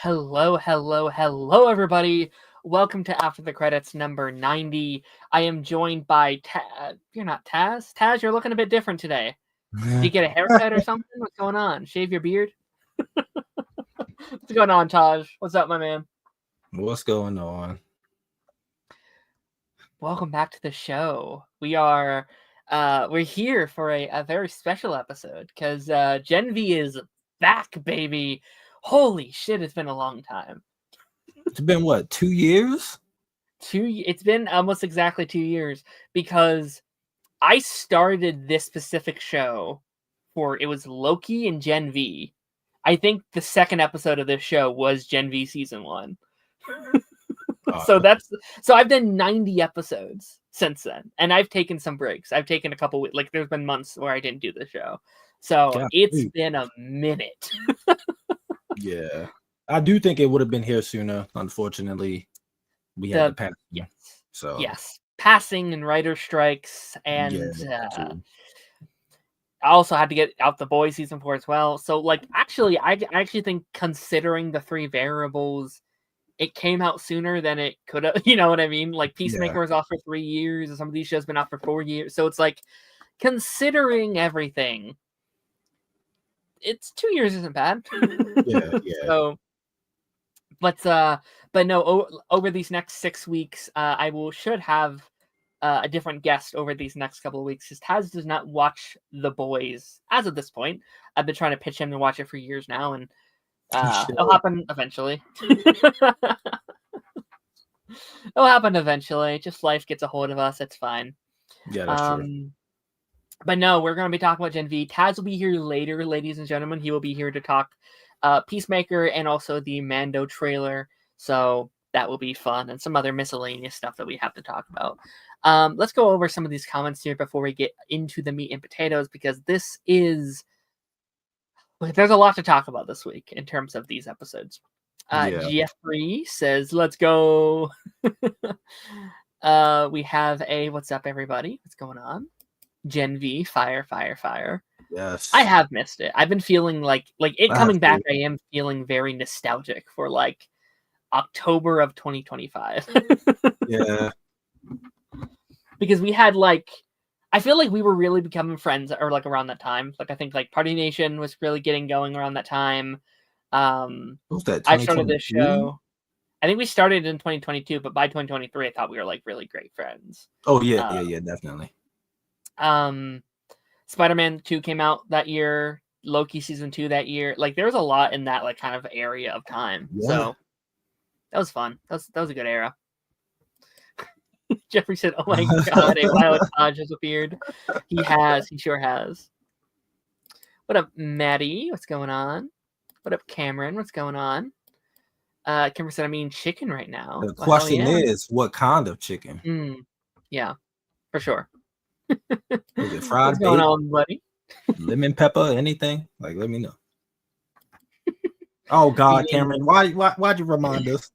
Hello, everybody. Welcome to After the Credits number 90. I am joined by You're not Taz? Taz, you're looking a bit different today. Did you get a haircut or something? What's going on? Shave your beard? What's going on, Taj? What's up, my man? What's going on? Welcome back to the show. We're here for a very special episode because Gen V is back, baby. Holy shit, it's been a long time. It's been what, 2 years? It's been almost exactly 2 years because I started this specific show it was Loki and Gen V. I think the second episode of this show was Gen V season 1. So I've done 90 episodes since then, and I've taken some breaks. I've taken a couple weeks, like there's been months where I didn't do the show. So it's been a minute. Yeah. I do think it would have been here sooner. Unfortunately, we had the passing. Yes. So yes, passing and writer strikes, and I also had to get out The Boys season 4 as well. So, like, I actually think considering the 3 variables, it came out sooner than it could have. You know what I mean? Like, Peacemaker was off for 3 years, and some of these shows been off for 4 years. So it's like, considering everything, it's 2 years isn't bad. Yeah. So, but no, over these next 6 weeks, I should have a different guest over these next couple of weeks. Because Taz does not watch The Boys as of this point. I've been trying to pitch him to watch it for years now, and it'll happen eventually. It'll happen eventually. Just life gets a hold of us. It's fine. Yeah, that's true. But no, we're going to be talking about Gen V. Taz will be here later, ladies and gentlemen. He will be here to talk Peacemaker and also the Mando trailer. So that will be fun, and some other miscellaneous stuff that we have to talk about. Let's go over some of these comments here before we get into the meat and potatoes, because there's a lot to talk about this week in terms of these episodes. Jeffrey says, let's go. We have what's up, everybody? What's going on? Gen V, fire. Yes. I have missed it. I've been feeling like it coming back. I am feeling very nostalgic for like October of 2025. Yeah. Because we had I feel like we were really becoming friends or like around that time. Like I think like Party Nation was really getting going around that time. What was that? I started this show. I think we started in 2022, but by 2023, I thought we were like really great friends. Oh yeah, definitely. Spider-Man 2 came out that year. Loki season 2 that year. Like there was a lot in that like kind of area of time. Yeah. So that was fun. That was a good era. Jeffrey said, "Oh my god, a Violet Hodge has appeared." He has. He sure has. What up, Maddie? What's going on? What up, Cameron? What's going on? Cameron said, "I'm eating chicken right now." The question is, what kind of chicken? Yeah, for sure. Is it fried? What's going on, buddy? Lemon pepper? Anything? Like, let me know. Oh God, Cameron, why'd you remind us?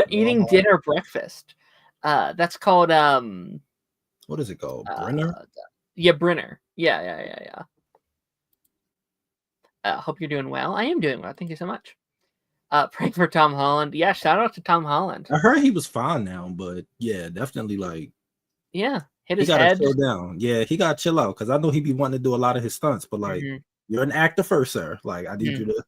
Eating dinner breakfast. That's called what is it called? Brenner? Yeah, Brenner. Yeah. Hope you're doing well. I am doing well. Thank you so much. Praying for Tom Holland. Yeah, shout out to Tom Holland. I heard he was fine now, but yeah, definitely hit his head. Chill down. Yeah, he gotta chill out because I know he be wanting to do a lot of his stunts, but like you're an actor first, sir. Like I need you to.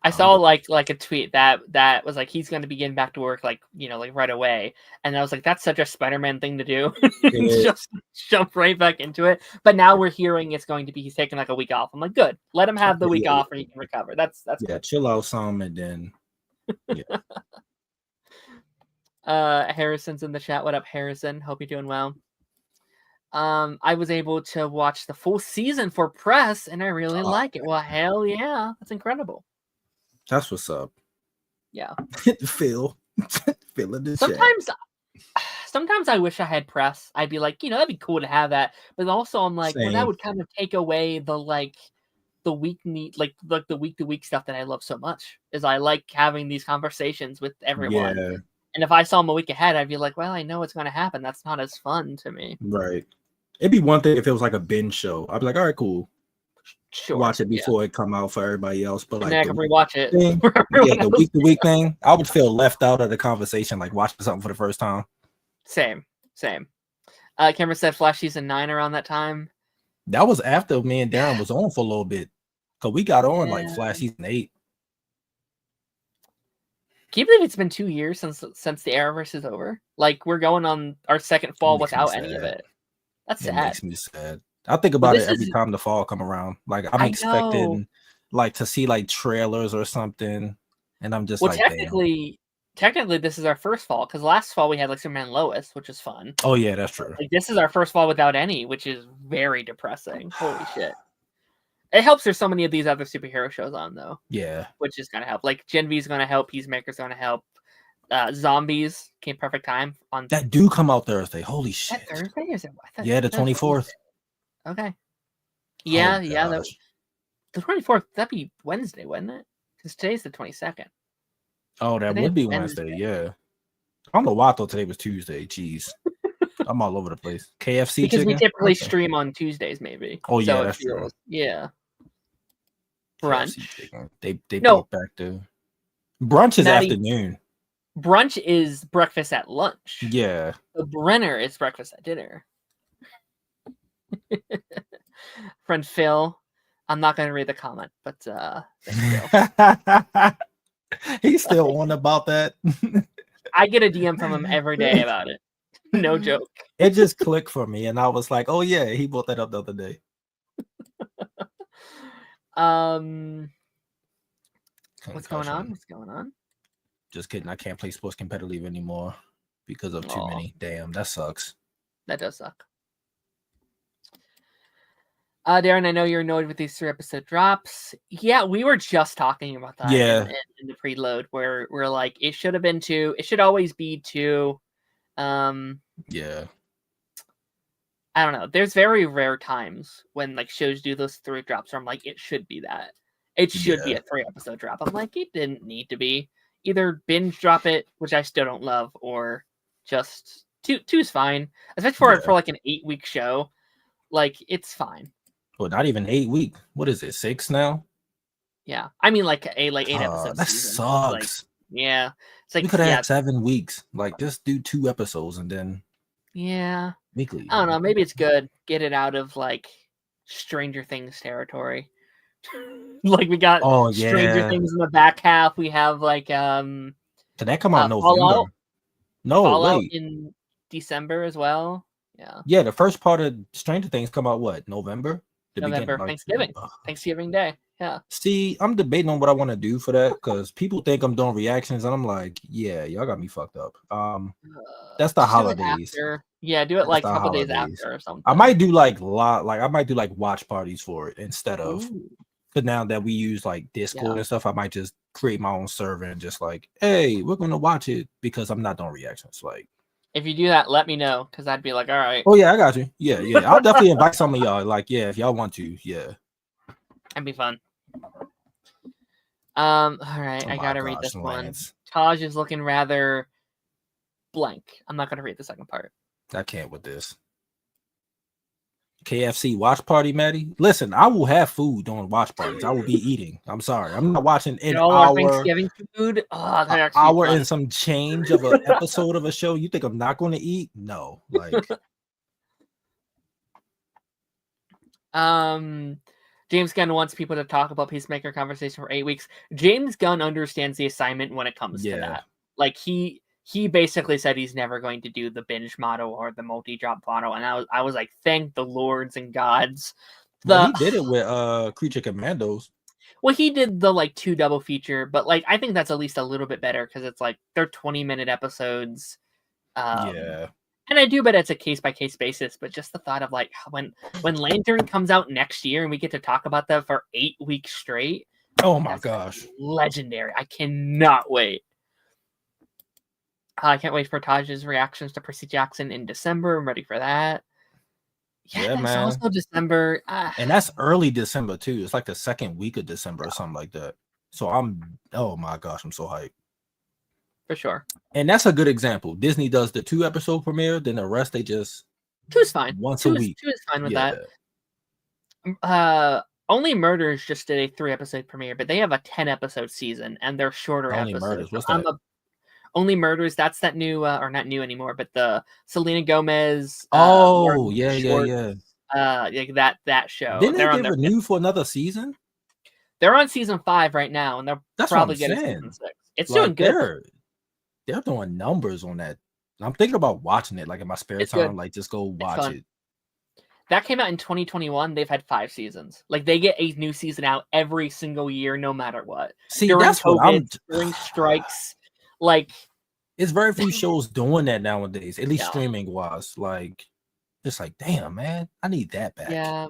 I saw like a tweet that was like he's going to be getting back to work like right away, and I was like, that's such a Spider-Man thing to do. Just jump right back into it. But now we're hearing it's going to be he's taking like a week off. I'm like, good, let him have the week off and he can recover. That's good. Chill out some and then. Harrison's in the chat. What up, Harrison? Hope you're doing well. I was able to watch the full season for press, and I really like it. Well, hell yeah, that's incredible. That's what's up. Yeah. Phil in the Sometimes I wish I had press. I'd be like, that'd be cool to have that. But also I'm like, well, that would kind of take away the week to week stuff that I love so much. Is I like having these conversations with everyone. Yeah. And if I saw them a week ahead, I'd be like, well, I know what's going to happen. That's not as fun to me. Right. It'd be one thing if it was like a binge show. I'd be like, all right, cool. watch it before it come out for everybody else. But like I can rewatch it. The week-to-week thing, I would feel left out of the conversation, like watching something for the first time. Same. Cameron said Flash season 9 around that time. That was after me and Darren was on for a little bit, because we got on like Flash season 8. Can you believe it's been 2 years since the Arrowverse is over? Like, we're going on our second fall without any of it. That's sad. It makes me sad. I think about it every time the fall come around. Like, I'm expecting like to see like trailers or something, and I'm just technically this is our first fall, because last fall we had like Superman and Lois, which is fun. Oh yeah, that's true. Like, this is our first fall without any, which is very depressing. Holy shit. It helps there's so many of these other superhero shows on, though. Yeah. Which is going to help. Like, Gen V is going to help. Peacemaker's going to help. Zombies came perfect time. On that do come out Thursday. Holy shit. That Thursday? Is it? Yeah, the 24th. Okay. Yeah, the 24th, that'd be Wednesday, wouldn't it? Because today's the 22nd. Oh, that would be Wednesday, yeah. I don't know why I thought today was Tuesday. Jeez. I'm all over the place. KFC because chicken? We typically stream on Tuesdays, maybe. Oh yeah, so that's true. Yeah. Brunch. They brought back the brunch is afternoon. Brunch is breakfast at lunch. Yeah. The Brenner is breakfast at dinner. Friend Phil, I'm not going to read the comment, but he's still on about that. I get a DM from him every day about it. No joke. It just clicked for me, and I was like, "Oh yeah, he brought that up the other day." What's going on? Just kidding. I can't play sports competitively anymore because of too many. Damn, that sucks. That does suck. Darren, I know you're annoyed with these 3-episode drops. Yeah, we were just talking about that in the preload, where we're like, it should have been 2. It should always be 2. Yeah. I don't know. There's very rare times when like shows do those 3 drops where I'm like, it should be that. It should be a 3-episode drop. I'm like, it didn't need to be. Either binge drop it, which I still don't love, or just 2's fine. Especially for like an 8-week show. Like, it's fine. Well, not even 8 weeks. What is it? 6 now? Yeah, I mean like 8 episodes. That season. sucks. Like, yeah, it's like we could have had 7 weeks. Like, just do 2 episodes and then weekly. I don't know. Maybe it's good. Get it out of like Stranger Things territory. Like we got Stranger Things in the back half. We have like Did that come out in November? Fallout? No, Fallout in December as well. Yeah, the first part of Stranger Things come out what? November? November, Thanksgiving. Thanksgiving Day. Yeah. See, I'm debating on what I want to do for that because people think I'm doing reactions, and I'm like, yeah, y'all got me fucked up. That's the holidays. Yeah, do it like a couple days after or something. I might do like watch parties for it instead of. But now that we use like Discord and stuff, I might just create my own server and just like, hey, we're gonna watch it because I'm not doing reactions. Like, if you do that, let me know because I'd be like, all right. Oh yeah, I got you. Yeah. I'll definitely invite some of y'all. Like, yeah, if y'all want to, yeah. That'd be fun. All right, I gotta read this one. Taj is looking rather blank. I'm not gonna read the second part. I can't with this. KFC watch party, Maddie. Listen, I will have food during watch parties. I will be eating. I'm sorry. I'm not watching an hour. Thanksgiving food. An hour and some change of an episode of a show. You think I'm not going to eat? No. Like. James Gunn wants people to talk about Peacemaker conversation for 8 weeks. James Gunn understands the assignment when it comes to that. Like he basically said he's never going to do the binge model or the multi-drop model, and I was like, thank the lords and gods. He did it with Creature Commandos. Well, he did the like 2 double feature, but like I think that's at least a little bit better because it's like they're 20-minute episodes. And I do bet it's a case-by-case basis, but just the thought of like when Lantern comes out next year and we get to talk about that for 8 weeks straight. Oh my gosh. Legendary. I cannot wait. I can't wait for Taj's reactions to Percy Jackson in December. I'm ready for that. Yeah, man. Also December. And that's early December too. It's like the second week of December or something like that. So oh my gosh, I'm so hyped. For sure. And that's a good example. Disney does the 2-episode premiere, then the rest they just 2's fine. Once a week. 2 is fine with that. Only Murders just did a 3-episode premiere, but they have a 10-episode season, and they're shorter Only episodes. Murders. What's that? Only Murders. That's that new, or not new anymore, but the Selena Gomez. Oh, Martin yeah, Short, yeah. like that show. Didn't they They're on get renewed for another season? They're on season 5 right now, and they'll That's probably what get I'm a saying. season 6. It's Like, doing good. They're doing numbers on that. I'm thinking about watching it, like in my spare time. Good. Like, just go watch it. That came out in 2021. They've had 5 seasons. Like, they get a new season out every single year, no matter what. See, during that's COVID, what I'm during strikes. Like, it's very few shows doing that nowadays, at least streaming wise. Like, it's like, damn, man, I need that back. Yeah.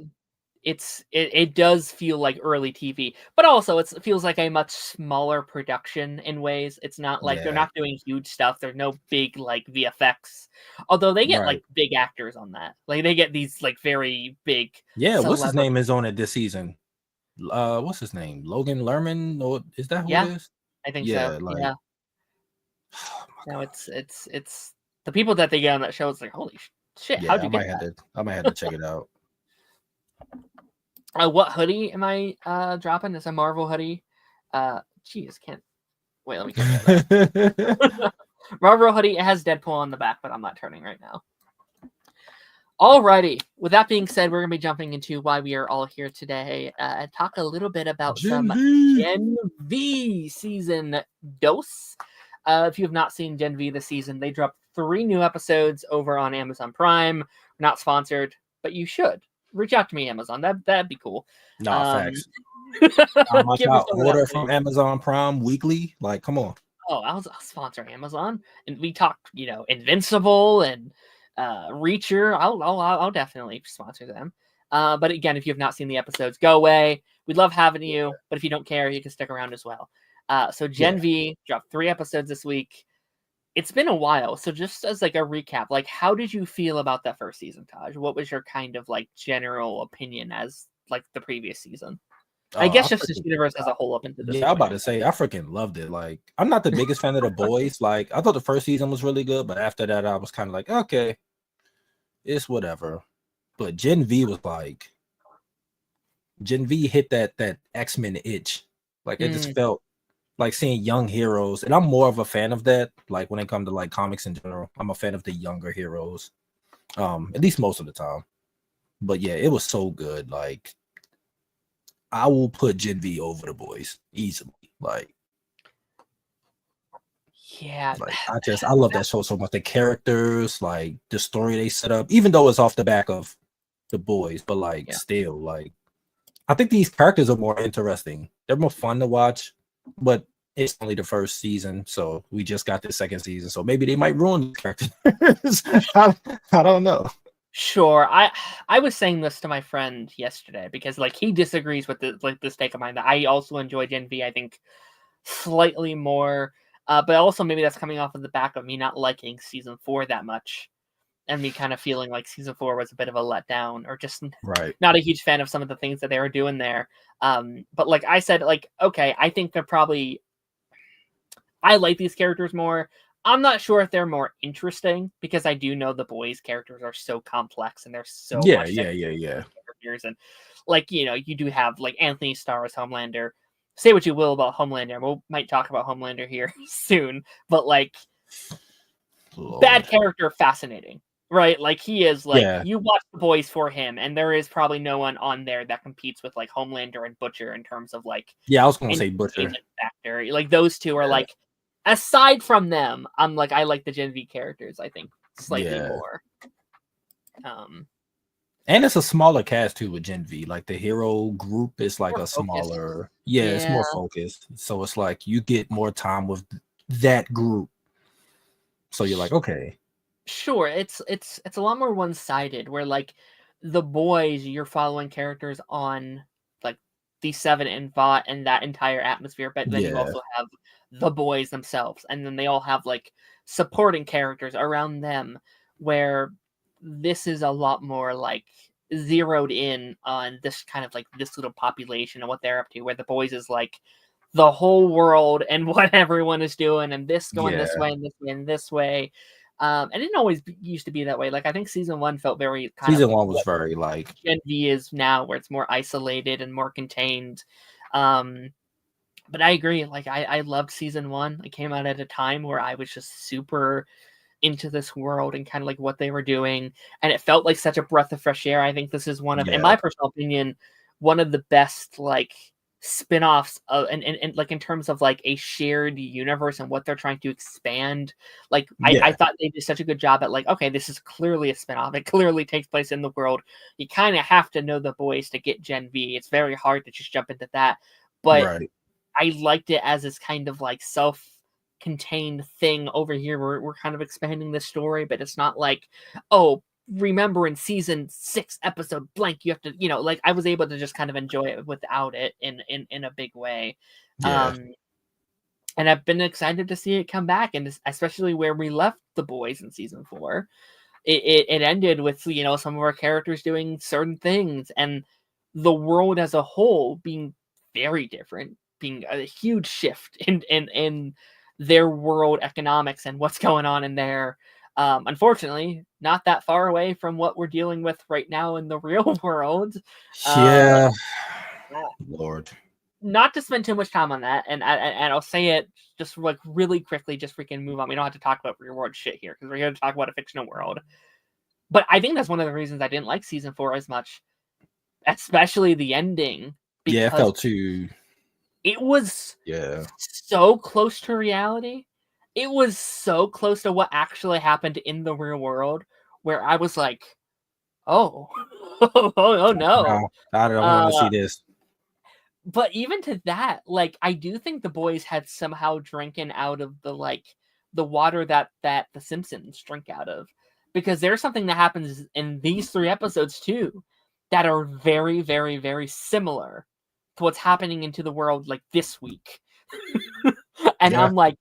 It does feel like early TV, but also it feels like a much smaller production in ways. It's not like they're not doing huge stuff. There's no big like VFX, although they get like big actors on that. Like they get these like very big. Yeah, what's his name is on it this season? What's his name? Logan Lerman, or is that who it is? I think so. Like, yeah. Oh no, it's the people that they get on that show. It's like holy shit! Yeah, how'd you get that? I might have to check it out. What hoodie am I dropping? It's a Marvel hoodie. Geez, can't wait. Let me get that. Marvel hoodie. It has Deadpool on the back, but I'm not turning right now. Alrighty. With that being said, we're gonna be jumping into why we are all here today and talk a little bit about some Gen V season dose. If you have not seen Gen V this season, they dropped 3 new episodes over on Amazon Prime. We're not sponsored, but you should. Reach out to me, Amazon. That'd be cool. No, facts. I'll order from Amazon Prime weekly. Like, come on. Oh, I'll sponsor Amazon, and we talked, Invincible and Reacher. I'll definitely sponsor them. But again, if you have not seen the episodes, go away. We'd love having you, but if you don't care, you can stick around as well. So Gen V dropped 3 episodes this week. It's been a while, so just as like a recap, like how did you feel about that first season, Taj? What was your kind of like general opinion as like the previous season? I guess just this universe as a whole up into this. Yeah, I'm about to say I freaking loved it. Like I'm not the biggest fan of the boys. Like I thought the first season was really good, but after that I was kind of like, okay, it's whatever. But Gen V was like Gen V hit that X-Men itch. Like it just felt like seeing young heroes, and I'm more of a fan of that. Like when it comes to like comics in general, I'm a fan of the younger heroes, at least most of the time. But yeah, it was so good. Like I will put Gen V over the boys easily. Like, yeah, like I love that show so much. The characters, like the story they set up, even though it's off the back of the boys, but like still, like I think these characters are more interesting. They're more fun to watch. But it's only the first season, so we just got the second season. So maybe they might ruin the characters. I don't know. Sure. I was saying this to my friend yesterday because like he disagrees with this take of mine that I also enjoy Gen V, I think, slightly more. But also maybe that's coming off of the back of me not liking season 4 that much. And me kind of feeling like season 4 was a bit of a letdown, or just not a huge fan of some of the things that they were doing there. But like I said, like, okay, I think they're probably, I like these characters more. I'm not sure if they're more interesting because I do know the boys' characters are so complex and they're so much characters. And like, you do have like Anthony Starr as Homelander. Say what you will about Homelander. We might talk about Homelander here soon, but like bad character, fascinating. Right, like he is like you watch the boys for him, and there is probably no one on there that competes with like Homelander and Butcher in terms of like I was gonna say Butcher factor. Like those two are like, aside from them, I'm like I like the Gen V characters. I think slightly more. And it's a smaller cast too with Gen V. Like the hero group is like a smaller, it's more focused. So it's like you get more time with that group. So you're like, okay. Sure, it's a lot more one-sided where like the boys, you're following characters on like D7 and Vought and that entire atmosphere, but then you also have the boys themselves, and then they all have like supporting characters around them, where this is a lot more like zeroed in on this kind of like this little population and what they're up to, where the boys is like the whole world and what everyone is doing, and this going this way and this way and this way. And it didn't always used to be that way. Like I think season 1 felt very kind Season of 1 was very like Gen V is now, where it's more isolated and more contained. But I agree. Like I loved season 1. It came out at a time where I was just super into this world and kind of like what they were doing, and it felt like such a breath of fresh air. I think this is one of, in my personal opinion, one of the best like spin-offs of, and like in terms of like a shared universe and what they're trying to expand. Like I thought they did such a good job at like, okay, this is clearly a spin-off. It clearly takes place in the world. You kind of have to know the boys to get Gen V. It's very hard to just jump into that. But I liked it as this kind of like self-contained thing over here. We're kind of expanding this story, but it's not like, oh, remember in season 6 episode blank you have to, you know, like I was able to just kind of enjoy it without it in a big way. And I've been excited to see it come back, and especially where we left the boys in season 4. It ended with, you know, some of our characters doing certain things and the world as a whole being very different, being a huge shift in their world economics and what's going on in there. Unfortunately, not that far away from what we're dealing with right now in the real world. Lord. Not to spend too much time on that, and I'll say it just like really quickly, just freaking move on. We don't have to talk about real world shit here because we're here to talk about a fictional world. But I think that's one of the reasons I didn't like season 4 as much, especially the ending. It felt too. It was so close to reality. It was so close to what actually happened in the real world, where I was like, oh, oh no. I don't want to see this. But even to that, like, I do think the boys had somehow drinking out of the water that the Simpsons drink out of. Because there's something that happens in these 3 episodes too that are very, very, very similar to what's happening into the world like this week. And I'm like,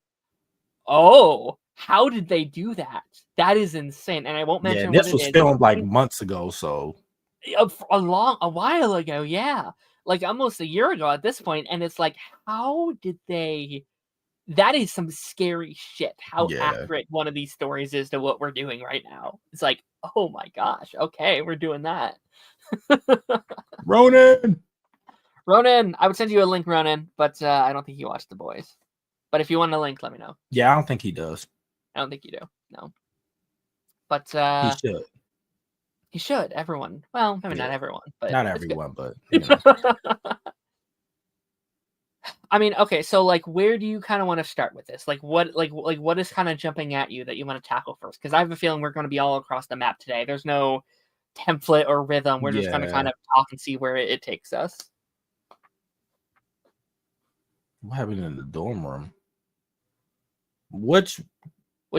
oh, how did they do that? That is insane. And I won't mention this was filmed like months ago, so a while ago, yeah. Like almost a year ago at this point, and it's like, how did they? That is some scary shit. How accurate one of these stories is to what we're doing right now. It's like, oh my gosh, okay, we're doing that. Ronan, I would send you a link, Ronan, but I don't think you watched The Boys. But if you want a link, let me know. Yeah, I don't think he does. I don't think you do. No. But he should. He should. Everyone. Well, maybe not everyone, but not everyone, but you know. I mean, okay, so like, where do you kind of want to start with this? Like, what is kind of jumping at you that you want to tackle first? Because I have a feeling we're going to be all across the map today. There's no template or rhythm. We're just going to kind of talk and see where it takes us. What happened in the dorm room? Which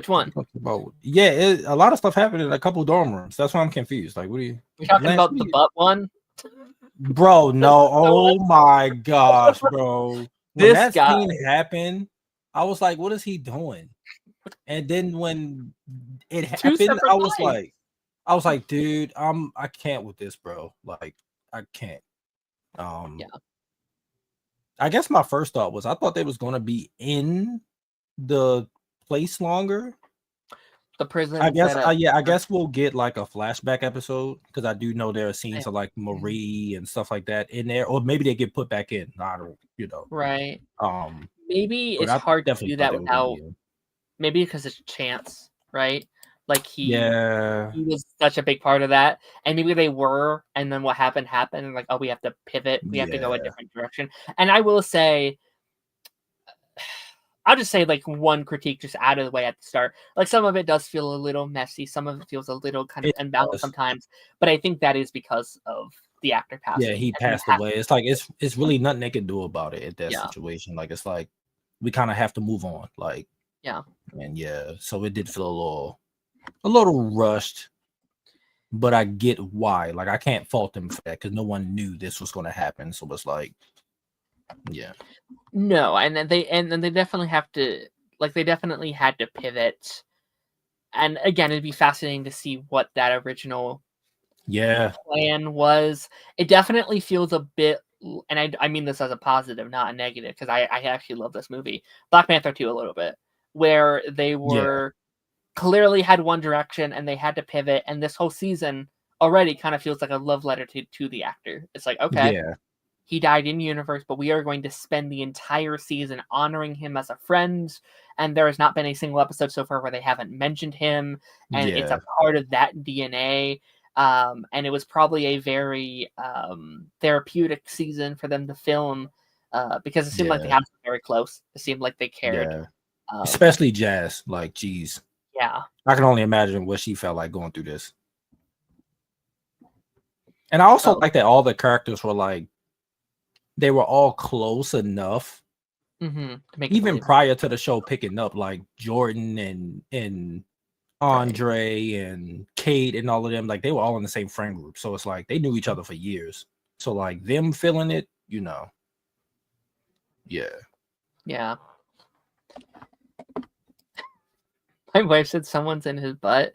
one? A lot of stuff happened in a couple dorm rooms. That's why I'm confused. Like, what are you? We talking about the butt one? Bro, no. Oh my gosh, bro. When that scene happened, I was like, what is he doing? And then when it happened, I was like, dude, I can't with this, bro. Like, I can't. I guess my first thought was I thought they was gonna be in the place longer. The prison. I guess we'll get like a flashback episode because I do know there are scenes of like Marie and stuff like that in there, or maybe they get put back in. I don't, Right. Maybe it's hard to do that without. Maybe because it's Chance, right? Like he was such a big part of that, and maybe they were, and then what happened, and like, oh, we have to pivot, we have to go a different direction. And I will say, I'll just say like one critique just out of the way at the start. Like some of it does feel a little messy, some of it feels a little kind of imbalanced sometimes, but I think that is because of the actor passing. Yeah, he passed away. It's like it's really nothing they can do about it at that situation. Like it's like we kind of have to move on. Like so it did feel a little rushed, but I get why. Like I can't fault them for that because no one knew this was going to happen. So it's like, no, and then they definitely have to, like, they definitely had to pivot. And again, it'd be fascinating to see what that original plan was. It definitely feels a bit, and I mean this as a positive, not a negative, because I actually love this movie, Black Panther 2 a little bit, where they were clearly had one direction and they had to pivot, and this whole season already kind of feels like a love letter to the actor. It's like, okay, Yeah. he died in universe, but we are going to spend the entire season honoring him as a friend, and there has not been a single episode so far where they haven't mentioned him, and it's Yeah. a part of that DNA. And it was probably a very therapeutic season for them to film, because it seemed like they Yeah. had them very close. It seemed like they cared. Yeah. Especially Jazz. Like, geez. Yeah. I can only imagine what she felt like going through this. And I also like that all the characters were like, they were all close enough. To make even prior to the show picking up, like Jordan and Andre and Kate and all of them, like they were all in the same friend group. So it's like they knew each other for years. So like them feeling it, you know. Yeah. Yeah. My wife said someone's in his butt.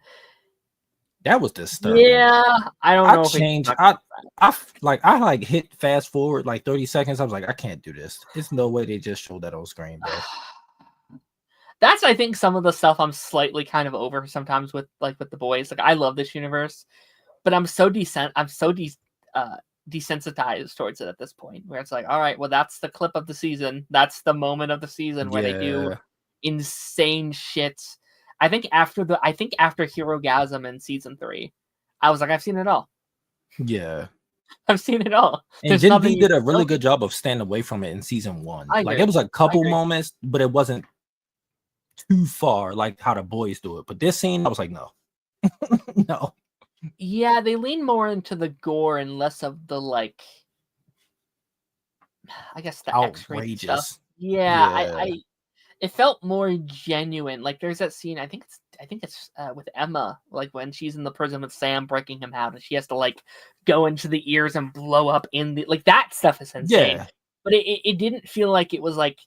That was disturbing. Yeah, I don't know. I hit fast forward like 30 seconds. I was like, I can't do this. There's no way they just showed that on screen, bro. That's, I think, some of the stuff I'm slightly kind of over sometimes with the boys. Like, I love this universe, but I'm so desensitized towards it at this point, where it's like, all right, well, that's the clip of the season. That's the moment of the season where they do insane shit. I think after Herogasm in season 3, I was like, I've seen it all. Yeah. I've seen it all. And Gen V did a really good job of staying away from it in season 1. Like, it was a couple moments, but it wasn't too far like how the boys do it. But this scene, I was like, no. No. Yeah, they lean more into the gore and less of the, like, I guess the X-rated stuff. Yeah. It felt more genuine. Like, there's that scene, I think it's with Emma, like when she's in the prison with Sam breaking him out, and she has to like go into the ears and blow up in the, like, that stuff is insane. Yeah. But it didn't feel like it was like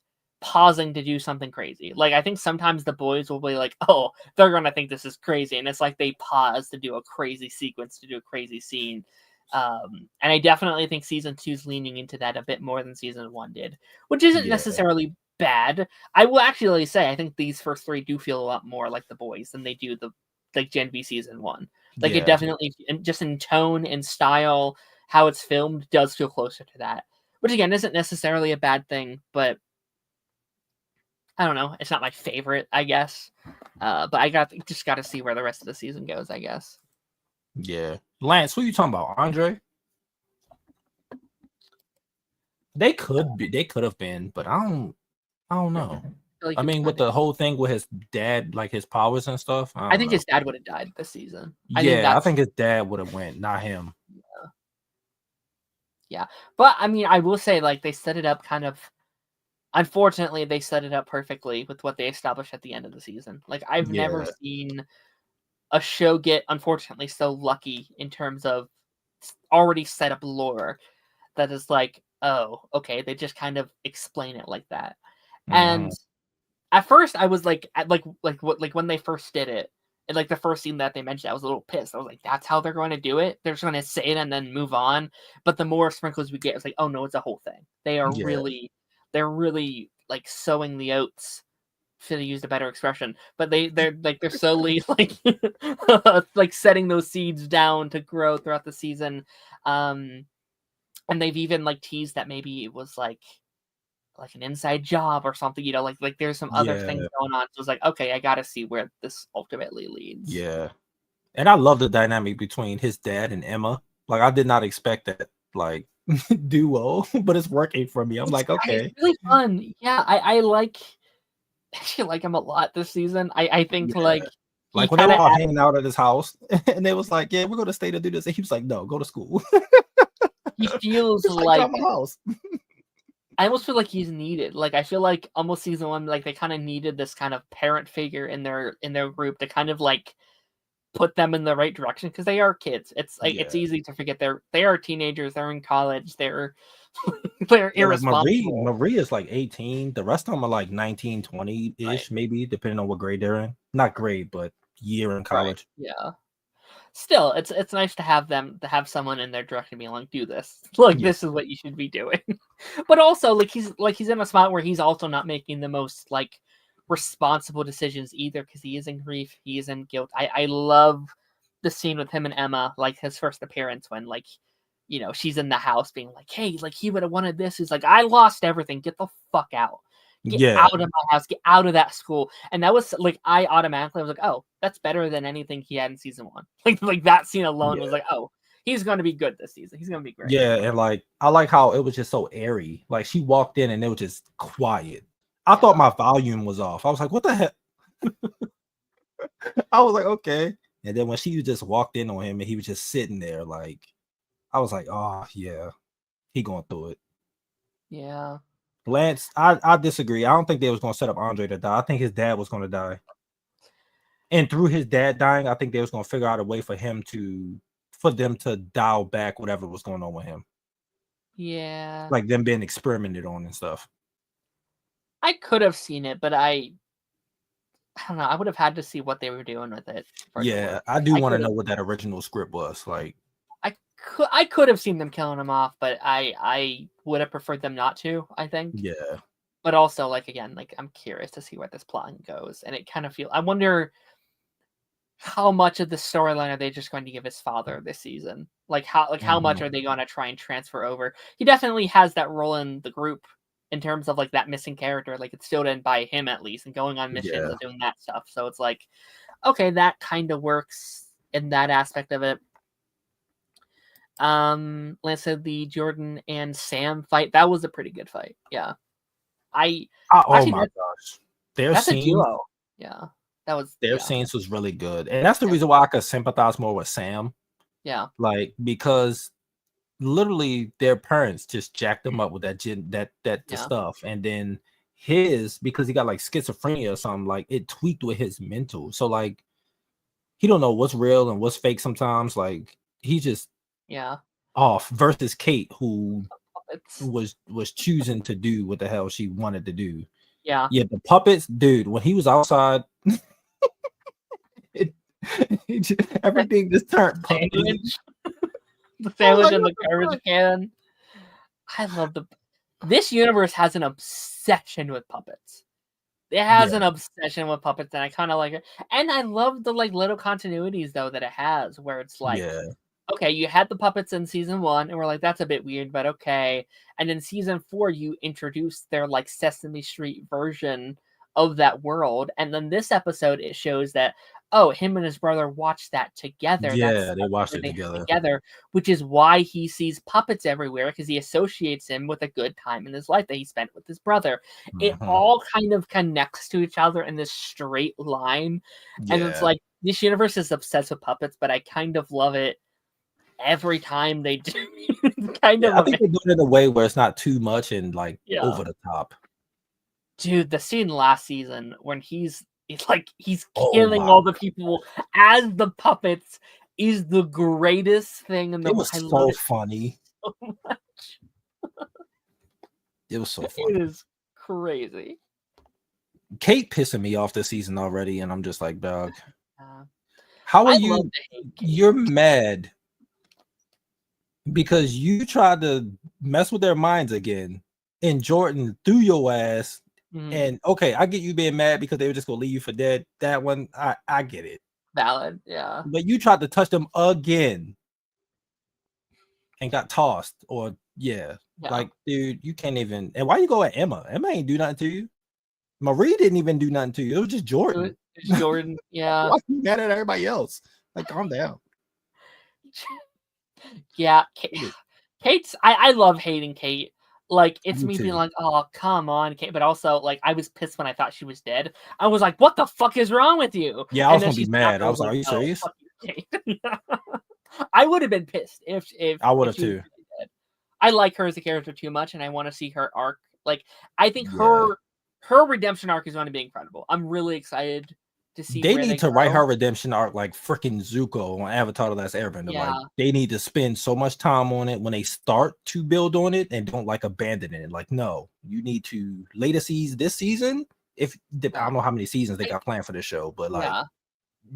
pausing to do something crazy. Like, I think sometimes the boys will be like, oh, they're gonna think this is crazy, and it's like they pause to do a crazy sequence, to do a crazy scene. And I definitely think season 2 is leaning into that a bit more than season 1 did, which isn't necessarily bad. I will actually say I think these first 3 do feel a lot more like the boys than they do the Gen V season 1. Like, it definitely, just in tone and style, how it's filmed, does feel closer to that, which again isn't necessarily a bad thing, but I don't know, it's not my favorite, I guess. But I just got to see where the rest of the season goes, I guess. Yeah. Lance, who are you talking about? Andre? They could have been, but I don't know. I mean, with the whole thing with his dad, like his powers and stuff. I think his dad would have died this season. I think his dad would have went, not him. Yeah. But I mean, I will say, like, they set it up kind of. Unfortunately, they set it up perfectly with what they established at the end of the season. Like, I've never seen a show get, unfortunately, so lucky in terms of already set up lore that is like, oh, okay, they just kind of explain it like that. And at first, I was like when they first did it, and like the first scene that they mentioned, I was a little pissed. I was like, that's how they're going to do it? They're just going to say it and then move on. But the more sprinkles we get, it's like, oh no, it's a whole thing. They're really like sowing the oats, should have used a better expression, but they're slowly like like setting those seeds down to grow throughout the season. And they've even like teased that maybe it was like an inside job or something, you know, like there's some other things going on. So it's like, okay, I gotta see where this ultimately leads. Yeah. And I love the dynamic between his dad and Emma. Like, I did not expect that, like, duo, but it's working for me. I'm like, okay. It's really fun. Yeah, I actually like him a lot this season. I think like when they were all hanging out at his house and they was like, yeah, we're gonna stay to do this, and he was like, no, go to school. He feels like house. I almost feel like he's needed. Like, I feel like almost season 1, like they kind of needed this kind of parent figure in their group to kind of like put them in the right direction, because they are kids. It's like it's easy to forget they are teenagers. They're in college. They're irresponsible. Marie is like 18. The rest of them are like 19, 20-ish, maybe, depending on what grade they're in. Not grade, but year in college. Right. Yeah. Still, it's nice to have someone in their direction being like, do this. Look, this is what you should be doing. But also, like he's in a spot where he's also not making the most like responsible decisions either, because he is in grief, he is in guilt. I love the scene with him and Emma, like his first appearance when like, you know, she's in the house being like, hey, like he would have wanted this. He's like, I lost everything. Get the fuck out. Get out of my house. Get out of that school. And that was like, I automatically was like, oh, that's better than anything he had in season 1. Like that scene alone was like, oh, he's going to be good this season. He's going to be great. Yeah, and like I like how it was just so airy. Like she walked in and it was just quiet. I thought my volume was off. I was like, what the heck? I was like, okay. And then when she just walked in on him and he was just sitting there, like, I was like, oh yeah, he going through it. Yeah. Lance, I disagree. I don't think they was going to set up Andre to die. I think his dad was going to die. And through his dad dying, I think they was going to figure out a way for them to dial back whatever was going on with him. Yeah. Like them being experimented on and stuff. I could have seen it, but I don't know. I would have had to see what they were doing with it. Yeah, I do want to know what that original script was. Like, I could have seen them killing him off, but I would have preferred them not to, I think. Yeah. But also, like, again, like, I'm curious to see where this plot goes. And it kind of I wonder how much of the storyline are they just going to give his father this season? Like, how much are they going to try and transfer over? He definitely has that role in the group in terms of, like, that missing character. Like, it's still done by him, at least, and going on missions and doing that stuff. So it's like, okay, that kind of works in that aspect of it. Lance said the Jordan and Sam fight. That was a pretty good fight. Yeah. Oh my gosh. That's a duo. Yeah. That was their scenes was really good. And that's the reason why I could sympathize more with Sam. Yeah. Like, because literally their parents just jacked them up with that stuff. And then because he got like schizophrenia or something, like it tweaked with his mental. So like he don't know what's real and what's fake sometimes. Like he just off versus Kate, who was choosing to do what the hell she wanted to do. Yeah. The puppets, dude, when he was outside, everything just turned sandwich. The sandwich and the garbage can. I love this universe has an obsession with puppets. It has an obsession with puppets, and I kind of like it. And I love the like little continuities though that it has, where it's like, okay, you had the puppets in season 1, and we're like, that's a bit weird, but okay. And in season 4, you introduced their like Sesame Street version of that world, and then this episode it shows that him and his brother watched that together. Yeah, they watched it together, which is why he sees puppets everywhere, because he associates him with a good time in his life that he spent with his brother. It all kind of connects to each other in this straight line, and it's like this universe is obsessed with puppets, but I kind of love it every time they do. I think they're doing it in a way where it's not too much and like over the top. Dude, the scene last season when he's killing all the people as the puppets is the greatest thing in the world. It was so funny. So much. It was so funny. It is crazy. Kate pissing me off this season already, and I'm just like, dog. How are you? You're mad because you tried to mess with their minds again, and Jordan threw your ass. And okay, I get you being mad because they were just gonna leave you for dead. That one, I get it. Valid, yeah. But you tried to touch them again and got tossed, or like, dude, you can't even. And why you go at Emma? Emma ain't do nothing to you. Marie didn't even do nothing to you. It was just Jordan. It's Jordan, yeah. Why you mad at everybody else? Like, calm down. Yeah, Kate's. I love hating Kate. Like, it's me being like, oh, come on, Kate. But also, like, I was pissed when I thought she was dead. I was like, what the fuck is wrong with you? Yeah, I was going to be mad. I was like, are you serious? I would have been pissed if I would have too. I like her as a character too much, and I want to see her arc. Like, I think her redemption arc is going to be incredible. I'm really excited to see. They need to write her redemption arc like freaking Zuko on Avatar: The Last Airbender. Yeah. Like, they need to spend so much time on it when they start to build on it, and don't like abandon it. Like, no, you need to lay the seeds this season. I don't know how many seasons they got planned for this show, but like,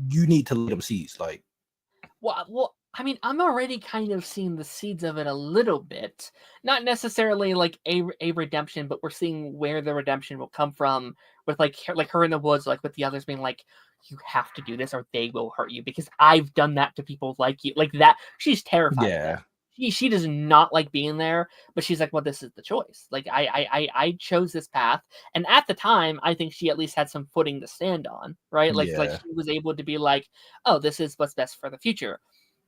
you need to lay them seeds. Like, well, I mean, I'm already kind of seeing the seeds of it a little bit. Not necessarily like a redemption, but we're seeing where the redemption will come from with like her in the woods, like with the others being like, you have to do this or they will hurt you because I've done that to people like you. Like that. She's terrified of that. Yeah, She does not like being there, but she's like, well, this is the choice. Like I chose this path. And at the time, I think she at least had some footing to stand on, right? Like yeah, she was able to be like, oh, this is what's best for the future.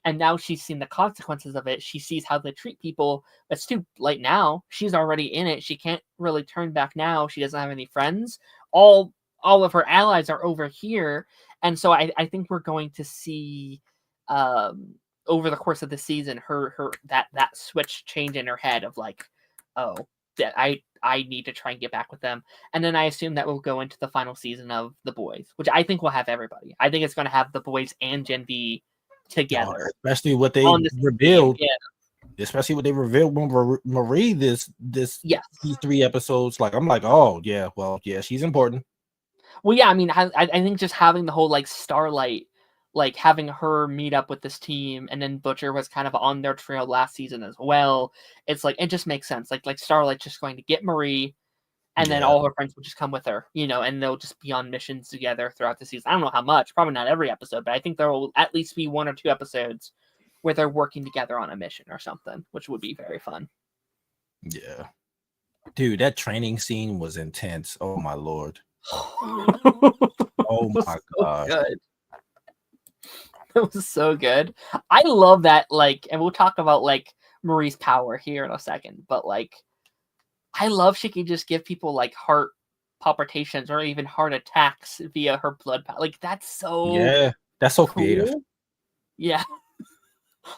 And now she's seen the consequences of it. She sees how they treat people. It's too late now. She's already in it. She can't really turn back now. She doesn't have any friends. All of her allies are over here. And so I think we're going to see over the course of the season her that switch change in her head of like, oh, that I need to try and get back with them. And then I assume that will go into the final season of The Boys, which I think will have everybody. I think it's going to have The Boys and Gen V together, especially what they on the revealed. yeah. Especially what they revealed when Marie these Yes. 3 episodes. Like I'm like, oh yeah, well yeah, she's important. Well, yeah, I mean, I think just having the whole like Starlight, like having her meet up with this team, and then Butcher was kind of on their trail last season as well. It's like it just makes sense. Like Starlight's just going to get Marie, and then Yeah. all her friends will just come with her, and they'll just be on missions together throughout the season. I don't know how much, probably not every episode, but I think there will at least be 1 or 2 episodes where they're working together on a mission or something, which would be very fun. Yeah. Dude, that training scene was intense. Oh my lord. Oh my god. Good. It was so good. I love that, like, and we'll talk about like Marie's power here in a second, but like I love she can just give people like heart palpitations or even heart attacks via her blood power. Like that's so Yeah, that's so creative. cool. Yeah.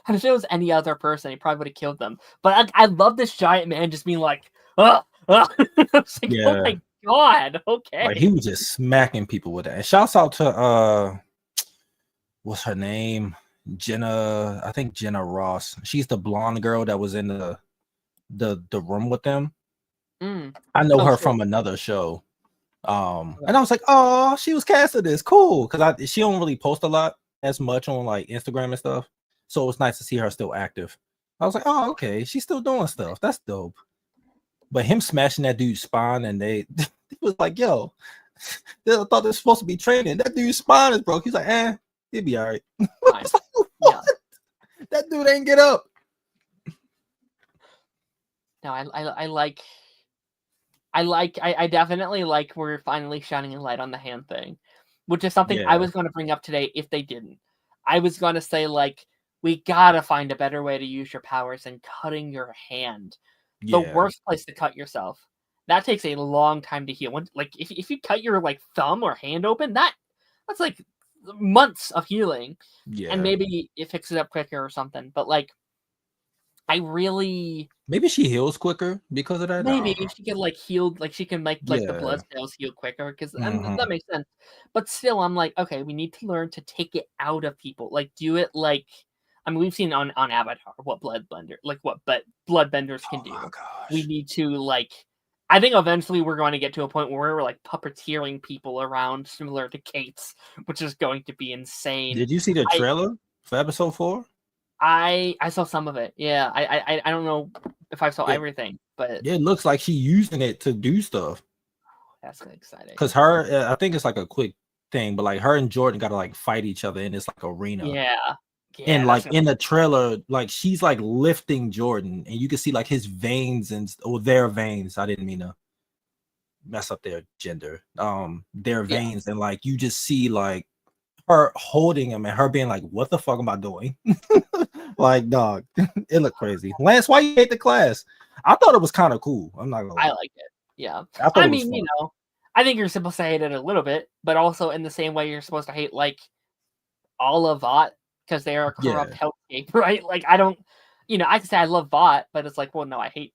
And if it was any other person, he probably would have killed them. But I love this giant man just being like, I was like, Yeah. oh my god, okay. Like he was just smacking people with that. And shouts out to what's her name? Jenna, I think Jenna Ross. She's the blonde girl that was in the room with them. I know her from another show. And I was like, oh, she was cast in this. Cool. Because she don't really post a lot as much on like Instagram and stuff. So it was nice to see her still active. I was like, oh, okay, she's still doing stuff. That's dope. But him smashing that dude's spine, and he was like, yo, they thought this was supposed to be training. That dude's spine is broke. He's like, he'll be all right. Like, yeah. That dude ain't get up. No, I definitely like we're finally shining a light on the hand thing, which is something I was going to bring up today if they didn't. I was going to say, like, we got to find a better way to use your powers than cutting your hand. The worst place to cut yourself. That takes a long time to heal. Like, if you cut your, like, thumb or hand open, that's, like, months of healing. Yeah. And maybe it fixes it up quicker or something. But, like, maybe she heals quicker because of that. Maybe she can like heal, like she can make like the blood cells heal quicker because that makes sense. But still, I'm like, okay, we need to learn to take it out of people. Like, do it like, I mean, we've seen on Avatar what bloodbenders can do. We need to like, I think eventually we're going to get to a point where we're like puppeteering people around, similar to Kate's, which is going to be insane. Did you see the trailer for episode 4? I saw some of it. Yeah, I don't know if I saw everything, but it looks like she's using it to do stuff. That's exciting. Because I think it's like a quick thing, but like her and Jordan got to like fight each other in this like arena. Yeah. And like in the trailer, like she's like lifting Jordan, and you can see like his veins their veins. I didn't mean to mess up their gender. Their veins, and like you just see like her holding him and her being like, what the fuck am I doing? Like, dog, it looked crazy. Lance, why you hate the class? I thought it was kind of cool. I'm not gonna lie. I like it. Yeah. I mean, you know, I think you're supposed to hate it a little bit, but also in the same way you're supposed to hate like all of Vought because they are a corrupt hellscape, right? Like I don't, you know, I can say I love Vought, but it's like, well, no, I hate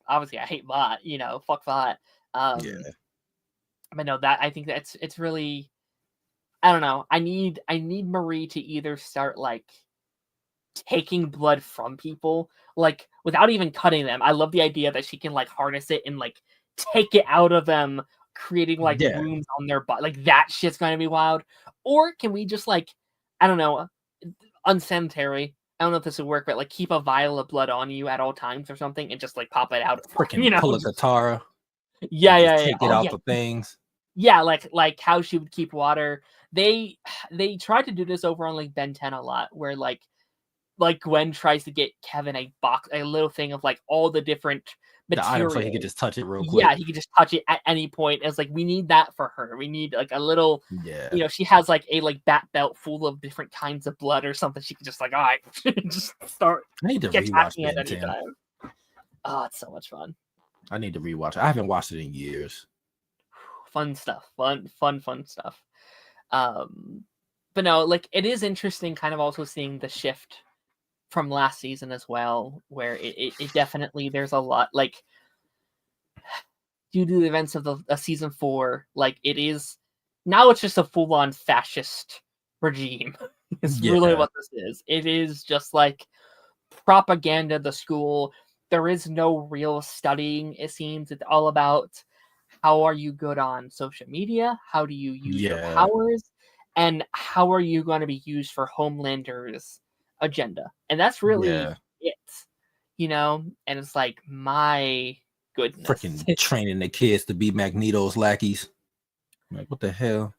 Vought, you know, fuck Vought. But no, that I think that's it's really, I don't know. I need Marie to either start like taking blood from people, like without even cutting them. I love the idea that she can like harness it and like take it out of them, creating like wounds on their body. Like that shit's gonna be wild. Or can we just like, I don't know, unsanitary, I don't know if this would work, but like keep a vial of blood on you at all times or something, and just like pop it out. Freaking pull a katara. Yeah, just yeah, take it out the things. Yeah, like how she would keep water. They tried to do this over on like Ben 10 a lot, where like Gwen tries to get Kevin a little thing of like all the different materials, so he could just touch it real quick. Yeah, he could just touch it at any point. It's like we need that for her. We need like a little, yeah. You know, she has like a bat belt full of different kinds of blood or something. She could just like, all right, just start. I need to rewatch it at any time. Oh, it's so much fun. I need to rewatch it. I haven't watched it in years. Fun stuff. Fun stuff. But no, like it is interesting kind of also seeing the shift from last season as well, where it definitely, there's a lot, like due to the events of the season 4, like it is now, it's just a full-on fascist regime. It's really what this is. It is just like propaganda, the school. There is no real studying, it seems. It's all about how are you good on social media? How do you use your powers? And how are you going to be used for Homelander's agenda? And that's really it, you know? And it's like, my goodness. Freaking training the kids to be Magneto's lackeys. Like, what the hell?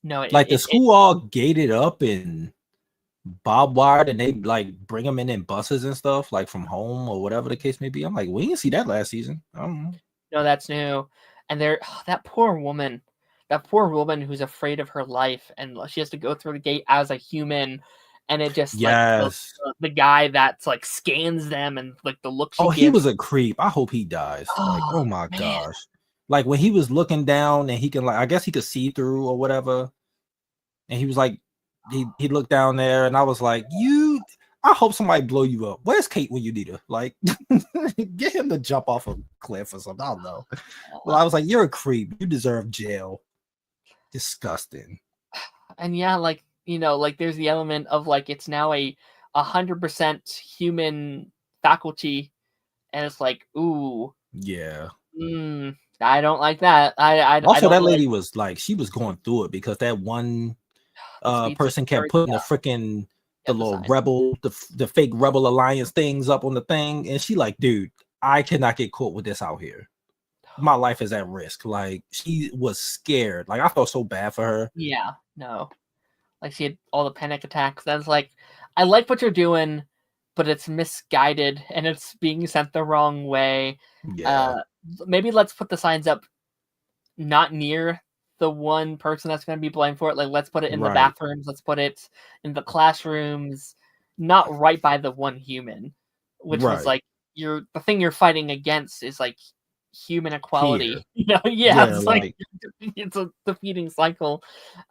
No, like the school all gated up and barbed wired, and they like bring them in buses and stuff, like from home or whatever the case may be. I'm like, we didn't see that last season. I don't know. No, that's new. And that poor woman who's afraid of her life, and she has to go through the gate as a human, and it just like the guy that's like scans them, and like the look. He was a creep. I hope he dies. Oh my gosh. Like when he was looking down and he can, like, I guess he could see through or whatever. And he was like, he looked down there, and I was like, I hope somebody blow you up. Where's Kate when you need her? Like, get him to jump off a cliff or something. I don't know. Well, I was like, you're a creep. You deserve jail. Disgusting. And yeah, like, you know, like there's the element of like it's now a 100% human faculty, and it's like, ooh, yeah. I don't like that. I also that lady was like, she was going through it because that one person kept putting the freaking the little rebel, the fake rebel alliance things up on the thing, and she like, dude, I cannot get caught with this out here. My life is at risk. Like, she was scared. Like, I felt so bad for her. Yeah, no, like she had all the panic attacks. That's like, I like what you're doing, but it's misguided and it's being sent the wrong way. Maybe let's put the signs up not near the one person that's going to be blamed for it. Like, let's put it in the bathrooms. Let's put it in the classrooms, not right by the one human, which was like, the thing you're fighting against is like human equality. You know? It's like it's a defeating cycle.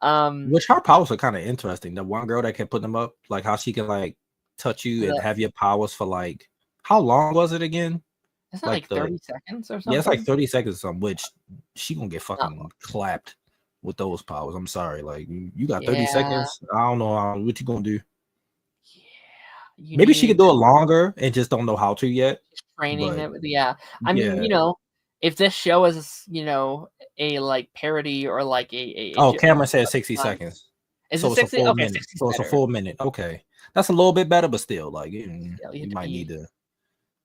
Which her powers are kind of interesting. The one girl that kept putting them up, like how she can like touch you and have your powers for like, how long was it again? Isn't it like 30 seconds or something? Yeah, it's like 30 seconds or something, which she gonna get fucking clapped with those powers. I'm sorry. Like, you got 30 seconds. I don't know what you gonna do. Yeah. Maybe she could do it longer and just don't know how to yet. Training it. Yeah. I mean, you know, if this show is, you know, a like parody or like a Cameron said 60 seconds. Is it 60? Okay, 60 so it's a full minute. Okay. That's a little bit better, but still, like, you might need to.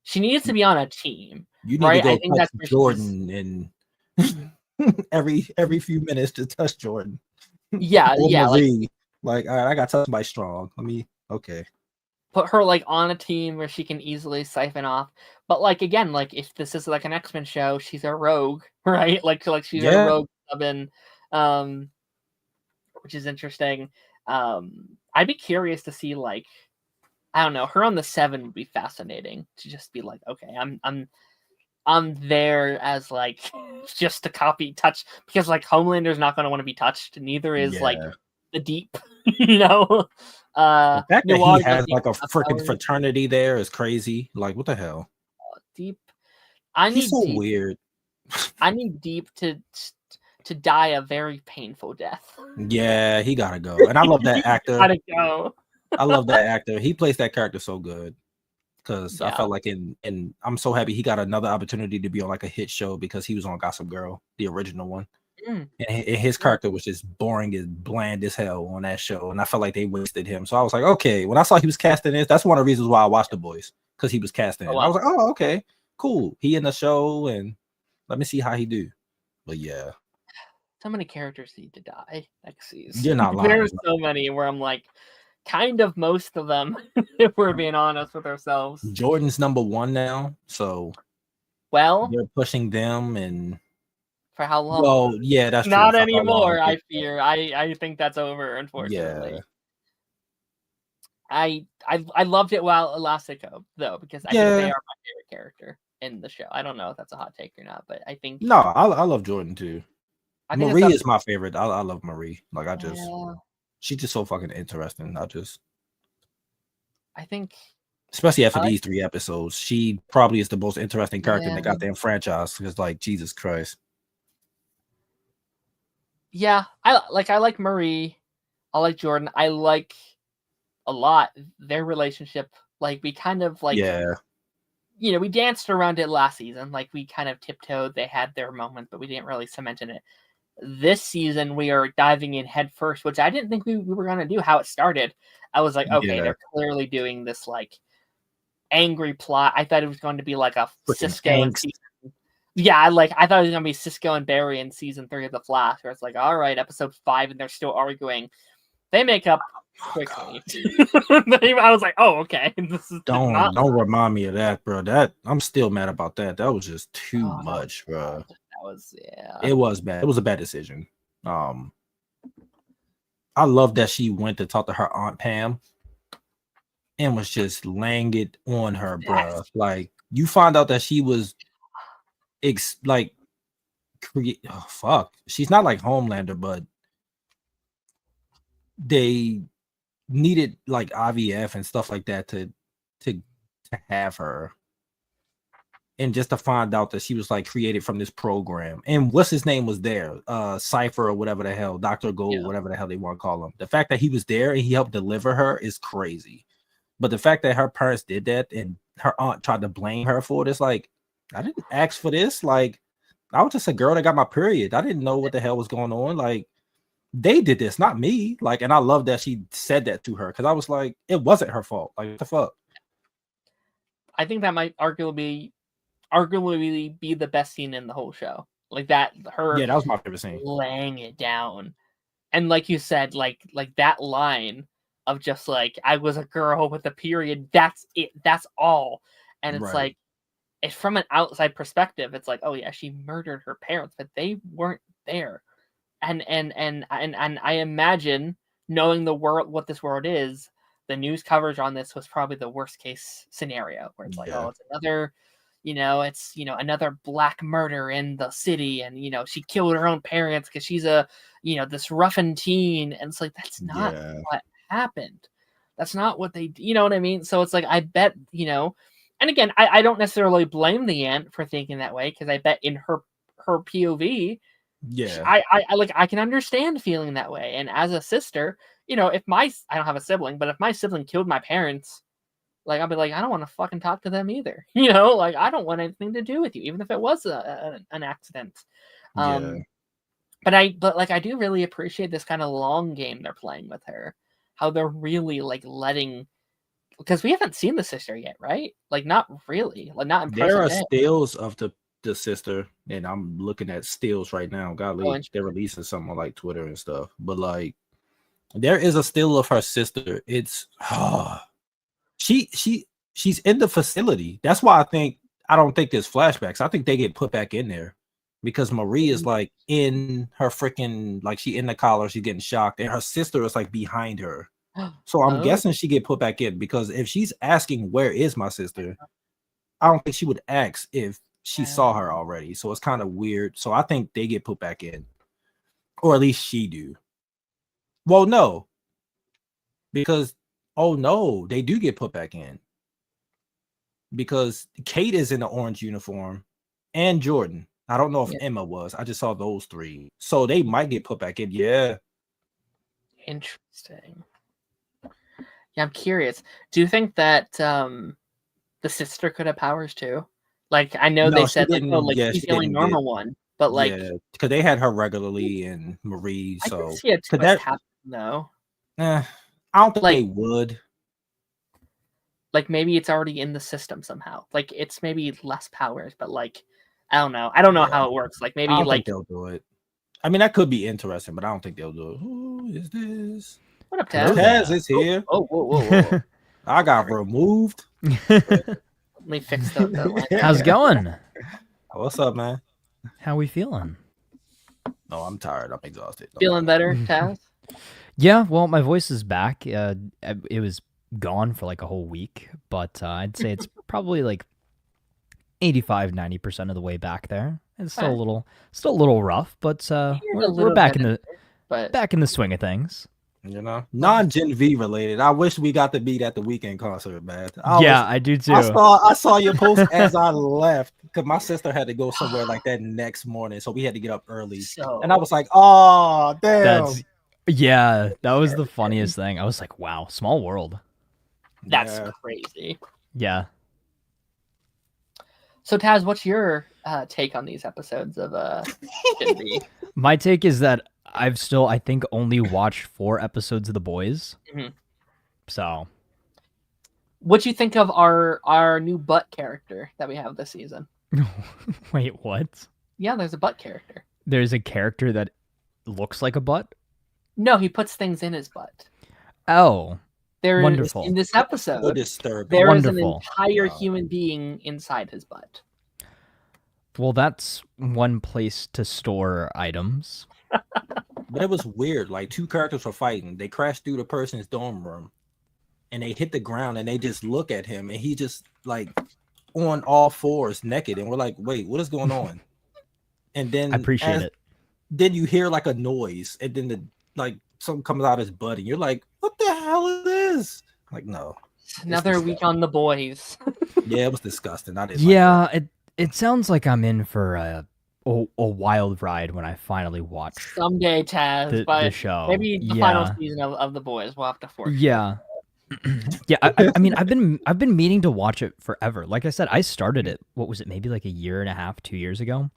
She needs to be on a team. You need to go touch Jordan and every few minutes to touch Jordan. Marie. Like, all right, I got touched by strong. Okay. Put her like on a team where she can easily siphon off. But like, again, like if this is like an X-Men show, she's a rogue, right? Like she's a rogue subbin, which is interesting. I'd be curious to see, like, I don't know, her on the 7 would be fascinating to just be like, okay, I'm there as like just to copy touch, because like Homelander's not going to want to be touched, neither is like the Deep, you know. The fact that he has like a freaking fraternity there is crazy. Like, what the hell? Deep. He's so weird. I need Deep to die a very painful death. Yeah, he gotta go. And I love that actor. Gotta go. I love that actor. He plays that character so good. Because I felt like and I'm so happy he got another opportunity to be on like a hit show, because he was on Gossip Girl, the original one. Mm. And his character was just boring and bland as hell on that show, and I felt like they wasted him. So I was like, okay, when I saw he was casting this, that's one of the reasons why I watched The Boys, because he was casting it. I was like, oh, okay, cool. He in the show, and let me see how he do. But yeah, so many characters need to die next season. you're not lying. There's so many where I'm like, kind of most of them, if we're being honest with ourselves. Jordan's number 1 now, so well, they're pushing them, and for how long? Well, yeah, that's not true. anymore. I fear. I think that's over. Unfortunately. Yeah. I loved it while it lasted, though, because I think they are my favorite character in the show. I don't know if that's a hot take or not, but I think no, I love Jordan too. Marie is my favorite. I love Marie. Like she's just so fucking interesting. I think, especially after these 3 episodes, she probably is the most interesting character in the goddamn franchise. Because like Jesus Christ. Yeah, I like Marie. I like Jordan. I like a lot their relationship. Like we kind of like we danced around it last season. Like we kind of tiptoed. They had their moment, but we didn't really cement in it. This season we are diving in head first, which I didn't think we were gonna do. How it started, I was like, okay, they're clearly doing this like angry plot. I thought it was going to be like a Cisco and season. Yeah, I thought it was gonna be Cisco and Barry in season 3 of The Flash, where it's like, all right, episode 5, and they're still arguing. They make up quickly. I was like, oh, okay. This is don't remind me of that, bro. That I'm still mad about that. That was just too much, bro. That was It was bad. It was a bad decision. I love that she went to talk to her Aunt Pam and was just laying it on her, bro. Like you find out that she was fuck. She's not like Homelander, but they needed like IVF and stuff like that to have her, and just to find out that she was like created from this program, and what's his name was there, Cypher or whatever the hell, Dr. Gold, whatever the hell they want to call him. The fact that he was there and he helped deliver her is crazy, but the fact that her parents did that and her aunt tried to blame her for it, it's like, I didn't ask for this. Like I was just a girl that got my period. I didn't know what the hell was going on. Like they did this, not me. Like, and I love that she said that to her, because I was like, it wasn't her fault. Like, what the fuck? I think that might arguably be the best scene in the whole show. Like that, that was my favorite scene. Laying it down, and like you said, like that line of just like, I was a girl with a period. That's it. That's all. And it's like, it's from an outside perspective. It's like, oh yeah, she murdered her parents, but they weren't there. And I imagine, knowing the world, what this world is, the news coverage on this was probably the worst case scenario, where it's like, oh, it's another, another black murder in the city, and she killed her own parents because she's a, this roughened teen, and it's like, that's not what happened. That's not what they, you know what I mean? So it's like, I bet, and again, I don't necessarily blame the aunt for thinking that way, because I bet in her POV. I can understand feeling that way. And as a sister, if I don't have a sibling, but if my sibling killed my parents, like I'll be like, I don't want to fucking talk to them either. Like I don't want anything to do with you, even if it was an accident. But I do really appreciate this kind of long game they're playing with her. How they're really like letting, because we haven't seen the sister yet, right? Like not really, like not in there are stills of the sister, and I'm looking at stills right now. Golly, they're releasing something on like Twitter and stuff, but like there is a still of her sister. It's she's in the facility. That's why I don't think there's flashbacks. I think they get put back in there because Marie is like in her freaking, like she in the collar, she's getting shocked, and her sister is like behind her. So I'm guessing she get put back in, because if she's asking where is my sister, I don't think she would ask if she saw her already. So it's kind of weird. So I think they get put back in, or at least she do. Well, no, because they do get put back in, because Kate is in the orange uniform and Jordan. I don't know if Emma was. I just saw those 3, so they might get put back in. Yeah, interesting. Yeah, I'm curious. Do you think that the sister could have powers too? Like I know they said like, she's the only normal one, but like, because they had her regularly and Marie. I So could see a could twist that? happen though. I don't think Like- they would. Like maybe it's already in the system somehow. Like it's maybe less powers, but like I don't know. I don't know how it works. Like maybe I don't like think they'll do it. I mean, that could be interesting, but I don't think they'll do it. Who is this? what up, Hello Taz? there. Taz is here. Oh, whoa. I got removed. Let me fix the line. How's it going? What's up, man? How we feeling? No, I'm tired. I'm exhausted. Feeling better, Taz? Yeah, well, my voice is back. It was gone for like a whole week, but I'd say it's probably like 85-90% of the way back there. It's still a little rough, but we're back back in the swing of things. You know, non-Gen V related. I wish we got to meet at the weekend concert, man. I do too. I saw your post as I left because my sister had to go somewhere like that next morning, so we had to get up early. And I was like, "Oh, damn!" That was the funniest thing. I was like, "Wow, small world." That's crazy. Yeah. So Taz, what's your take on these episodes of Gen V? My take is that I've still, I think, only watched 4 episodes of The Boys. Mhm. So, What you think of our new butt character that we have this season? wait, what? Yeah, there's a butt character. There's a character that looks like a butt? No, he puts things in his butt. Oh, There is wonderful. in this So episode. disturbing. There is an Wonderful. entire human being inside his butt. Well, that's one place to store items. But it was weird. Like 2 characters were fighting. They crashed through the person's dorm room, and they hit the ground, and they just look at him, and he just like on all fours, naked, and we're like, "Wait, what is going on?" And then I appreciate it. Then you hear like a noise, and then something comes out of his butt, and you're like, "What the hell is this?" Like, no. Another week on the boys. Yeah, it was disgusting. I didn't. Yeah, it sounds like I'm in for a wild ride when I finally watch Someday, Taz, the but show. maybe the final season of the boys. We'll have to force. Yeah. Yeah, I mean, I've been meaning to watch it forever. Like I said, I started it. What was it? Maybe like a year and a half, 2 years ago.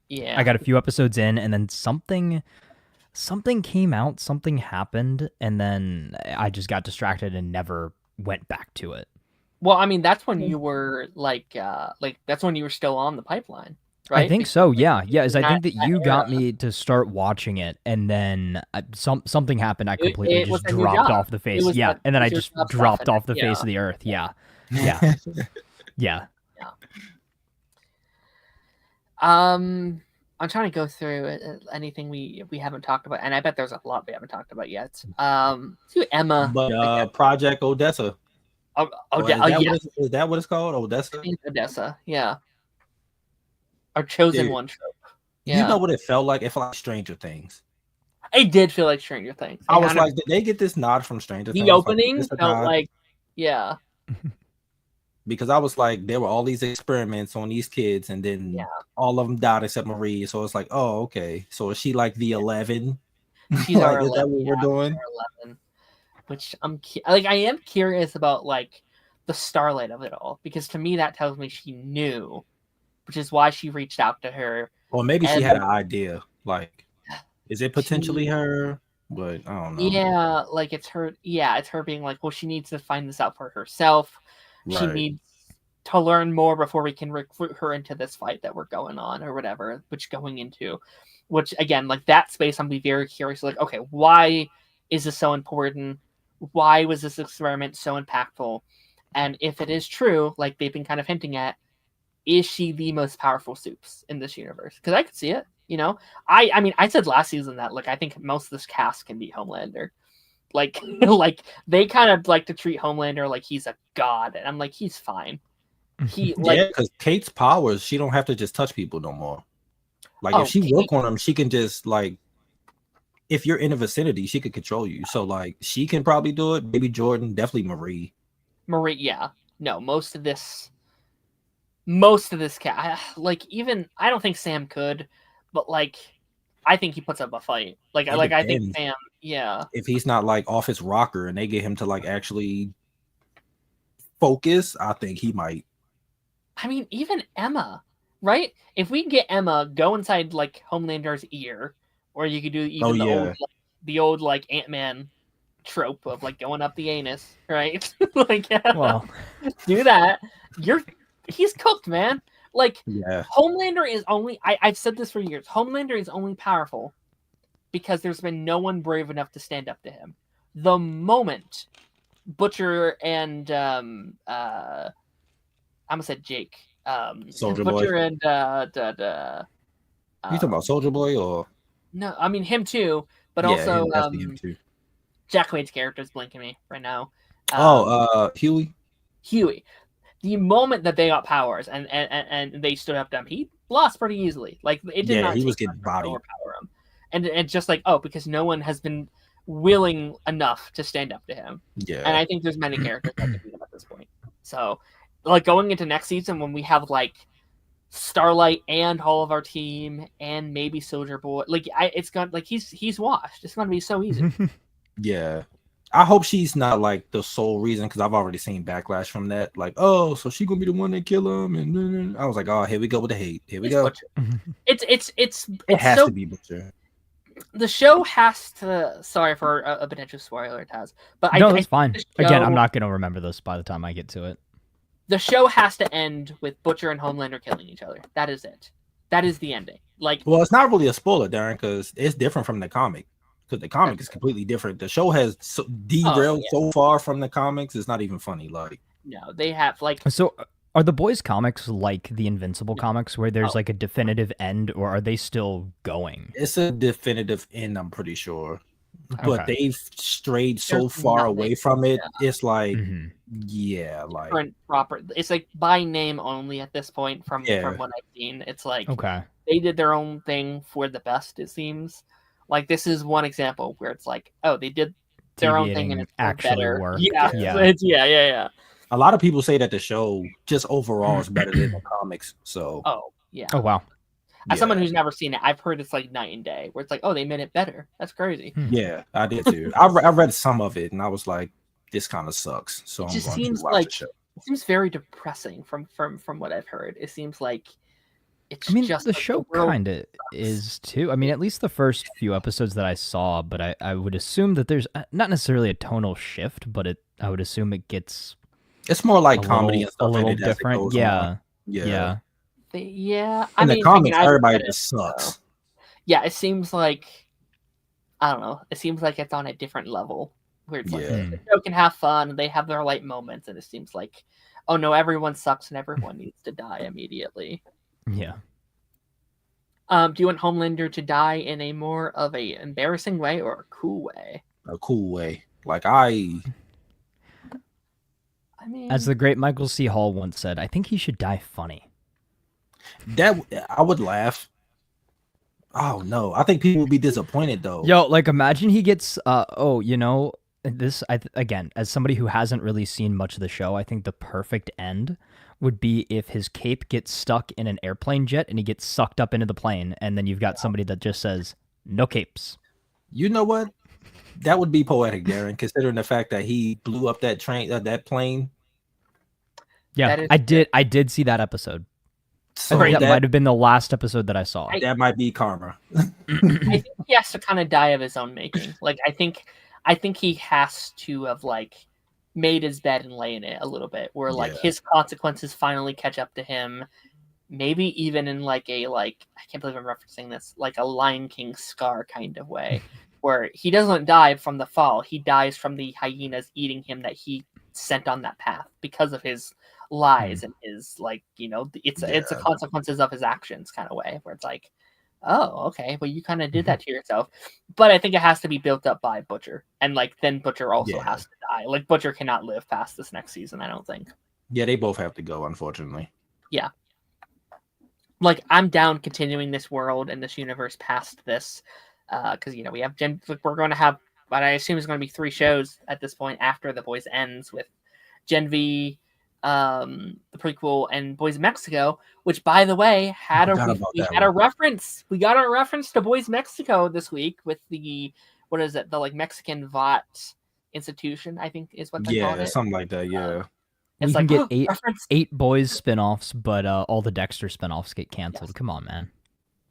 Yeah. I got a few episodes in, and then something came out, something happened, and then I just got distracted and never went back to it. Well, I mean, that's when you were like that's when you were still on the pipeline, right? I think so. Yeah. Is I think that that you got era. me to start watching it, and then something happened. I completely it was just a new dropped job. off the face. was Yeah, the- and then it I was your just job dropped stuff, off the and face yeah. of the earth. Yeah. Yeah. I'm trying to go through anything we haven't talked about, and I bet there's a lot we haven't talked about yet. To Emma, But Project Odessa. yeah, Is that what it's called? Odessa? I think Odessa, yeah, our chosen Dude. one trope. Yeah, You know what it felt like? It felt like Stranger Things. it did feel like Stranger Things. I was like, did they get this nod from Stranger Things? the Like, opening is this a felt nod? like, yeah, Because I was like, there were all these experiments on these kids, and then all of them died except Marie. So it's like, oh, okay. So is she like the 11? she's Like, our is that 11, what we're doing? our 11. Which I am curious about, like the starlight of it all, because to me that tells me she knew, which is why she reached out to her. Or maybe she And- had an idea. Like, is it potentially her? But I don't know. Yeah, like it's her. Yeah, it's her being like, well, she needs to find this out for herself. She Right. needs to learn more before we can recruit her into this fight that we're going on or whatever. Which again, like that space, I'm be very curious. Like, okay, why is this so important? Why was this experiment so impactful? And if it is true, like they've been kind of hinting at, is she the most powerful Supes in this universe? Because I could see it. You know, I mean, I said last season that like I think most of this cast can beat Homelander. Like, like they kind of like to treat Homelander like he's a god, and I'm like, he's fine. He like Yeah, because Kate's powers, she don't have to just touch people no more. Like Oh, if she Kate- work on them, she can just like, if you're in the vicinity, she could control you. So like she can probably do it. Maybe Jordan, definitely Marie. Marie. Yeah, no, most of this cast, like even I don't think Sam could, but like I think he puts up a fight. Like It I think depends. Sam. Yeah, If he's not like off his rocker and they get him to like actually focus, I think he might. I mean even Emma. right? If we get Emma go inside like Homelander's ear, or you could do even the old like Ant-Man trope of like going up the anus, right? Like, Well, do that. He's cooked, man. Like, Yeah. Homelander is only. I've said this for years. Homelander is only powerful because there's been no one brave enough to stand up to him. The moment Butcher and I almost said Jake. Soldier Butcher Boy. and You talking about Soldier Boy or? No, I mean him too, but Yeah, also him too. Jack Quaid's character is blinking me right now. Huey. Huey. The moment that they got powers and they stood up to him, he lost pretty easily. Like, it did not. He was getting bodied. Overpower him, and just like, because no one has been willing enough to stand up to him. Yeah, and I think there's many characters that can beat him at this point. So, like, going into next season when we have like Starlight and all of our team and maybe Soldier Boy, like, it's gonna, like, he's washed. It's gonna be so easy. Yeah. I hope she's not like the sole reason, because I've already seen backlash from that. Like, oh, so she gonna be the one that kill him, and I was like, oh, here we go with the hate. Here we go. Butcher. It has so, to be Butcher. The show has to. Sorry for a potential spoiler, Taz, but no, that's fine. Show, Again, I'm not gonna remember this by the time I get to it. The show has to end with Butcher and Homelander killing each other. That is it. That is the ending. Like, well, it's not really a spoiler, Darren, because it's different from the comic. Because the comic is completely different. The show has derailed so far from the comics. It's not even funny. Like, no, they have like. So, are the boys' comics like the Invincible comics, where there's like a definitive end, or are they still going? It's a definitive end, I'm pretty sure. But they've strayed so far away from it. Yeah. It's like, like proper. It's like by name only at this point. From what I've seen, it's like they did their own thing for the best. It seems like this is one example where it's like, they did their own thing and it's actually better. Work. Yeah. A lot of people say that the show just overall is better than the comics. So, oh wow. As someone who's never seen it, I've heard it's like night and day. Where it's like, they made it better. That's crazy. Yeah, I did too. I read some of it and I was like, this kind of sucks. So it just seems like it seems very depressing from what I've heard. It seems like it's. I mean, just the like show kind of is too. I mean, at least the first few episodes that I saw, but I would assume that there's not necessarily a tonal shift, but I would assume it gets. It's more like comedy and stuff. A little different. Yeah. I mean, the comics, everybody just sucks. So. Yeah, it seems like, I don't know. It seems like it's on a different level where it's like the show can have fun and they have their light moments, and it seems like, oh no, everyone sucks and everyone needs to die immediately. Yeah. Do you want Homelander to die in a more of a embarrassing way or a cool way? A cool way. Like I mean, as the great Michael C. Hall once said, I think he should die funny. That I would laugh. Oh no, I think people would be disappointed though. Yo, like imagine he gets this again, as somebody who hasn't really seen much of the show, I think the perfect end would be if his cape gets stuck in an airplane jet and he gets sucked up into the plane, and then you've got somebody that just says no capes. You know what? That would be poetic, Darren, considering the fact that he blew up that that plane. Yeah, I did see that episode. So that might have been the last episode that I saw. That might be karma. I think he has to kind of die of his own making. Like, I think he has to have like made his bed and lay in it a little bit, where like his consequences finally catch up to him. Maybe even in like I can't believe I'm referencing this, like a Lion King Scar kind of way. Where he doesn't die from the fall, he dies from the hyenas eating him that he sent on that path because of his lies and his it's a consequences of his actions kind of way, where it's like, oh, okay, well you kind of did that to yourself. But I think it has to be built up by Butcher, and like then Butcher also has to die. Like Butcher cannot live past this next season, I don't think. Yeah, they both have to go, unfortunately. Yeah. Like, I'm down continuing this world and this universe past this. Because we have we're going to have what I assume is going to be 3 shows at this point after The Boys ends, with Gen V, the prequel, and Boys Mexico. Which, by the way, we got a reference. We got a reference to Boys Mexico this week with the the like Mexican Vought institution, I think is what they call it. Yeah, something like that. Yeah. It's we can like get reference eight boys spin-offs, but all the Dexter spin-offs get canceled. Yes. Come on, man.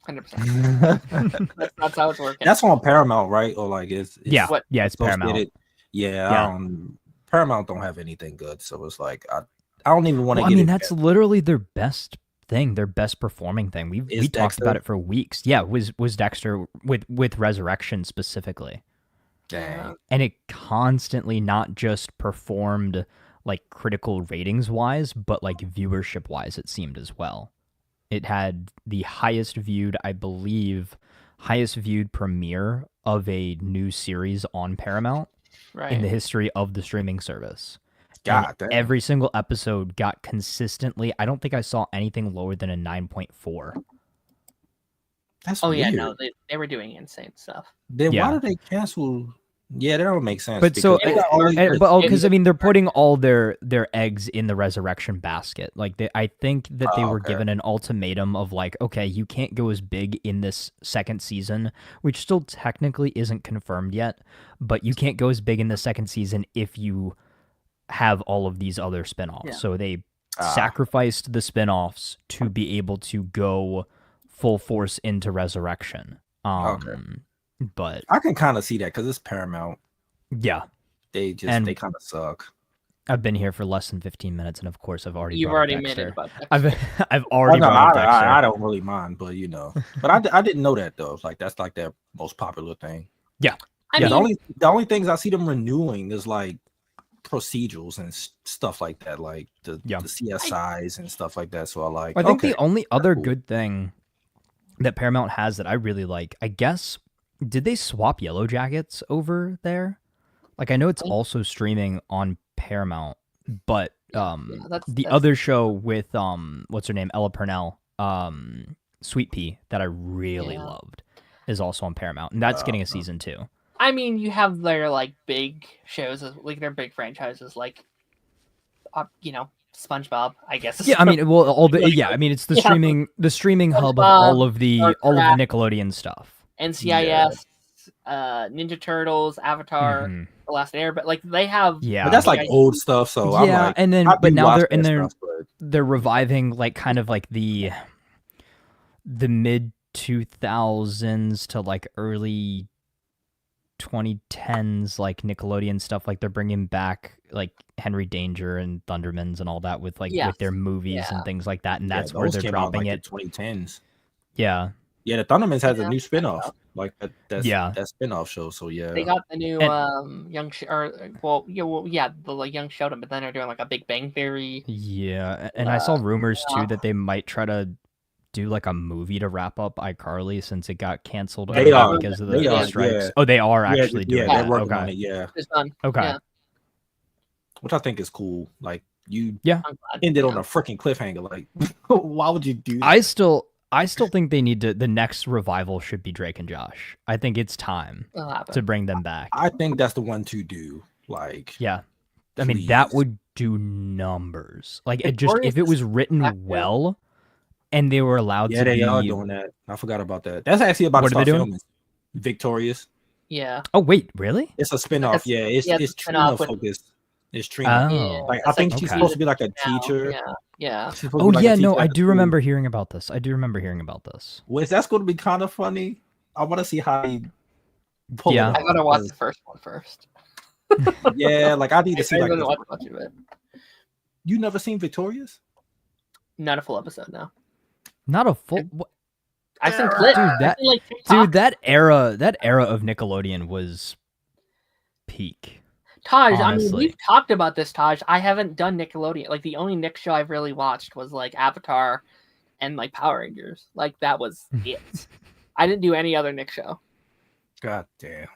100%. That's how it's working. That's on Paramount, right? Or like it's Yeah, what- yeah, it's Paramount. associated. Yeah, Yeah. Paramount don't have anything good, so it's like I don't even want to Well, get I mean, it. that's literally their best thing, their best performing thing. We Is talked about Dexter? it for weeks. Yeah, was Dexter with Resurrection specifically. Dang. And it constantly not just performed like critical ratings wise, but like viewership wise, it seemed as well. It had the highest viewed, I believe, premiere of a new series on Paramount Right. in the history of the streaming service. God And damn. every single episode got consistently, I don't think I saw anything lower than a 9.4. That's Oh weird. yeah, no, they were doing insane stuff. Then Yeah. why did they cancel? Yeah, that don't make sense. But so, because they got all these- because I mean, they're putting all their eggs in the Resurrection basket. Like, I think that they Oh, were okay. given an ultimatum of like, okay, you can't go as big in this second season, which still technically isn't confirmed yet, but you can't go as big in the second season if you have all of these other spinoffs. Yeah. So they Ah. sacrificed the spinoffs to be able to go full force into Resurrection. Okay. But I can kind of see that because it's Paramount. yeah. They And- they kind of suck. I've been here for less than 15 minutes, and of course, I've already. You've brought up already made Dexter. it about Dexter. I've already no, brought up Dexter. I don't really mind, but you know, but I didn't know that though. Like that's like their most popular thing. Yeah. I Yeah, mean, The only things I see them renewing is like procedurals and stuff like that, like the CSIs and stuff like that. So I like. I think okay, the only other cool. good thing that Paramount has that I really like, I guess, did they swap Yellow Jackets over there? Like, I know it's also streaming on Paramount, but the other show with what's her name, Ella Purnell, Sweet Pea, that I really loved, is also on Paramount, and that's getting a season 2. I mean, you have their like big shows, like their big franchises, like SpongeBob, I guess. Yeah, I mean, well, I mean, it's the streaming hub of all of the Nickelodeon stuff. NCIS, Ninja Turtles, Avatar, The Last Air, but like they have, but that's like old stuff. So I'm like, and then I but do now watch they're that stuff, but- they're reviving like kind of like the mid 2000s to like early 2010s like Nickelodeon stuff. Like they're bringing back like Henry Danger and Thundermans and all that with like with their movies and things like that, and that's where those they're came out, dropping like, it. the 2010s. Yeah, the Thundermans has a new spinoff, like that spinoff show. So yeah, they got the new the like Young Sheldon, but then they're doing like a Big Bang Theory. Yeah, and I saw rumors too that they might try to do like a movie to wrap up iCarly since it got canceled because of the strikes. Yeah. Oh, they are actually doing they're that. working Okay. on it. Yeah, It's done. Okay. Yeah. Which I think is cool. Like you I'm glad. ended on a freaking cliffhanger. Like, why would you do that? I still think they need to. The next revival should be Drake and Josh. I think it's time It'll happen. to bring them back. I think that's the one to do. Like, Yeah, I mean that please. would do numbers. Like it Victorious if it was is written back well, and they were allowed yeah, to they be. are doing that. I forgot about that. That's actually about What to are they start doing? filming. Victorious. Yeah. Oh wait, really? It's a spinoff. Yeah, it's it's a Trina spinoff with- focused. It's Trina. Oh, Like I think she's okay. supposed to be like a Now, teacher. Yeah. She's supposed to Oh be like a yeah, no, teacher I at the do school. remember hearing about this. I do remember hearing about this. Which that's going to be kind of funny. I want to see how he pull Yeah. it I off, gotta watch because- the first one first. Yeah, like I need to see I like really this- watch much of it. You never seen Victorious? Not a full episode now. Not a full. I've seen clips. Dude, I've seen, like, TikToks. Dude, that era of Nickelodeon was peak. Taj, I honestly. mean, we've talked about this, Taj. I haven't done Nickelodeon. Like, the only Nick show I've really watched was, like, Avatar and, like, Power Rangers. Like, that was it. I didn't do any other Nick show. God damn.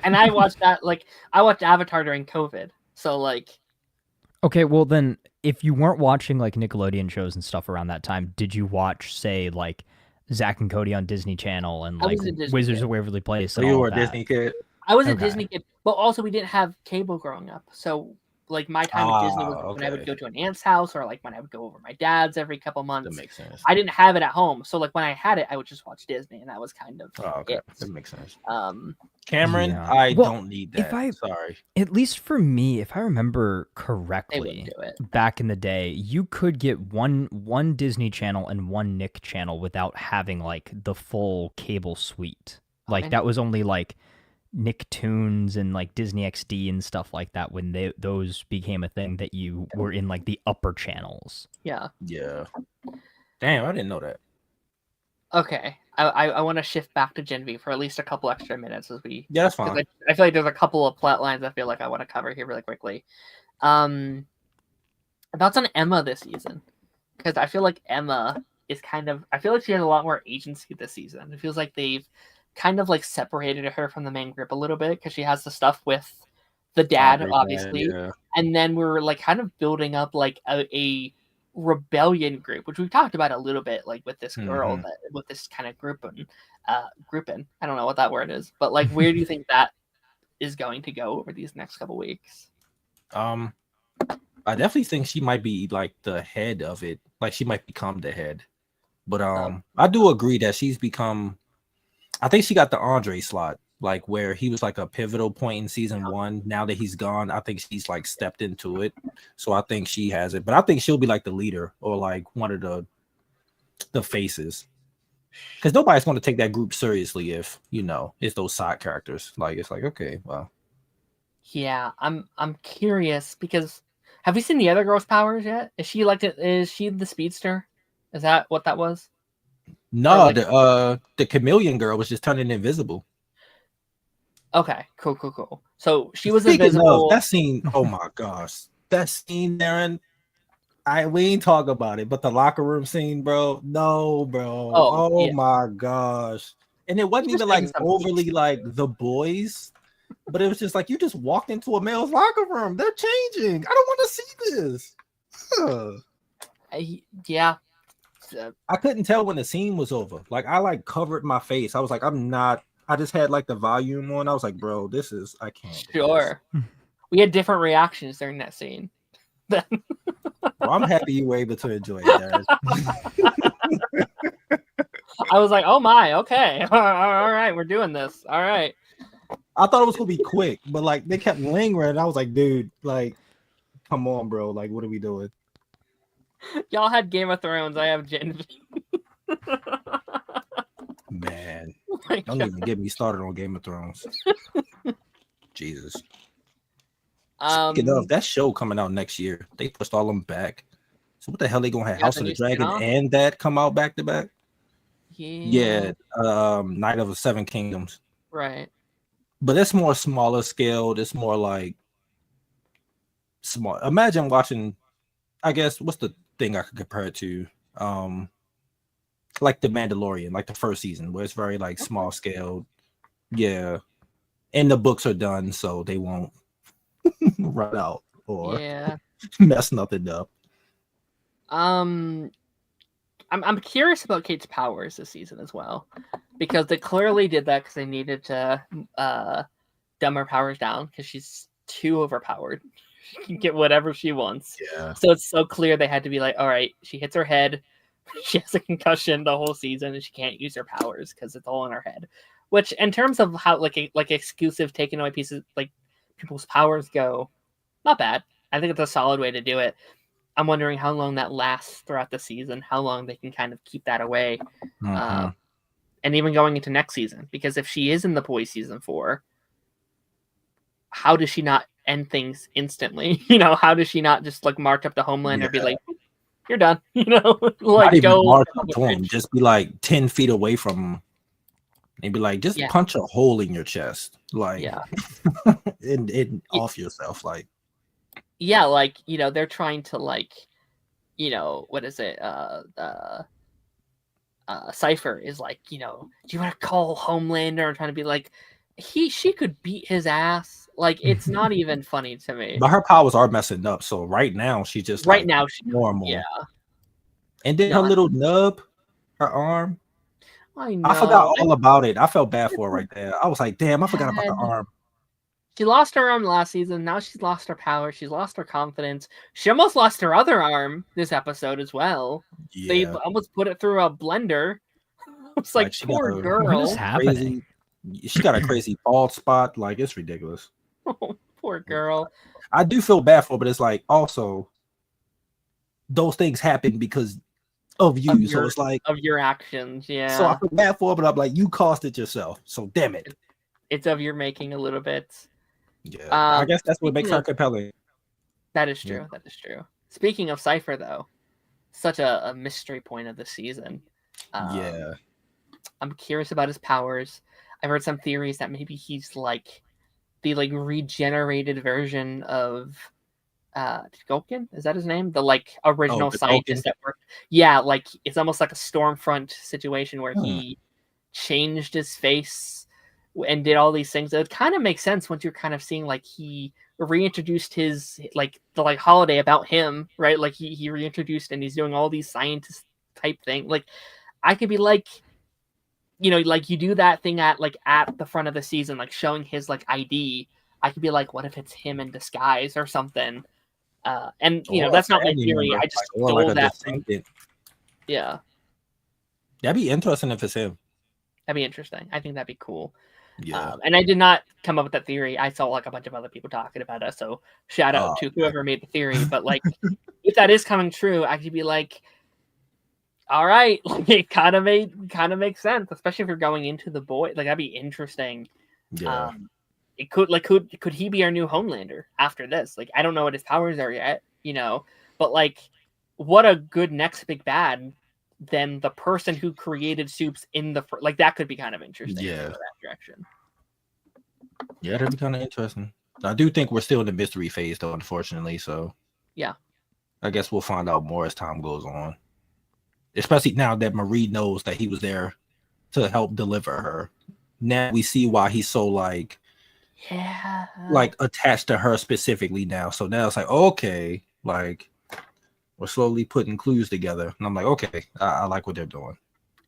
And I watched that, like, I watched Avatar during COVID. So, like... Okay, well then, if you weren't watching, like, Nickelodeon shows and stuff around that time, did you watch, say, like, Zack and Cody on Disney Channel and, I like, was a Disney Wizards kid. of Waverly Place So and you all were a that? Disney kid? I was a Okay. Disney kid, but also we didn't have cable growing up. So like my time at Disney was when I would Okay. go to an aunt's house, or like when I would go over to my dad's every couple That months. makes sense. I didn't have it at home, so like when I had it, I would just watch Disney, and that was kind of Okay, it. that makes sense. Um, Cameron, Yeah. I Well, don't need if that. I- Sorry. At least for me, if I remember they correctly, wouldn't do it. back in the day, you could get one Disney channel and one Nick channel without having like the full cable suite. Like Okay. that was only like Nicktoons and like Disney XD and stuff like that when those became a thing that you were in like the upper channels. Yeah. Yeah. Damn, I didn't know that. Okay. I want to shift back to Gen V for at least a couple extra minutes as we. Yeah, that's 'cause fine. I feel like there's a couple of plot lines I feel like I want to cover here really quickly. Thoughts on Emma this season, because I feel like Emma is kind of. I feel like she has a lot more agency this season. It feels like they've kind of like separated her from the main group a little bit because she has the stuff with the dad, Great obviously, yeah. and then we're like kind of building up like a rebellion group, which we've talked about a little bit, like with this girl, Mhm. with this kind of grouping. I don't know what that word is, but like, where do you think that is going to go over these next couple weeks? I definitely think she might be like the head of it. Like she might become the head. But I do agree that she's become. I think she got the Andre slot, like where he was like a pivotal point in season 1. Now that he's gone, I think she's like stepped into it. So I think she has it. But I think she'll be like the leader or like one of the faces. Because nobody's going to take that group seriously if it's those side characters. Like it's like, okay, well. Yeah, I'm curious because have we seen the other girl's powers yet? Is she the speedster? Is that what that was? No, like- the chameleon girl was just turning invisible. Okay, cool. So she was Speaking invisible. of that scene, oh my gosh, that scene, Darren. We ain't talk about it, but the locker room scene, bro. No, bro. Oh yeah. my gosh. And it wasn't Just even like taking some overly peeks. like the boys, but it was just like you just walked into a male's locker room. They're changing. I don't want to see this. Ugh. Yeah. I couldn't tell when the scene was over. Like I like covered my face. I was like, I just had like the volume on. I was like, bro, I can't. Sure. We had different reactions during that scene. Well, I'm happy you were able to enjoy it, Darren. I was like, oh my, okay. All right, we're doing this. All right. I thought it was gonna be quick, but like they kept lingering. I was like, dude, like, come on, bro. Like, what are we doing? Y'all had Game of Thrones. I have Gen V. Man, Oh my don't God. even get me started on Game of Thrones. Jesus. Speaking of that show coming out next year, they pushed all them back. So what the hell they gonna have? Yeah, House the of the new Dragon spin-off? and that come out back to back? Yeah. Night of the Seven Kingdoms. Right. But it's more smaller scaled. It's more like small. Imagine watching, I guess, what's the thing I could compare it to? Like the Mandalorian, like the first season, where it's very like small scaled. Yeah. And the books are done, so they won't run out or mess nothing up. I'm curious about Kate's powers this season as well, because they clearly did that because they needed to dumb her powers down because she's too overpowered. She can get whatever she wants. Yeah. So it's so clear they had to be like, all right, she hits her head, she has a concussion the whole season, and she can't use her powers because it's all in her head. Which, in terms of how like exclusive taking away pieces like people's powers go, not bad. I think it's a solid way to do it. I'm wondering how long that lasts throughout the season, how long they can kind of keep that away. Mm-hmm. And even going into next season, because if she is in the boys season 4, how does she not end things instantly? How does she not just like march up to Homelander and be like, you're done, like not even go march up to him, just be like 10 feet away from him and be like, just punch a hole in your chest, like and off yourself, like they're trying to like what is it Cypher is like, do you want to call Homelander and trying to be like she could beat his ass, like it's not even funny to me. But her powers are messing up, so right now she's just she's normal. And then her little nub, her arm, I know. I forgot all about it. I felt bad for her right there. I was like, damn, I forgot about the arm. She lost her arm last season. Now she's lost her power. She's lost her confidence. She almost lost her other arm this episode as well. They Yeah, almost put it through a blender. It's like she poor got a girl. What is happening? she got a crazy bald spot. Like, it's ridiculous. Poor girl. I do feel bad for her, but it's like also those things happen because of you. So it's like of your actions. Yeah. So I feel bad for her, but I'm like, you caused it yourself. So damn it. It's of your making a little bit. Yeah, I guess that's what makes her compelling. That is true. Yeah. That is true. Speaking of Cypher, though, such a mystery point of the season. Yeah. I'm curious about his powers. I've heard some theories that maybe he's like the like regenerated version of Gulkin. Is that his name? The like original scientist that worked. Yeah, like it's almost like a Stormfront situation where he changed his face and did all these things. It kind of makes sense once you're kind of seeing like he reintroduced his like the like holiday about him, right? Like he reintroduced and he's doing all these scientist type thing. Like I could be like, you know, like you do that thing at the front of the season, like showing his like ID. I could be like, what if it's him in disguise or something? And you know, that's not my theory. I just stole that from. Yeah, that'd be interesting if it's him. That'd be interesting. I think that'd be cool. Yeah. And I did not come up with that theory. I saw like a bunch of other people talking about it. So shout out to whoever made the theory. But like, if that is coming true, I could be like, all right, like it kind of makes sense, especially if you're going into the boy. Like that'd be interesting. Yeah. It could like could he be our new Homelander after this? Like I don't know what his powers are yet, you know. But like, what a good next big bad than the person who created Soups in the like that could be kind of interesting. Yeah, in that direction. Yeah, that'd be kind of interesting. I do think we're still in the mystery phase, though, unfortunately. So yeah, I guess we'll find out more as time goes on. Especially now that Marie knows that he was there to help deliver her. Now we see why he's so like attached to her specifically now. So now it's like, okay, like we're slowly putting clues together. And I'm like, okay, I like what they're doing.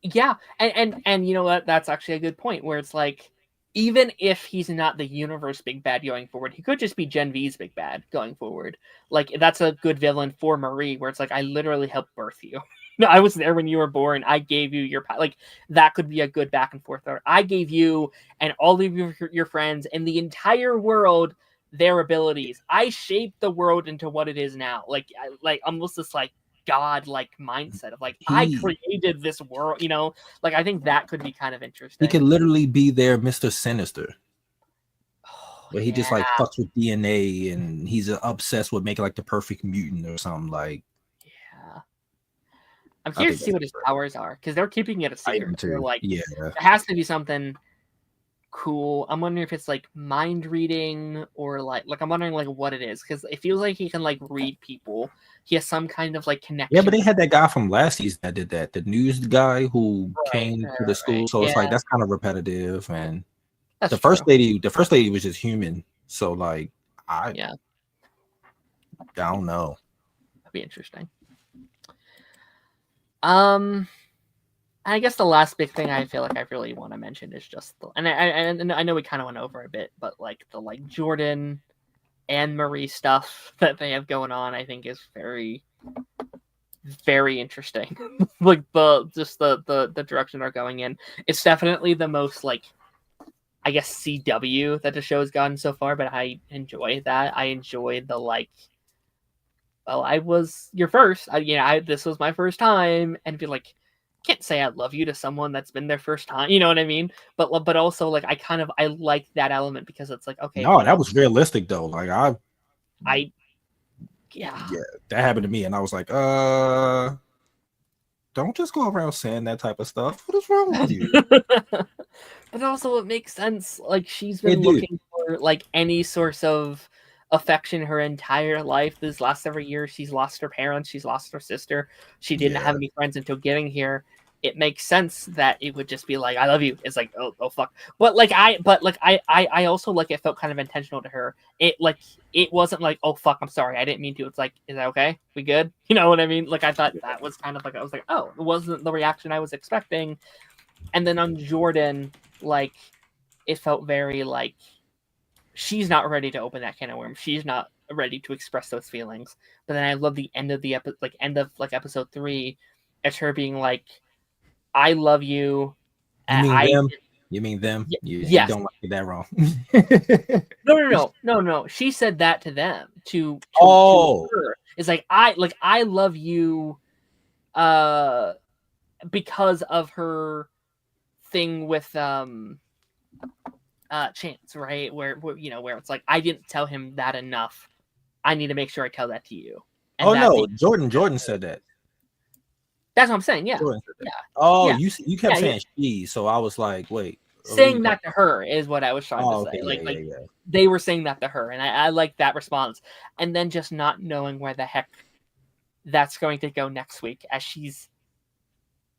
Yeah. And you know what? That's actually a good point where it's like, even if he's not the universe big bad going forward, he could just be Gen V's big bad going forward. Like that's a good villain for Marie where it's like, I literally helped birth you. No, I was there when you were born. I gave you your like that could be a good back and forth. I gave you and all of your friends and the entire world their abilities. I shaped the world into what it is now. Like almost this like God-like mindset of like I created this world. You know, like I think that could be kind of interesting. He could literally be their Mr. Sinister. Where he just like fucks with DNA and he's obsessed with making like the perfect mutant or something like. I'm curious to see what his powers are because they're keeping it a secret. They're like, yeah, it has to be something cool. I'm wondering if it's like mind reading or like I'm wondering like what it is because it feels like he can like read people. He has some kind of like connection. Yeah, but they had that guy from last season that did that. The news guy who came to the school. So it's like that's kind of repetitive. And the first lady was just human. So like I don't know. That'd be interesting. I guess the last big thing I feel like I really want to mention is just and I know we kind of went over a bit, but like the like Jordan and Marie stuff that they have going on, I think is very, very interesting. Like the direction they're going in. It's definitely the most like I guess CW that the show's gotten so far, but I enjoy that. I enjoy the like. Well, I was your first. This was my first time, and be like, can't say I love you to someone that's been their first time. You know what I mean? But also like I like that element because it's like okay. No, that was realistic though. Like yeah, that happened to me, and I was like, don't just go around saying that type of stuff. What is wrong with you? But also, it makes sense. Like she's been looking for like any source of affection her entire life. This last several years, she's lost her parents, she's lost her sister. She didn't have any friends until getting here. It makes sense that it would just be like, I love you. It's like, oh fuck. But I also like it felt kind of intentional to her. It wasn't like, oh fuck, I'm sorry, I didn't mean to. It's like, is that okay? We good? You know what I mean? Like I thought that was kind of like I was like, oh, it wasn't the reaction I was expecting. And then on Jordan, like it felt very like she's not ready to open that can of worms. She's not ready to express those feelings. But then I love the end of the episode 3, it's her being like, "I love you." You mean I them? You mean them? You yes. don't like that wrong. No. She said that to them. To her. It's like I love you, because of her thing with Chance, right? Where it's like, I didn't tell him that enough. I need to make sure I tell that to you. And no, Jordan said that. That's what I'm saying. Yeah. You kept saying she, so I was like, wait. Saying that to her is what I was trying to say. They were saying that to her, and I like that response. And then just not knowing where the heck that's going to go next week, as she's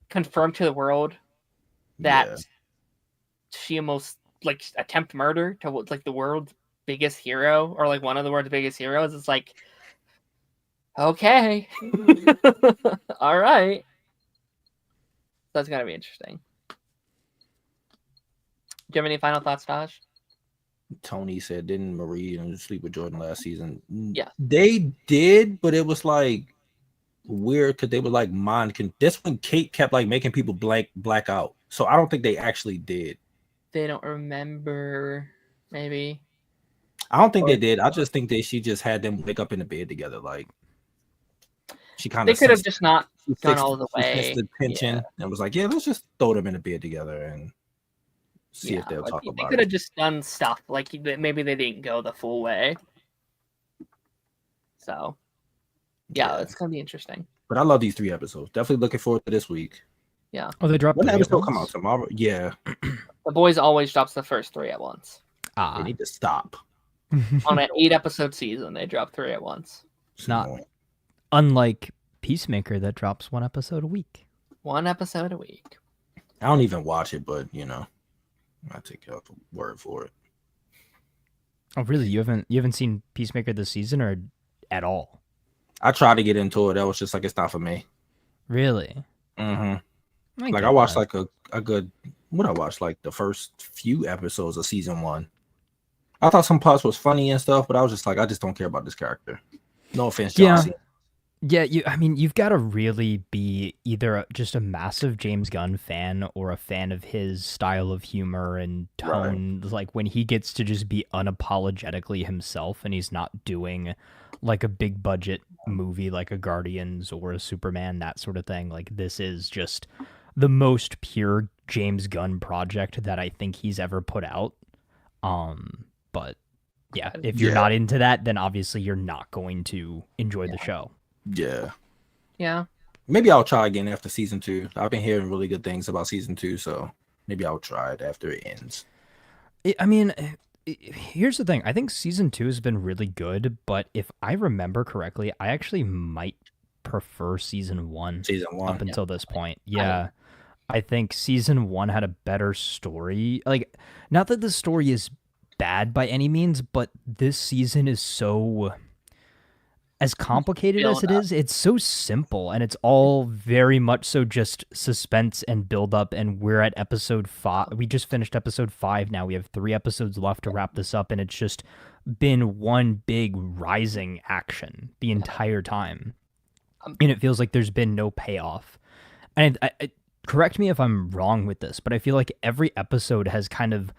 confirmed to the world that she almost attempt murder to the world's biggest hero, or one of the world's biggest heroes. It's like, okay. All right. That's gonna be interesting. Do you have any final thoughts, Taj? Tony said, didn't Marie sleep with Jordan last season? Yeah, they did, but it was weird because they were that's when Kate kept making people black out. So I don't think they actually did. They don't remember, maybe. I don't think they did. I just think she just had them wake up in the bed together. She kind of. They could have just not gone all the way. The tension and was like, let's just throw them in the bed together and see if they'll talk about it. They could have just done stuff maybe they didn't go the full way. So, it's gonna be interesting. But I love these 3 episodes. Definitely looking forward to this week. Yeah. Oh, they dropped. When the episode come out tomorrow? Yeah. The Boys always drops the first 3 at once. They need to stop. On an 8-episode season, they drop 3 at once. It's not unlike Peacemaker that drops 1 episode a week. 1 episode a week. I don't even watch it, but I take your word for it. Oh, really? You haven't seen Peacemaker this season or at all? I tried to get into it. That was just it's not for me. Really? Mm-hmm. I watched a good. What I watched the first few episodes of season 1. I thought some parts was funny and stuff, but I was just I just don't care about this character. No offense, John. Yeah, you've got to really be either just a massive James Gunn fan or a fan of his style of humor and tone. Right. When he gets to just be unapologetically himself and he's not doing a big budget movie like a Guardians or a Superman, that sort of thing. This is just the most pure James Gunn project that I think he's ever put out. But yeah, if you're not into that, then obviously you're not going to enjoy the show. Yeah. Maybe I'll try again after season 2. I've been hearing really good things about season 2, so maybe I'll try it after it ends. Here's the thing. I think season 2 has been really good, but if I remember correctly, I actually might prefer season 1. Up until this point. Yeah. I think season 1 had a better story. Not that the story is bad by any means, but this season is so, as complicated as it is, it's so simple, and it's all very much so just suspense and build up. And we're at episode 5. We just finished episode 5 now. We have 3 episodes left to wrap this up, and it's just been one big rising action the entire time. And it feels like there's been no payoff. And I correct me if I'm wrong with this, but I feel like every episode has kind of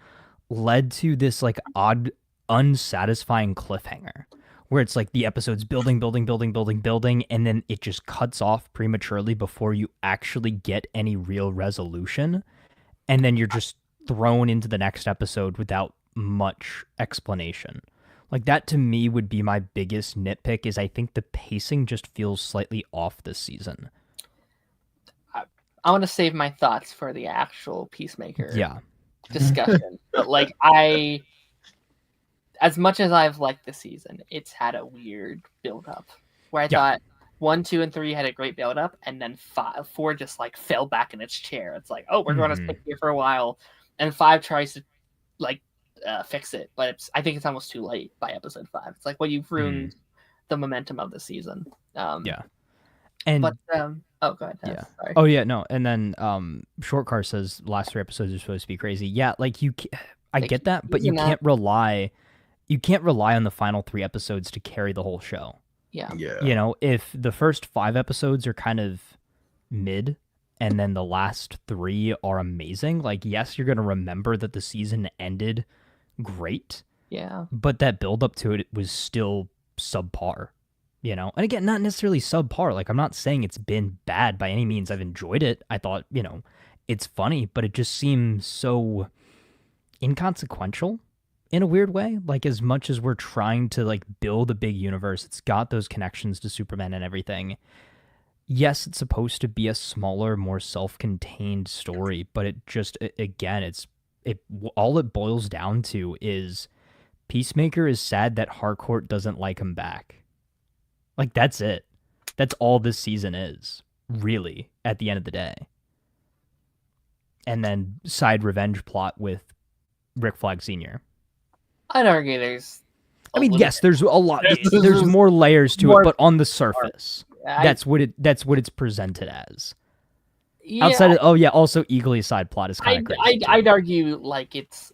led to this odd, unsatisfying cliffhanger where it's the episode's building, and then it just cuts off prematurely before you actually get any real resolution. And then you're just thrown into the next episode without much explanation. That to me would be my biggest nitpick, is I think the pacing just feels slightly off this season. I want to save my thoughts for the actual Peacemaker discussion. But as much as I've liked the season, it's had a weird build up where I thought 1, 2, and 3 had a great build up, and then 4 just fell back in its chair. It's we're going to stick here for a while, and 5 tries to fix it, but I think it's almost too late by episode 5. It's you've ruined the momentum of the season. And but oh, go ahead. Yeah. Sorry. Oh yeah, no. And then Short Car says last 3 episodes are supposed to be crazy. Yeah, I get that, but you can't rely you can't rely on the final 3 episodes to carry the whole show. Yeah. You know, if the first 5 episodes are kind of mid and then the last 3 are amazing, like, yes, you're going to remember that the season ended great. Yeah. But that build up to it was still subpar, you know? And again, not necessarily subpar. Like, I'm not saying it's been bad by any means. I've enjoyed it. I thought, you know, it's funny, but it just seems so inconsequential in a weird way. Like, as much as we're trying to, like, build a big universe, it's got those connections to Superman and everything. Yes, it's supposed to be a smaller, more self-contained story, but it just, again, all it boils down to is Peacemaker is sad that Harcourt doesn't like him back. Like, that's it. That's all this season is, really, at the end of the day. And then side revenge plot with Rick Flag Sr. I'd argue there's yes, there's a lot. There's more layers to it, but on the surface, that's what it's presented as. Yeah, outside of also Eagly's side plot is kind of crazy. I'd argue like it's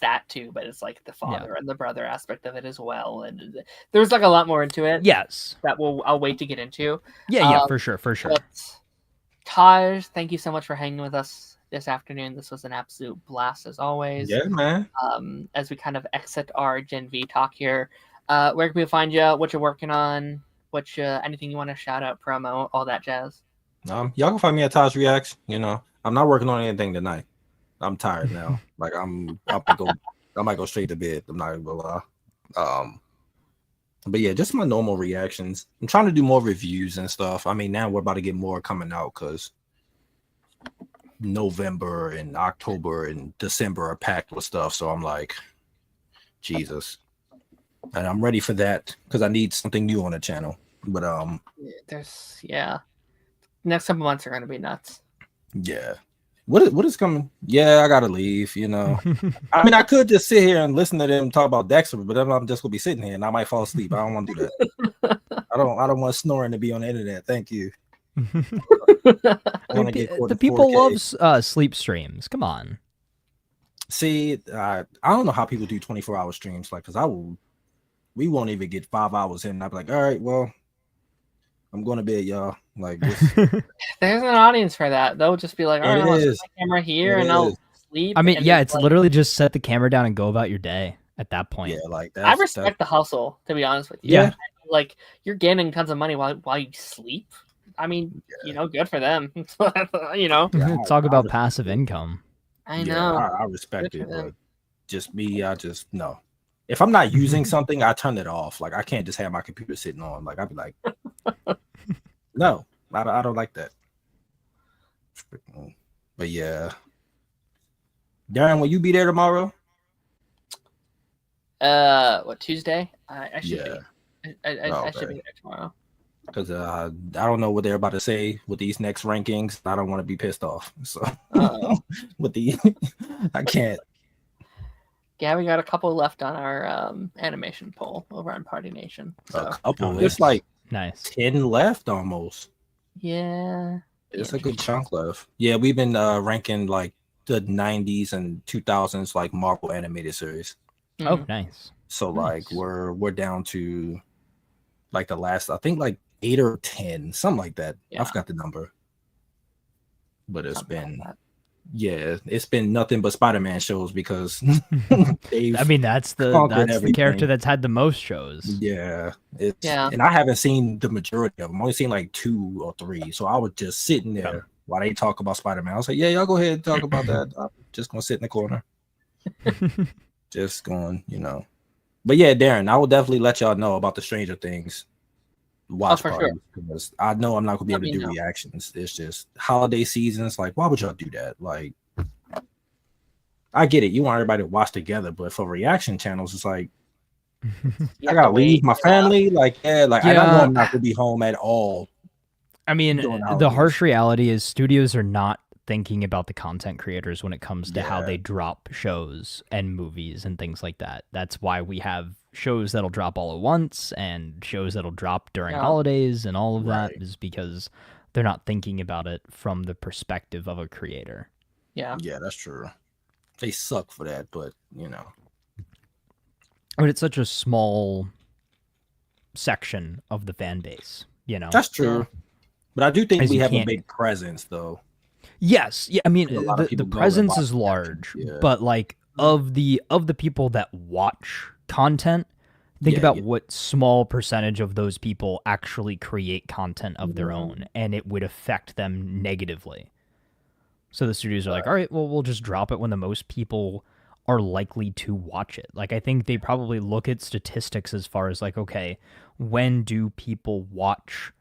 that too, but it's like the father and the brother aspect of it as well, and there's like a lot more into it. Yes, that I'll wait to get into. Yeah, for sure. But Taj, thank you so much for hanging with us this afternoon. This was an absolute blast as always. Yeah, man. As we kind of exit our Gen V talk here, where can we find you? What you're working on? Anything you want to shout out, promo, all that jazz? Y'all can find me at Taj Reacts. You know, I'm not working on anything tonight. I'm tired now. Like I might go straight to bed. I'm not gonna lie. But yeah, just my normal reactions. I'm trying to do more reviews and stuff. I mean, now we're about to get more coming out because November and October and December are packed with stuff. So I'm like, Jesus. And I'm ready for that because I need something new on the channel. But next couple months are gonna be nuts. Yeah. What is coming? Yeah, I gotta leave, you know. I mean, I could just sit here and listen to them talk about Dexter, but then I'm just gonna be sitting here and I might fall asleep. I don't want to do that. I don't want snoring to be on the internet. Thank you. The people love sleep streams. Come on. See, I don't know how people do 24-hour streams, like, because we won't even get 5 hours in. I'd be like, all right, well, I'm going to bed, y'all. Like, there's an audience for that. They'll just be like, all right, I'll set my camera here and I'll sleep. I mean, yeah, it's like, literally just set the camera down and go about your day at that point. Yeah, like that. I respect the hustle, to be honest with you. Yeah. Like, you're gaining tons of money while you sleep. I mean, you know, good for them. You know, talk about passive income. I know. I respect it, but just me, no. If I'm not using something, I turn it off. Like, I can't just have my computer sitting on. Like, I'd be like, no, I don't like that. But yeah, Darren, will you be there tomorrow? What, Tuesday? I should be. I should be there tomorrow. Because I don't know what they're about to say with these next rankings. I don't want to be pissed off. So I can't. Yeah, we got a couple left on our animation poll over on Party Nation. So. A couple. It's like nice 10 left almost. Yeah. It's a good chunk left. Yeah, we've been ranking like the 90s and 2000s like Marvel animated series. Oh, nice. So like we're down to like the last, I think like 8 or 10, something like that. I forgot the number. But it's it's been nothing but Spider-Man shows because I mean that's the character that's had the most shows. Yeah. And I haven't seen the majority of them. I've only seen like 2 or 3. So I was just sitting there while they talk about Spider-Man. I was like, yeah, y'all go ahead and talk about that. I'm just gonna sit in the corner. Just going, you know. But yeah, Darren, I will definitely let y'all know about the Stranger Things watch party because I know I'm not gonna be able to do reactions. It's just holiday seasons. Like, why would y'all do that? Like, I get it, you want everybody to watch together, but for reaction channels, it's like I gotta leave my family. Like, I know I'm not gonna be home at all. I mean, the harsh reality is studios are not thinking about the content creators when it comes to how they drop shows and movies and things like that. That's why we have shows that'll drop all at once and shows that'll drop during holidays and all of that is because they're not thinking about it from the perspective of a creator. Yeah, that's true. They suck for that, but you know. but it's such a small section of the fan base, you know. That's true. But I do think As we you have a can't- big presence, though. Yes, yeah. I mean, A lot of the people go and presence watch is that. large, Yeah. but like of the people that watch content, think Yeah, about yeah. what small percentage of those people actually create content of their own, and it would affect them negatively. So the studios are like, all right, well, we'll just drop it when the most people are likely to watch it. Like, I think they probably look at statistics as far as like, okay, when do people watch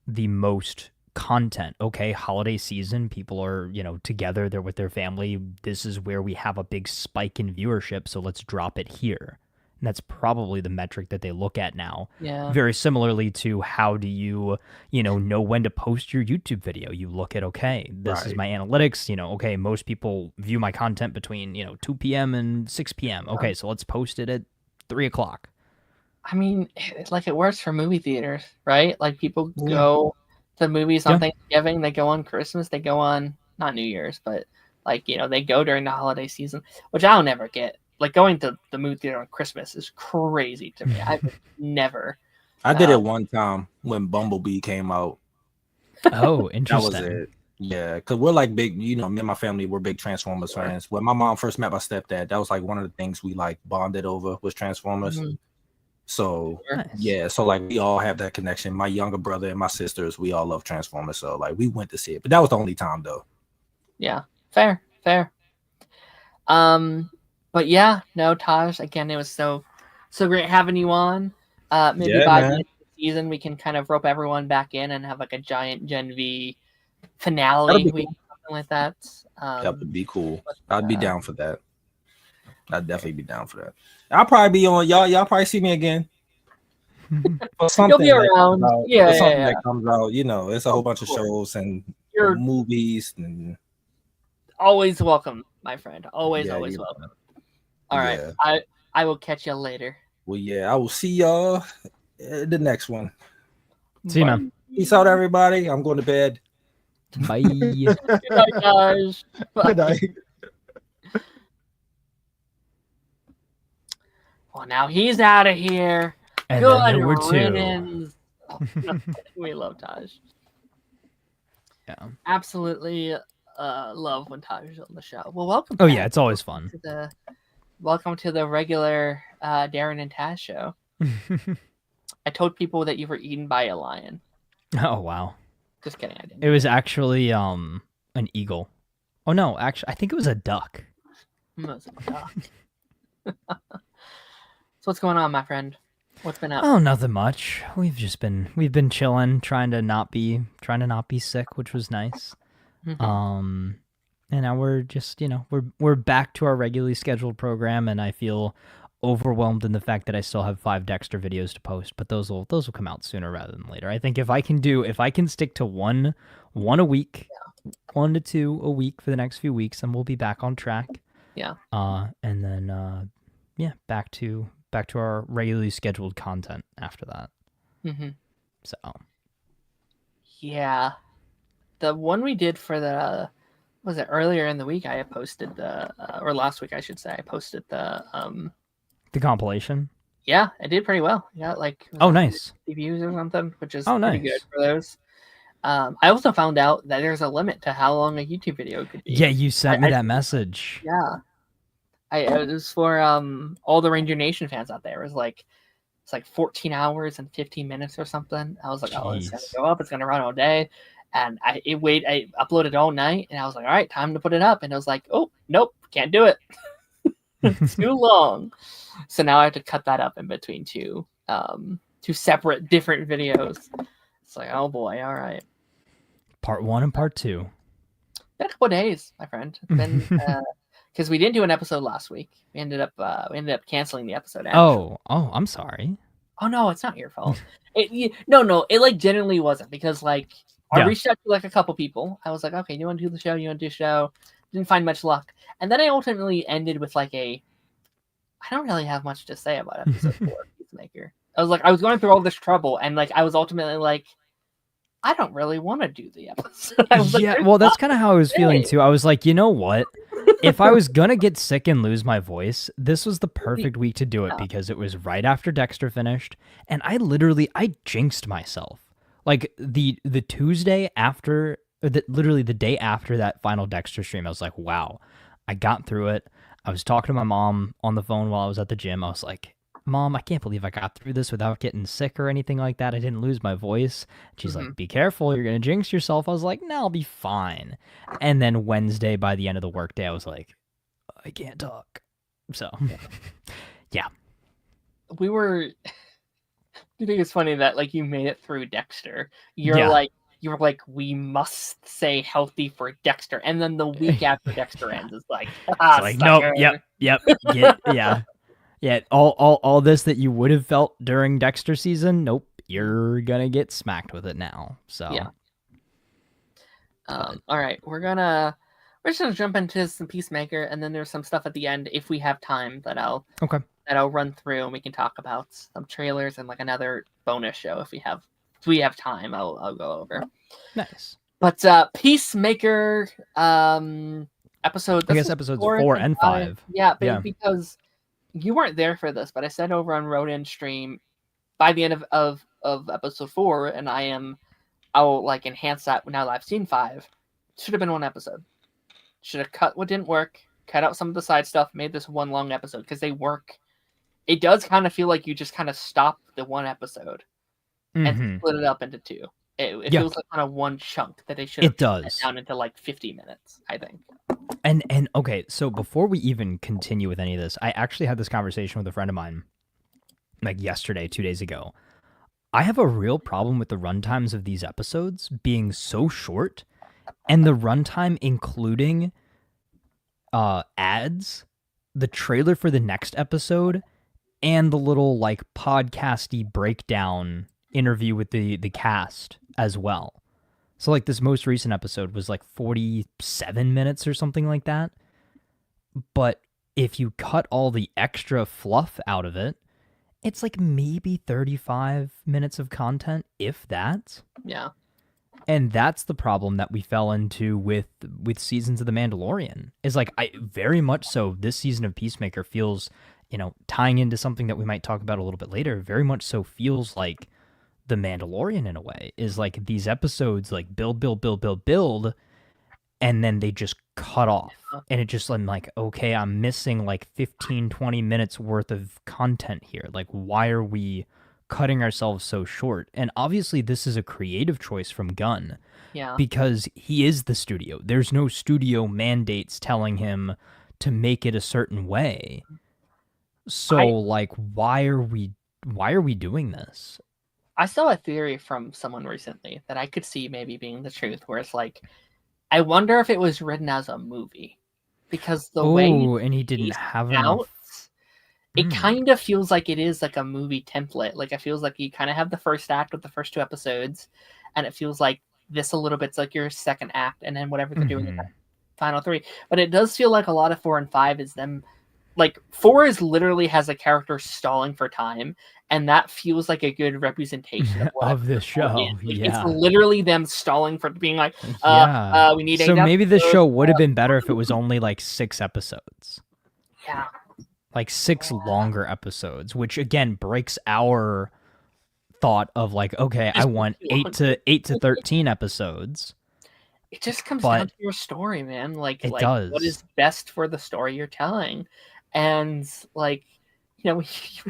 the most content? Okay, holiday season, people are, you know, together, they're with their family. This is where we have a big spike in viewership, so let's drop it here. And that's probably the metric that they look at now. Yeah. Very similarly to how do you know when to post your YouTube video. You look at, okay, this is Right. my analytics, okay, most people view my content between, 2 p.m. and 6 p.m. Okay, so let's post it at 3 o'clock. I mean, it's like it works for movie theaters, right? Like people Yeah. go to movies on Yeah. Thanksgiving, they go on Christmas, they go on not New Year's, but like they go during the holiday season, which I'll never get. Like going to the movie theater on Christmas is crazy to me. I would never. I did it one time when Bumblebee came out. Oh, That interesting. was it. Yeah, because we're like big, me and my family were big Transformers fans. When my mom first met my stepdad, that was like one of the things we like bonded over was Transformers. Mhm. So Nice. yeah, so like we all have that connection. My younger brother and my sisters, we all love Transformers. So like we went to see it, but that was the only time though. Yeah, fair. But yeah, no, Taj. Again, it was so great having you on. Maybe Yeah, by man. the end of the season, we can kind of rope everyone back in and have like a giant Gen V finale, That'd be something like that. That would be cool. I'd be down for that. I'd definitely be down for that. I'll probably be on y'all. Y'all probably see me again. For something You'll be around. Yeah, for something yeah. that comes out. It's a whole bunch of course. shows and You're movies and always welcome, my friend. Always yeah, welcome. All right, yeah. I will catch you later. Well, yeah, I will see y'all in the next one. See you, man. Peace out, everybody. I'm going to bed. Bye. Good night, guys. Bye. Good night. Well, now he's out of here. And Good then there were two. riddance. Oh, no, we love Taj. Yeah. Absolutely love when Taj is on the show. Well, welcome. Oh back. yeah, it's always fun. Welcome to the regular Darren and Taz show. I told people that you were eaten by a lion. Oh wow. Just kidding, I didn't. It was actually an eagle. Oh no, actually I think it was a duck. It was a duck. So what's going on, my friend? What's been up? Oh, nothing much. We've been chilling, trying to not be sick, which was nice. Mhm. And now we're just, we're back to our regularly scheduled program, and I feel overwhelmed in the fact that I still have 5 Dexter videos to post, but those will come out sooner rather than later. I think if I can stick to one a week, 1 to 2 a week for the next few weeks, then we'll be back on track. Yeah. And then back to our regularly scheduled content after that. Mm-hmm. So yeah, the one we did for the was it earlier in the week? I had posted the or last week I should say I posted the compilation. Yeah, it did pretty well. Yeah, like nice 50 views or something, which is nice. Pretty good for those. I also found out that there's a limit to how long a YouTube video could be. Yeah, you sent me that message. Yeah, it was for all the Ranger Nation fans out there. It was it's like 14 hours and 15 minutes or something. I was like, oh, it's gonna go up. It's gonna run all day. And I uploaded all night, and I was like, all right, time to put it up. And I was like, oh, nope, can't do it. Too long. So now I have to cut that up in between two separate different videos. It's like, oh boy, all right. Part 1 and part 2. Been a couple of days, my friend. It's been because we didn't do an episode last week. We ended up canceling the episode. Actually. Oh, I'm sorry. Oh no, it's not your fault. No, it genuinely wasn't because I reached out to a couple people. I was like, okay, you want to do the show? You want to do a show? Didn't find much luck, and then I ultimately ended with I don't really have much to say about episode 4 of Peacemaker. I was going through all this trouble, and I was ultimately I don't really want to do the episode. Well, that's kind of how I was feeling too. I was like, you know what? If I was gonna get sick and lose my voice, this was the perfect week to do it because it was right after Dexter finished, and I jinxed myself. Like the Tuesday after, literally the day after that final Dexter stream, I was like, wow, I got through it. I was talking to my mom on the phone while I was at the gym. I was like, Mom, I can't believe I got through this without getting sick or anything like that. I didn't lose my voice. She's like, be careful. You're going to jinx yourself. I was like, no, I'll be fine. And then Wednesday, by the end of the workday, I was like, I can't talk. So, yeah. We were... I think it's funny that like you made it through Dexter. You were like, we must stay healthy for Dexter. And then the week after Dexter ends, it's like, nope, yep. Yeah, all this that you would have felt during Dexter season, nope, you're gonna get smacked with it now. So yeah. All right, we're just gonna jump into some Peacemaker, and then there's some stuff at the end if we have time that I'll run through, and we can talk about some trailers and like another bonus show if we have time. I'll go over. Nice. But Peacemaker episode. I guess episodes 4 and 5. Yeah, because you weren't there for this, but I said over on Rodan stream by the end of episode 4, and I'll like enhance that now that I've seen 5. Should have been one episode. Should have cut what didn't work, cut out some of the side stuff, made this one long episode because they work. It does kind of feel like you just kind of stop the one episode and split it up into 2. It feels like kind of one chunk that they should have cut down into like 50 minutes, I think. And okay, so before we even continue with any of this, I actually had this conversation with a friend of mine like yesterday, 2 days ago. I have a real problem with the runtimes of these episodes being so short, and the runtime including ads, the trailer for the next episode, and the little like podcasty breakdown interview with the cast as well. So like this most recent episode was like 47 minutes or something like that. But if you cut all the extra fluff out of it, it's like maybe 35 minutes of content, if that. Yeah. And that's the problem that we fell into with seasons of The Mandalorian. Is like, I very much so, this season of Peacemaker feels, tying into something that we might talk about a little bit later, very much so feels like The Mandalorian in a way. Is like these episodes like build, and then they just cut off. And it just, I'm like, okay, I'm missing like 15, 20 minutes worth of content here. Like, why are we cutting ourselves so short? And obviously this is a creative choice from Gunn. Yeah. Because he is the studio. There's no studio mandates telling him to make it a certain way. So like, why are we doing this? I saw a theory from someone recently that I could see maybe being the truth, where it's like, I wonder if it was written as a movie, because the way and he didn't have enough. It kind of feels like it is like a movie template. Like it feels like you kind of have the first act with the first 2 episodes, and it feels like this a little bit's like your second act, and then whatever they're doing in the final 3. But it does feel like a lot of 4 and 5 is them. Like 4 is literally has a character stalling for time, and that feels like a good representation of this show. It's literally them stalling for being like, we need. So maybe this show would have been better if it was only like 6 episodes. Yeah, like 6 longer episodes, which again breaks our thought of like, okay, I want 8 to 13 episohad. It just comes down to your story, man. Like does. What is best for the story you're telling. And like, you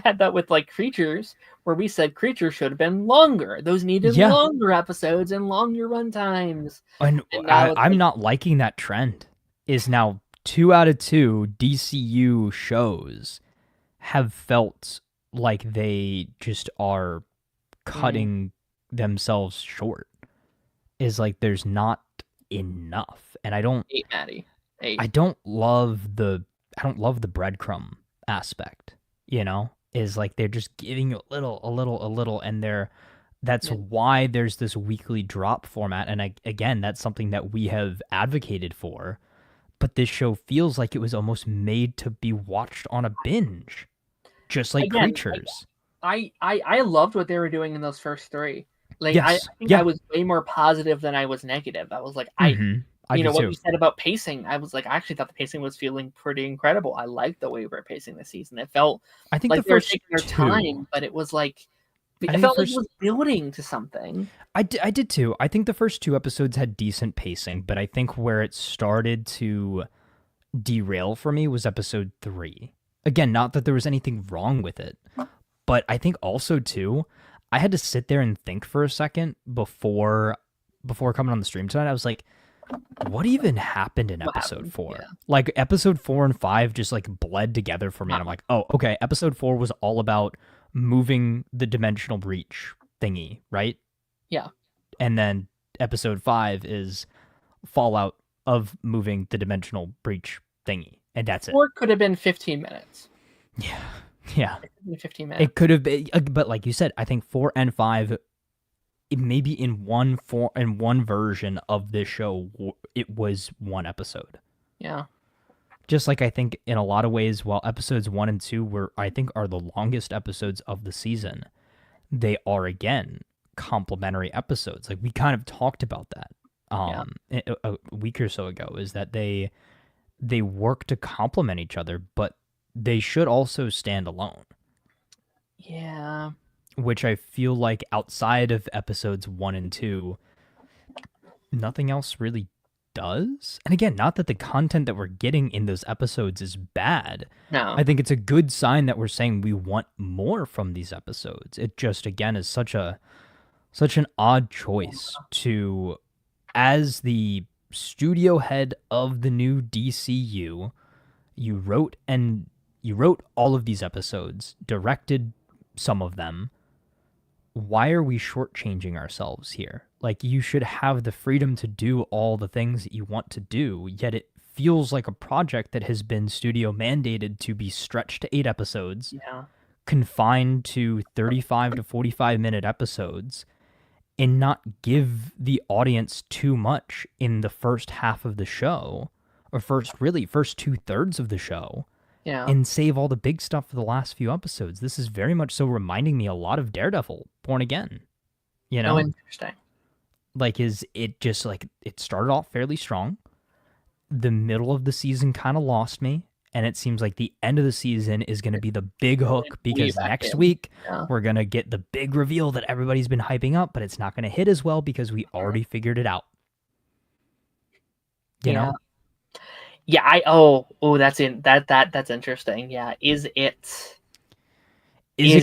had that with like Creatures, where we said Creatures should have been longer. Those needed longer episodes and longer runtimes. And I'm not liking that trend. Is now 2 out of 2 DCU shows have felt like they just are cutting themselves short. Is like there's not enough, and I don't. 8, Maddie. 8. I don't love the breadcrumb aspect. Is like they're just giving you a little, and that's why there's this weekly drop format. And again, that's something that we have advocated for. But this show feels like it was almost made to be watched on a binge, just like Creatures. I loved what they were doing in those first 3. Like, yes. I think I was way more positive than I was negative. I was like, I What you said about pacing, I was like, I actually thought the pacing was feeling pretty incredible. I liked the way we were pacing this season. It felt I think like the they were first taking their time, but it was like I it felt like it was building to something. I did too. I think the first 2 episodes had decent pacing, but I think where it started to derail for me was episode 3. Again, not that there was anything wrong with it, but I think also too, I had to sit there and think for a second before coming on the stream tonight. I was like, what even happened in episode 4? Yeah. Like episode 4 and 5 just like bled together for me. And I'm like, oh, okay. Episode 4 was all about moving the dimensional breach thingy, right? Yeah. And then episode 5 is fallout of moving the dimensional breach thingy. And that's it. 4 could have been 15 minutes. Yeah. Yeah. It could have been 15 minutes. It could have been, but like you said, I think 4 and 5, maybe in one version of this show, it was 1 episode. Yeah. Just like I think in a lot of ways, while episodes 1 and 2 are the longest episodes of the season, they are again complementary episodes. Like we kind of talked about that a week or so ago, is that they work to complement each other, but they should also stand alone. Yeah. Which I feel like outside of episodes 1 and 2, nothing else really does. And again, not that the content that we're getting in those episodes is bad. No. I think it's a good sign that we're saying we want more from these episodes. It just, again, is such an odd choice to, as the studio head of the new DCU, you wrote all of these episodes, directed some of them. Why are we shortchanging ourselves here? Like, you should have the freedom to do all the things that you want to do, yet it feels like a project that has been studio mandated to be stretched to 8 episodes, confined to 35 to 45-minute episodes, and not give the audience too much in the first half of the show, or first 2/3 of the show. Yeah. And save all the big stuff for the last few episodes. This is very much so reminding me a lot of Daredevil, Born Again. You know? Oh, interesting. Like, it just, like, it started off fairly strong. The middle of the season kind of lost me. And it seems like the end of the season is going to be the big hook, because next week we're going to get the big reveal that everybody's been hyping up, but it's not going to hit as well because we already figured it out. You know? Yeah, that's interesting. Yeah, is it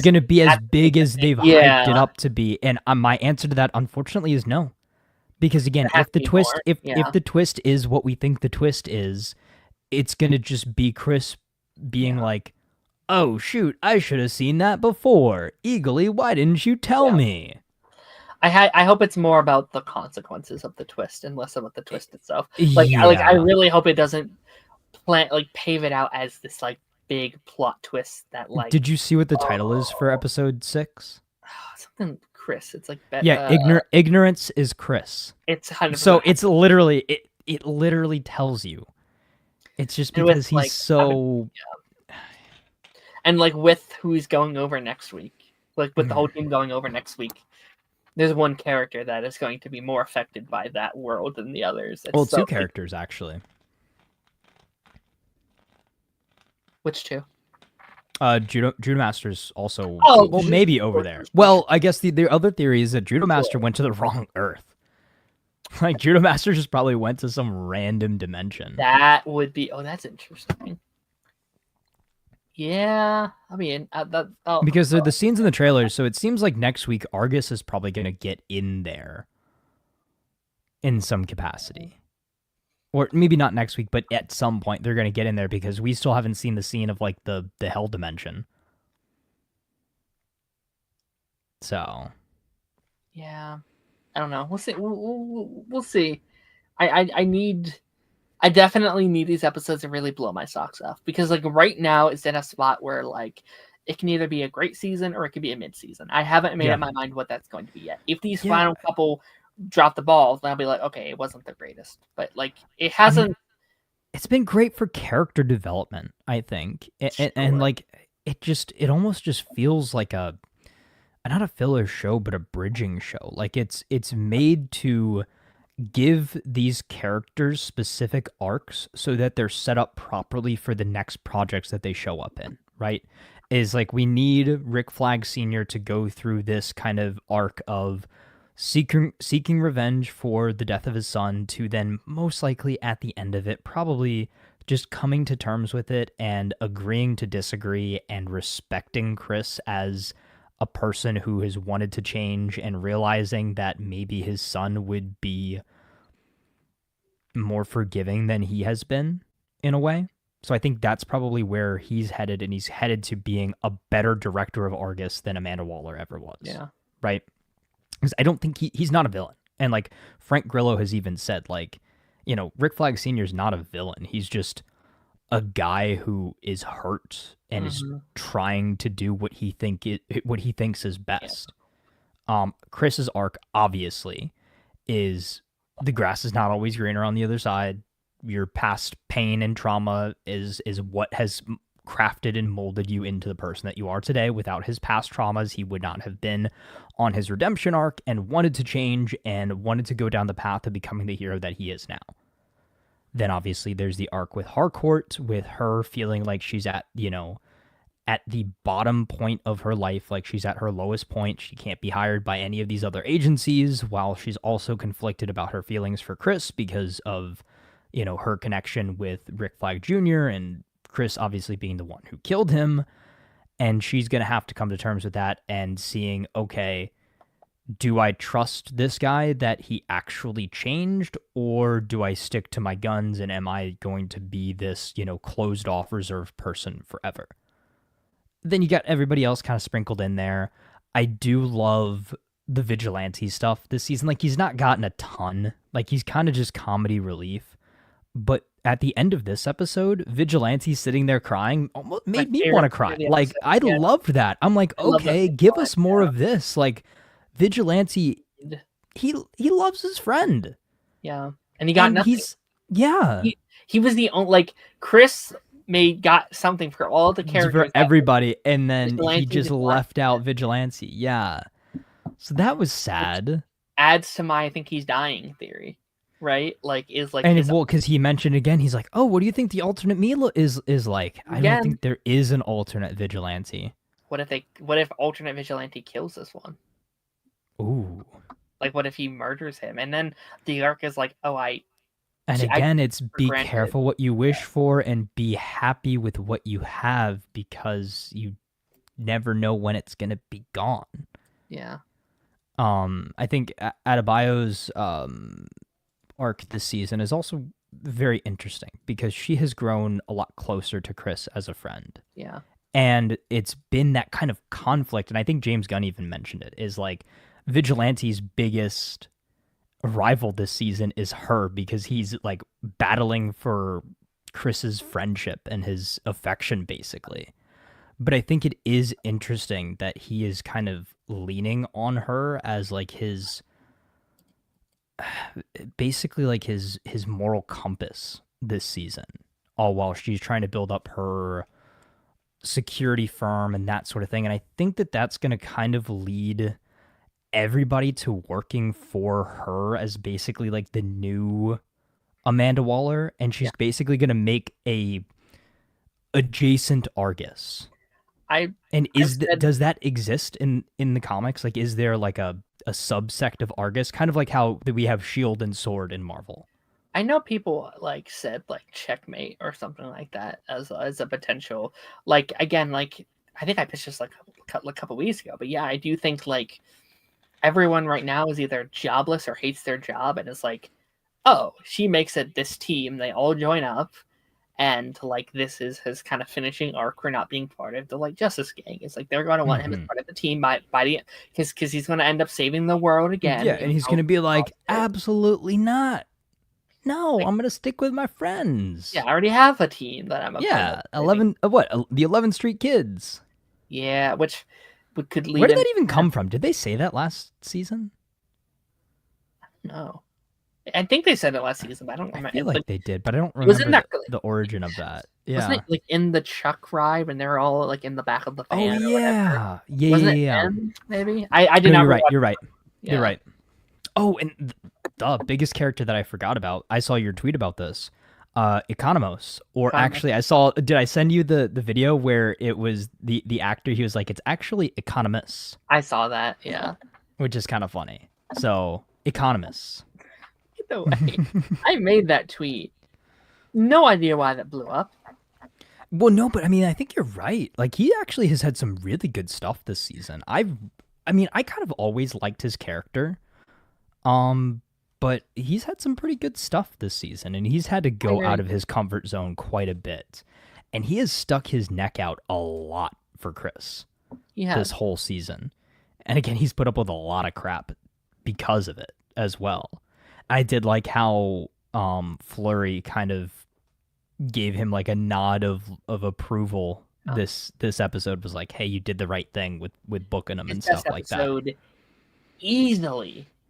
going to be as big as they've hyped it up to be? And my answer to that, unfortunately, is no. Because again, if the twist is what we think the twist is, it's going to just be Chris being like, "Oh shoot, I should have seen that before. Eagly, why didn't you tell me?" I hope it's more about the consequences of the twist and less about the twist itself. I really hope it doesn't pave it out as this like big plot twist that like. Did you see what the title is for episode 6? Something Chris. It's like ignorance is Chris. It's 100%. So it's literally it literally tells you. It's just because he's so. And like with who's going over next week, like with the whole team going over next week. There's one character that is going to be more affected by that world than the others. Well, 2 characters, actually. Which 2? Judo Master's also... maybe over there. Well, I guess the other theory is that Judo Master went to the wrong Earth. Like, Judo Master just probably went to some random dimension. That would be... Oh, that's interesting. Yeah, I mean, because the scenes in the trailers, so it seems like next week Argus is probably going to get in there in some capacity. Or maybe not next week, but at some point they're going to get in there, because we still haven't seen the scene of like the hell dimension. So, yeah, I don't know. We'll see. We'll see. I definitely need these episodes to really blow my socks off, because like right now it's in a spot where like it can either be a great season or it could be a mid-season. I haven't made up my mind what that's going to be yet. If these final couple drop the ball, then I'll be like, okay, it wasn't the greatest, but like it hasn't. I mean, it's been great for character development, I think, and like it almost just feels like not a filler show, but a bridging show. Like it's made to give these characters specific arcs so that they're set up properly for the next projects that they show up in, right? Is like we need Rick Flag Sr. to go through this kind of arc of seeking revenge for the death of his son, to then most likely at the end of it probably just coming to terms with it and agreeing to disagree and respecting Chris as a person who has wanted to change and realizing that maybe his son would be more forgiving than he has been in a way. So I think that's probably where he's headed, and he's headed to being a better director of Argus than Amanda Waller ever was. Yeah. Right? Because I don't think he's not a villain. And like Frank Grillo has even said, like, you know, Rick Flag Sr. is not a villain. He's just a guy who is hurt and is trying to do what he thinks is best. Yeah. Chris's arc obviously is the grass is not always greener on the other side. Your past pain and trauma is what has crafted and molded you into the person that you are today. Without his past traumas, he would not have been on his redemption arc and wanted to change and wanted to go down the path of becoming the hero that he is now. Then obviously there's the arc with Harcourt, with her feeling like she's at, you know, at the bottom point of her life, like she's at her lowest point. She can't be hired by any of these other agencies, while she's also conflicted about her feelings for Chris because of, you know, her connection with Rick Flag Jr. and Chris obviously being the one who killed him. And she's going to have to come to terms with that and seeing, okay, do I trust this guy that he actually changed, or do I stick to my guns, and am I going to be this, you know, closed off, reserved person forever? Then you got everybody else kind of sprinkled in there. I do love the vigilante stuff this season. Like, he's not gotten a ton. Like, he's kind of just comedy relief. But at the end of this episode, Vigilante sitting there crying almost made me want to cry. Like, I loved that. I'm like, okay, give us more of this. Like, Vigilante, he loves his friend. Yeah. And he got nothing. He was the only, like, Chris got something for all the characters. For everybody, and then Vigilante he just left out Vigilante. Yeah. So that was sad. Which adds to my, I think he's dying theory. Right? Like, is like, and well, because he mentioned again, he's like, oh, what do you think the alternate Mila is like? I don't think there is an alternate Vigilante. What if alternate Vigilante kills this one? Ooh. Like, what if he murders him? And then the arc is like, it's be careful what you wish for and be happy with what you have, because you never know when it's gonna be gone. Yeah. I think Adebayo's arc this season is also very interesting because she has grown a lot closer to Chris as a friend. Yeah. And it's been that kind of conflict, and I think James Gunn even mentioned it, is like Vigilante's biggest rival this season is her, because he's like battling for Chris's friendship and his affection basically. But I think it is interesting that he is kind of leaning on her as like his basically like his moral compass this season, all while she's trying to build up her security firm and that sort of thing. And I think that that's going to kind of lead everybody to working for her as basically like the new Amanda Waller, and she's basically going to make a adjacent Argus. Does that exist in the comics? Like, is there like a subsect of Argus, kind of like how we have Shield and Sword in Marvel? I know people like said like Checkmate or something like that as a potential. Like, again, like I think I pitched this like a couple weeks ago, but yeah, I do think like everyone right now is either jobless or hates their job, and it's like, oh, she makes it this team, they all join up. And like, this is his kind of finishing arc for not being part of the like Justice Gang. It's like they're going to want him as part of the team by the because he's going to end up saving the world again. Yeah, and he's going to be like, absolutely not. No, like, I'm going to stick with my friends. Yeah, I already have a team that I'm a part of. The 11th Street Kids. Yeah, which could lead. Where did that even come from? Did they say that last season? No. I think they said it last season, but I don't remember. I feel like they did, but I don't remember the origin of that. Yeah. Wasn't it like in the Chuck ride when they're all like in the back of the van? Oh yeah, yeah. Maybe I did not. You're right. Yeah. You're right. Oh, and biggest character that I forgot about. I saw your tweet about this. Economos. Or Economos. actually, did I send you the video where it was the actor, he was like, it's actually economists. I saw that, yeah. Which is kind of funny. So, economists. Either way, I made that tweet. No idea why that blew up. Well, no, but I mean, I think you're right. Like, he actually has had some really good stuff this season. I kind of always liked his character. But he's had some pretty good stuff this season, and he's had to go out of his comfort zone quite a bit. And he has stuck his neck out a lot for Chris this whole season. And again, he's put up with a lot of crap because of it as well. I did like how Fleury kind of gave him like a nod of approval. This episode was like, hey, you did the right thing with booking him and stuff like that.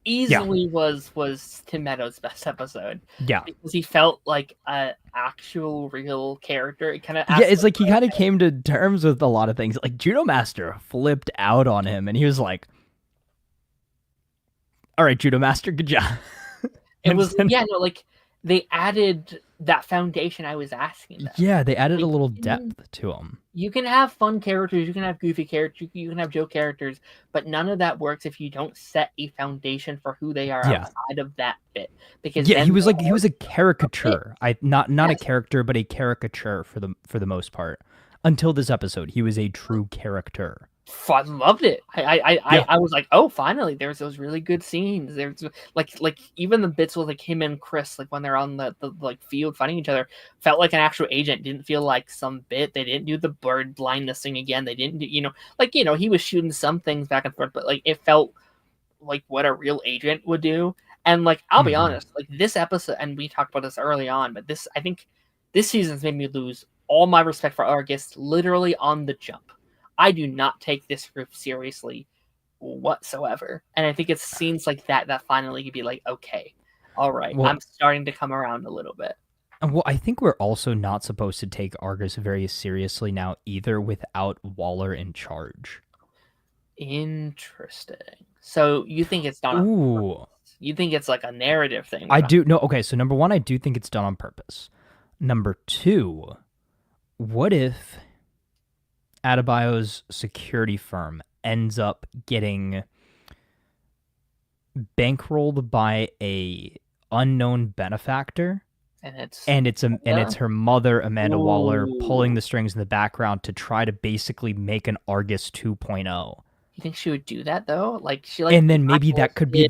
Easily was Tim Meadows' best episode. Yeah, because he felt like an actual real character. It kind of it's like he kind of came to terms with a lot of things. Like Judo Master flipped out on him, and he was like, "All right, Judo Master, good job." It was like they added that foundation I was asking them. Yeah, they added a little depth to him. You can have fun characters, you can have goofy characters, you can have joke characters, but none of that works if you don't set a foundation for who they are outside of that bit. Because he was a caricature. Not a character, but a caricature for the most part. Until this episode, he was a true character. I loved it. I was like, oh, finally, there's those really good scenes. There's like even the bits with like him and Chris, like when they're on the like field fighting each other, felt like an actual agent. Didn't feel like some bit. They didn't do the bird blindness thing again. They didn't do, he was shooting some things back and forth, but like it felt like what a real agent would do. And like I'll be honest, like this episode, and we talked about this early on, but I think this season's made me lose all my respect for Argus literally on the jump. I do not take this group seriously whatsoever. And I think it's scenes like that finally could be like, okay, all right, I'm starting to come around a little bit. Well, I think we're also not supposed to take Argus very seriously now either without Waller in charge. Interesting. So you think it's done on purpose? You think it's like a narrative thing? I do. No, okay, so number one, I do think it's done on purpose. Number two, what if Adebayo's security firm ends up getting bankrolled by a unknown benefactor, and it's her mother, Amanda Waller, pulling the strings in the background to try to basically make an Argus 2.0. You think she would do that though? And then maybe that could be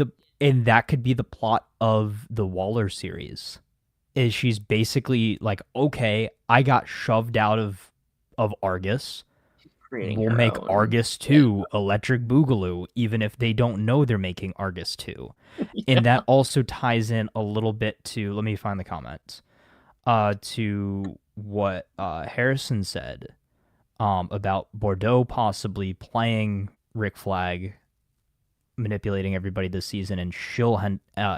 the plot of the Waller series. Is she's basically like, okay, I got shoved out of Argus. We'll make Argus 2 Electric Boogaloo, even if they don't know they're making Argus 2. And that also ties in a little bit to, let me find the comments, to what Harrison said about Bordeaux possibly playing Rick Flag, manipulating everybody this season, and she'll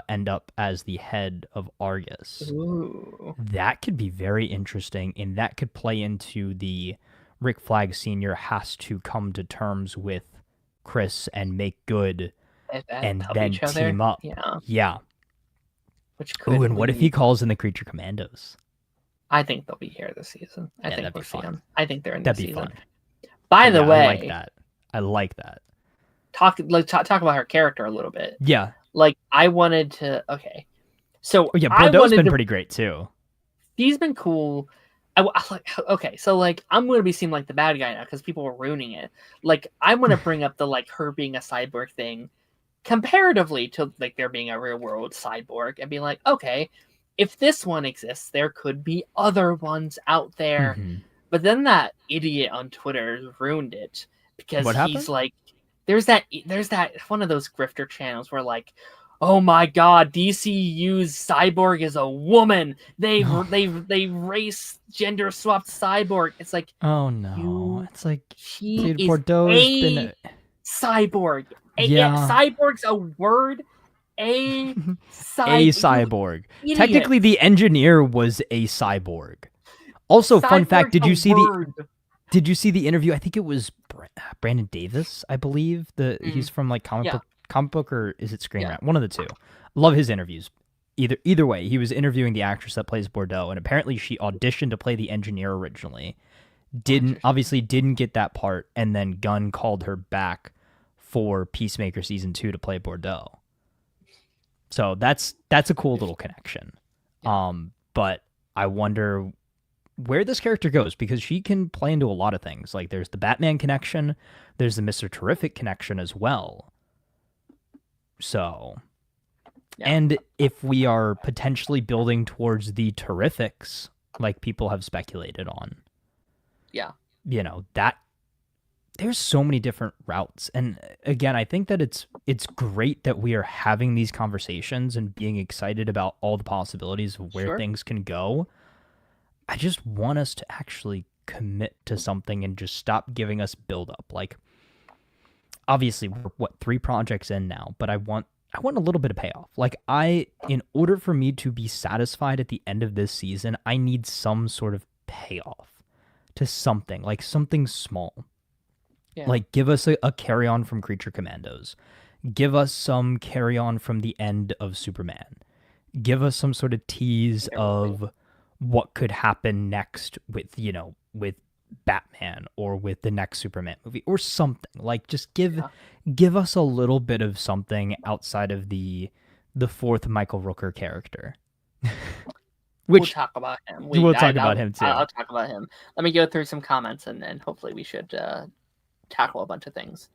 end up as the head of Argus. Ooh. That could be very interesting, and that could play into the Rick Flag Sr. has to come to terms with Chris and make good and then team up. Yeah. Which could and what if he calls in the Creature Commandos? I think they'll be here this season. I think we'll see them. I think they're in this season. That'd be fun. By the way, I like that. Talk about her character a little bit. Yeah. Like I wanted to. Okay. So Bordeaux's been pretty great too. He's been cool. Okay, so like I'm going to be seen like the bad guy now because people were ruining it. Like I'm going to bring up the like her being a cyborg thing comparatively to like there being a real world cyborg and be like, okay, if this one exists, there could be other ones out there. Mm-hmm. But then that idiot on Twitter ruined it because he's like, there's that one of those grifter channels where like, oh my God, DC used Cyborg as a woman. They race gender swapped Cyborg. It's like, oh no, it's like dude, Bordeaux's been a cyborg. Cyborg's a word. A cyborg. Technically, the engineer was a cyborg. Also, fun fact: did you see the interview? I think it was Brandon Davis, I believe. He's from like comic book, or is it Screen Rant? One of the two. Love his interviews. Either way, he was interviewing the actress that plays Bordeaux, and apparently she auditioned to play the engineer originally. Obviously didn't get that part, and then Gunn called her back for Peacemaker season 2 to play Bordeaux. So that's a cool little connection. Yeah. But I wonder where this character goes, because she can play into a lot of things. Like there's the Batman connection, there's the Mr. Terrific connection as well. So, and if we are potentially building towards the Terrifics, like people have speculated on, that there's so many different routes. And again, I think that it's great that we are having these conversations and being excited about all the possibilities of where things can go. I just want us to actually commit to something and just stop giving us build up. Like, obviously we're 3 projects in now, but I want a little bit of payoff. Like in order for me to be satisfied at the end of this season, I need some sort of payoff to something, like something small. Yeah. Like give us a carry on from Creature Commandos. Give us some carry on from the end of Superman. Give us some sort of tease of what could happen next with Batman or with the next Superman movie or something. Like just give us a little bit of something outside of the 4th Michael Rooker character. Which we'll talk about him. We'll talk about him too. I'll talk about him. Let me go through some comments and then hopefully we should tackle a bunch of things.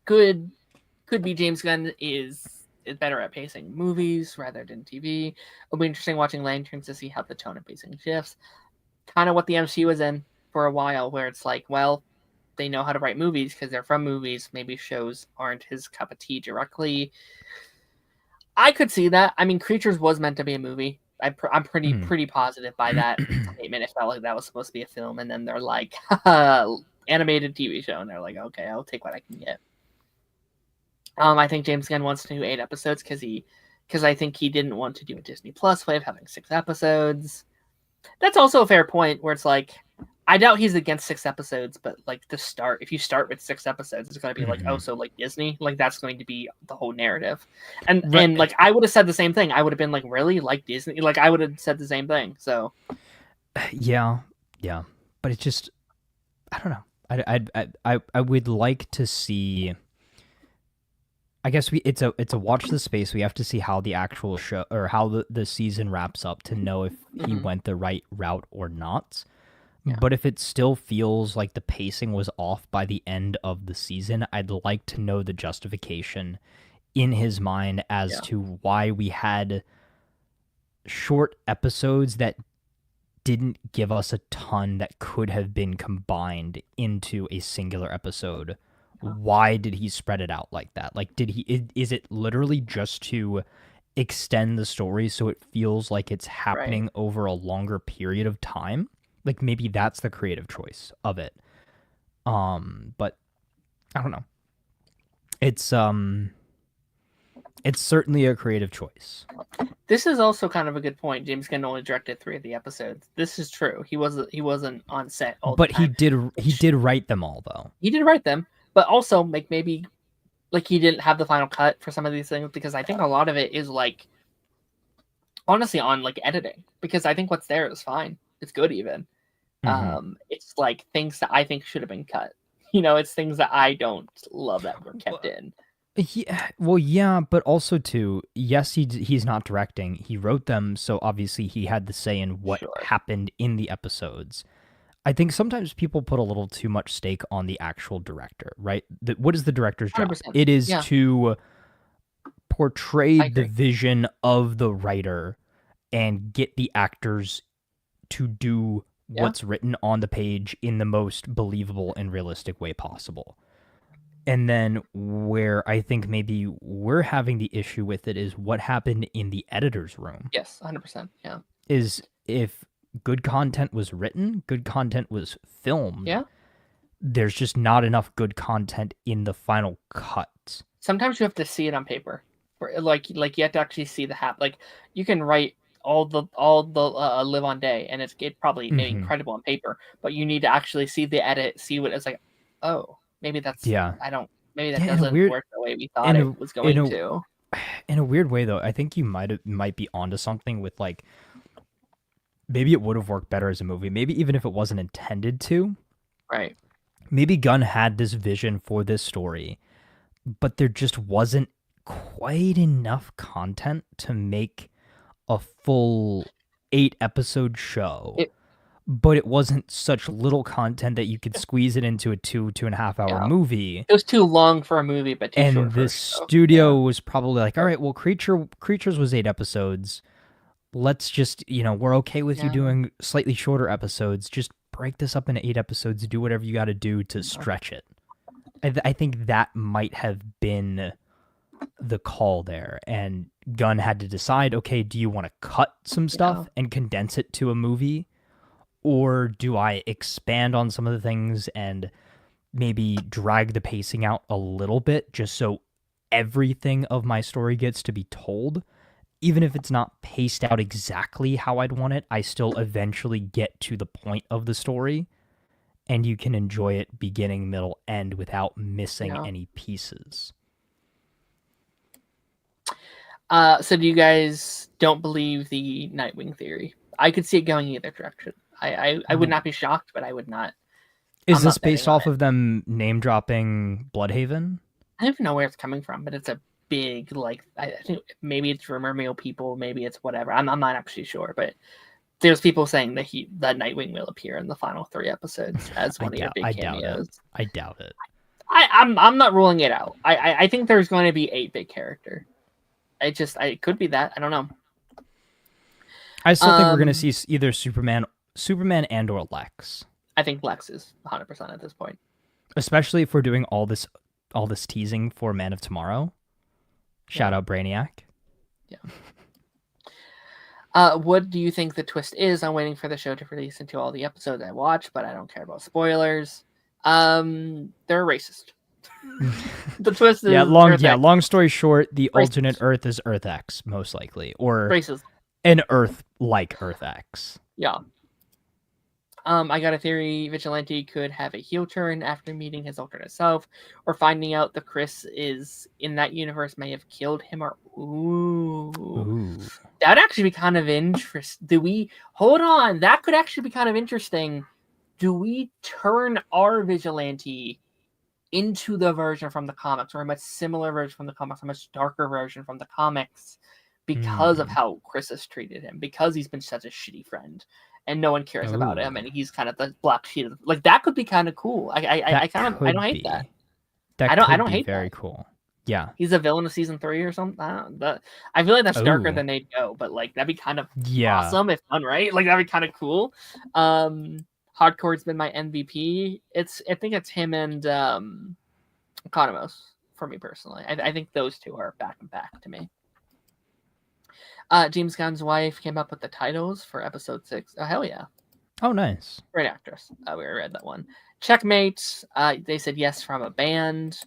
Could be James Gunn is better at pacing movies rather than TV. It'll be interesting watching Lanterns to see how the tone of pacing shifts. Kind of what the MCU was in for a while, where it's like, well, they know how to write movies because they're from movies. Maybe shows aren't his cup of tea directly. I could see that. I mean, Creatures was meant to be a movie. I'm pretty positive by that statement. It felt like that was supposed to be a film, and then they're like, animated TV show, and they're like, okay, I'll take what I can get. I think James Gunn wants to do 8 episodes because I think he didn't want to do a Disney Plus way of having 6 episodes. That's also a fair point where it's like, I doubt he's against 6 episodes, but like if you start with 6 episodes, it's going to be like, oh, so like Disney, like that's going to be the whole narrative. And like, I would have said the same thing. I would have been like, really? Like Disney? Like I would have said the same thing. So. Yeah. But it's just, I don't know. I would like to see, I guess it's a watch the space. We have to see how the actual show or how the season wraps up to know if he went the right route or not. Yeah. But if it still feels like the pacing was off by the end of the season, I'd like to know the justification in his mind as to why we had short episodes that didn't give us a ton that could have been combined into a singular episode. Why did he spread it out like that? Like, is it literally just to extend the story so it feels like it's happening over a longer period of time? Like, maybe that's the creative choice of it. But I don't know. It's certainly a creative choice. This is also kind of a good point. James Gunn only directed 3 of the episodes. This is true. He wasn't on set all the time. But he did write them all, though. He did write them. But also, like, maybe, like, he didn't have the final cut for some of these things, because I think a lot of it is, like, honestly, on, like, editing. Because I think what's there is fine. It's good, even. It's, like, things that I think should have been cut. You know, it's things that I don't love that were kept in. Yeah, but also, too, yes, he's not directing. He wrote them, so obviously he had the say in what happened in the episodes. I think sometimes people put a little too much stake on the actual director, right? What is the director's job? 100%. It is to portray the vision of the writer and get the actors to do what's written on the page in the most believable and realistic way possible. And then where I think maybe we're having the issue with it is what happened in the editor's room. Yes, 100%. Yeah. Is if good content was written, good content was filmed. Yeah. There's just not enough good content in the final cut. Sometimes you have to see it on paper. Like you have to actually see the like you can write all the live on day and it probably maybe incredible on paper, but you need to actually see the edit, see what it's like. Oh, maybe that's I don't maybe that Yeah, doesn't work the way we thought it was going to. In a weird way, though, I think you might be onto something with like maybe it would have worked better as a movie. Maybe even if it wasn't intended to. Right. Maybe Gunn had this vision for this story, but there just wasn't quite enough content to make a full 8-episode show. But it wasn't such little content that you could squeeze it into a 2.5 hour movie. It was too long for a movie, but too short for a show. And the studio was probably like, all right, well, Creatures was 8 episodes. Let's just, we're okay with you doing slightly shorter episodes. Just break this up into 8 episodes. Do whatever you got to do to stretch it. I think that might have been the call there. And Gunn had to decide, okay, do you want to cut some stuff and condense it to a movie? Or do I expand on some of the things and maybe drag the pacing out a little bit just so everything of my story gets to be told? Even if it's not paced out exactly how I'd want it, I still eventually get to the point of the story and you can enjoy it beginning, middle, end without missing any pieces. So do you guys don't believe the Nightwing theory? I could see it going either direction. I would not be shocked, but I would not. Is this based off of them name dropping Bloodhaven? I don't even know where it's coming from, but it's a big, I think maybe it's rumor mill people, maybe it's whatever. I'm not actually sure, but there's people saying that Nightwing will appear in the final 3 episodes as one of your big cameos. I doubt it. I'm not ruling it out. I think there's going to be a big character. It could be that. I don't know. I still think we're going to see either Superman and or Lex. I think Lex is 100% at this point. Especially if we're doing all this teasing for Man of Tomorrow. Shout out Brainiac. Yeah. What do you think the twist is? I'm waiting for the show to release into all the episodes I watch, but I don't care about spoilers. They're racist. The twist is long story short, the alternate Earth is Earth X, most likely. Or racist. An Earth like Earth X. Yeah. I got a theory Vigilante could have a heel turn after meeting his alternate self, or finding out that Chris is in that universe may have killed him, or that'd actually be kind of interesting. Hold on, that could actually be kind of interesting. Do we turn our Vigilante into the version from the comics, or a much similar version from the comics, a much darker version from the comics, because of how Chris has treated him, because he's been such a shitty friend? And no one cares about him, and he's kind of the black sheep. That could be kind of cool. I don't hate that. I don't hate very that. Cool. Yeah, he's a villain of season 3 or something. I feel like that's darker than they'd go, but that'd be kind of awesome if done right. That'd be kind of cool. Hardcore's been my MVP. I think it's him and Economos for me personally. I think those two are back and back to me. James Gunn's wife came up with the titles for episode 6. Oh, hell yeah. Oh, nice. Great actress. We read that one. Checkmate. They said yes from a band.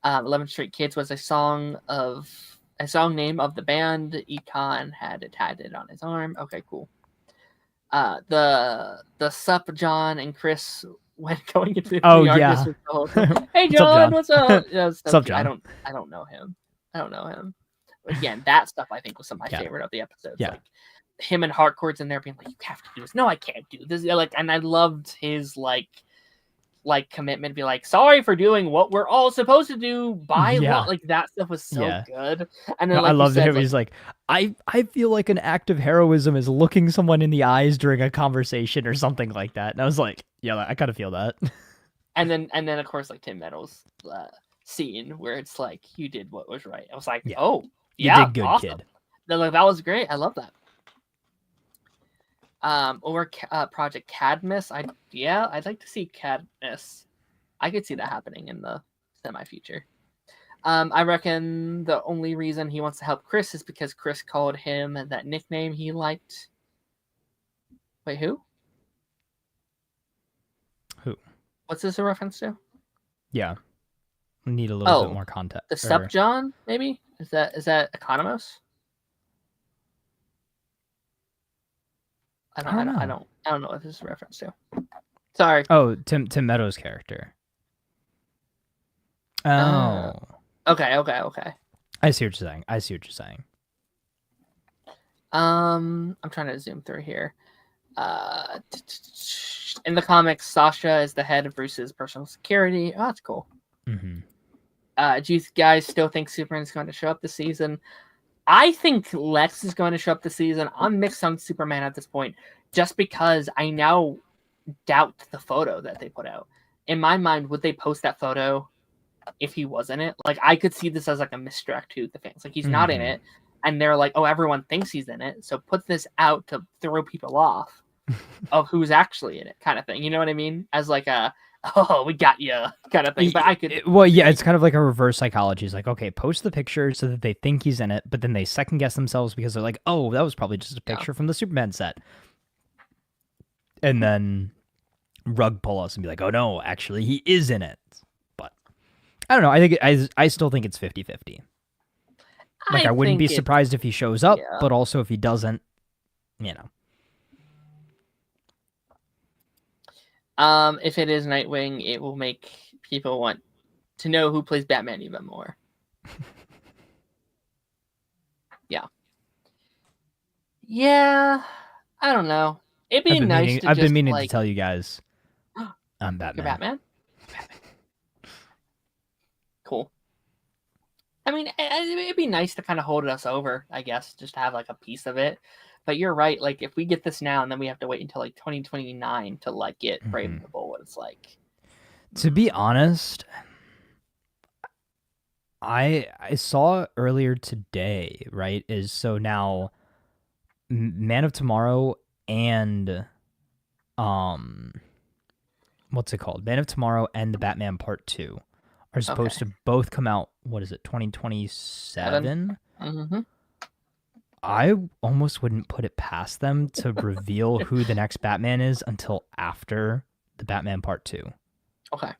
11th Street Kids was a song name of the band. Econ had it tatted on his arm. Okay, cool. The Sup John and Chris when going into the yard district. Hey John, what's up? Sup John? I don't know him. Again, that stuff I think was some of my favorite of the episodes. Yeah. Him and Hardcore's in there being like, "You have to do this." No, I can't do this. And I loved his commitment to be like, "Sorry for doing what we're all supposed to do by law." That stuff was so good. And then I loved it. He's like, I feel like an act of heroism is looking someone in the eyes during a conversation or something like that. And I was like, yeah, I kind of feel that. And then of course Tim Meadows' scene where it's like, you did what was right. I was like, oh. You did good, awesome. Kid. That was great. I love that. Or Project Cadmus. I'd like to see Cadmus. I could see that happening in the semi-future. I reckon the only reason he wants to help Chris is because Chris called him that nickname he liked. Wait, who? Who? What's this a reference to? Yeah. I need a little bit more context. The Sup John, maybe? Is that Economos? I don't know what this is a reference to. Sorry. Oh, Tim Meadows' character. Oh. Okay. I see what you're saying. I'm trying to zoom through here. In the comics, Sasha is the head of Bruce's personal security. Oh, that's cool. Mm-hmm. Do you guys still think Superman's going to show up this season? I think Lex is going to show up this season. I'm mixed on Superman at this point, just because I now doubt the photo that they put out. In my mind, would they post that photo if he was in it? Like, I could see this as like a misdirect to the fans. Like, he's not in it, and they're like, oh, everyone thinks he's in it, so put this out to throw people off of who's actually in it, kind of thing. You know what I mean? As like a, oh, we got you kind of thing. But I could. Well, yeah, it's kind of like a reverse psychology. It's like, okay, post the picture so that they think he's in it, but then they second guess themselves because they're like, oh, that was probably just a picture from the Superman set. And then rug pull us and be like, oh no, actually he is in it. But I don't know. I still think it's 50-50. Like, I wouldn't be surprised if he shows up, but also if he doesn't, you know. If it is Nightwing, it will make people want to know who plays Batman even more. Yeah. I don't know. It'd be nice to I've been meaning to tell you guys I'm Batman. You're Batman? Cool. I mean, it'd be nice to kind of hold us over, I guess, just to have like a piece of it. But you're right. Like, if we get this now, and then we have to wait until like 2029 to like get Brave and the Bold, what it's like. To be honest, I saw earlier today, right? Is so now Man of Tomorrow and what's it called? Man of Tomorrow and the Batman Part 2 are supposed to both come out, what is it, 2027? Mm-hmm. I almost wouldn't put it past them to reveal who the next Batman is until after the Batman Part 2. Okay.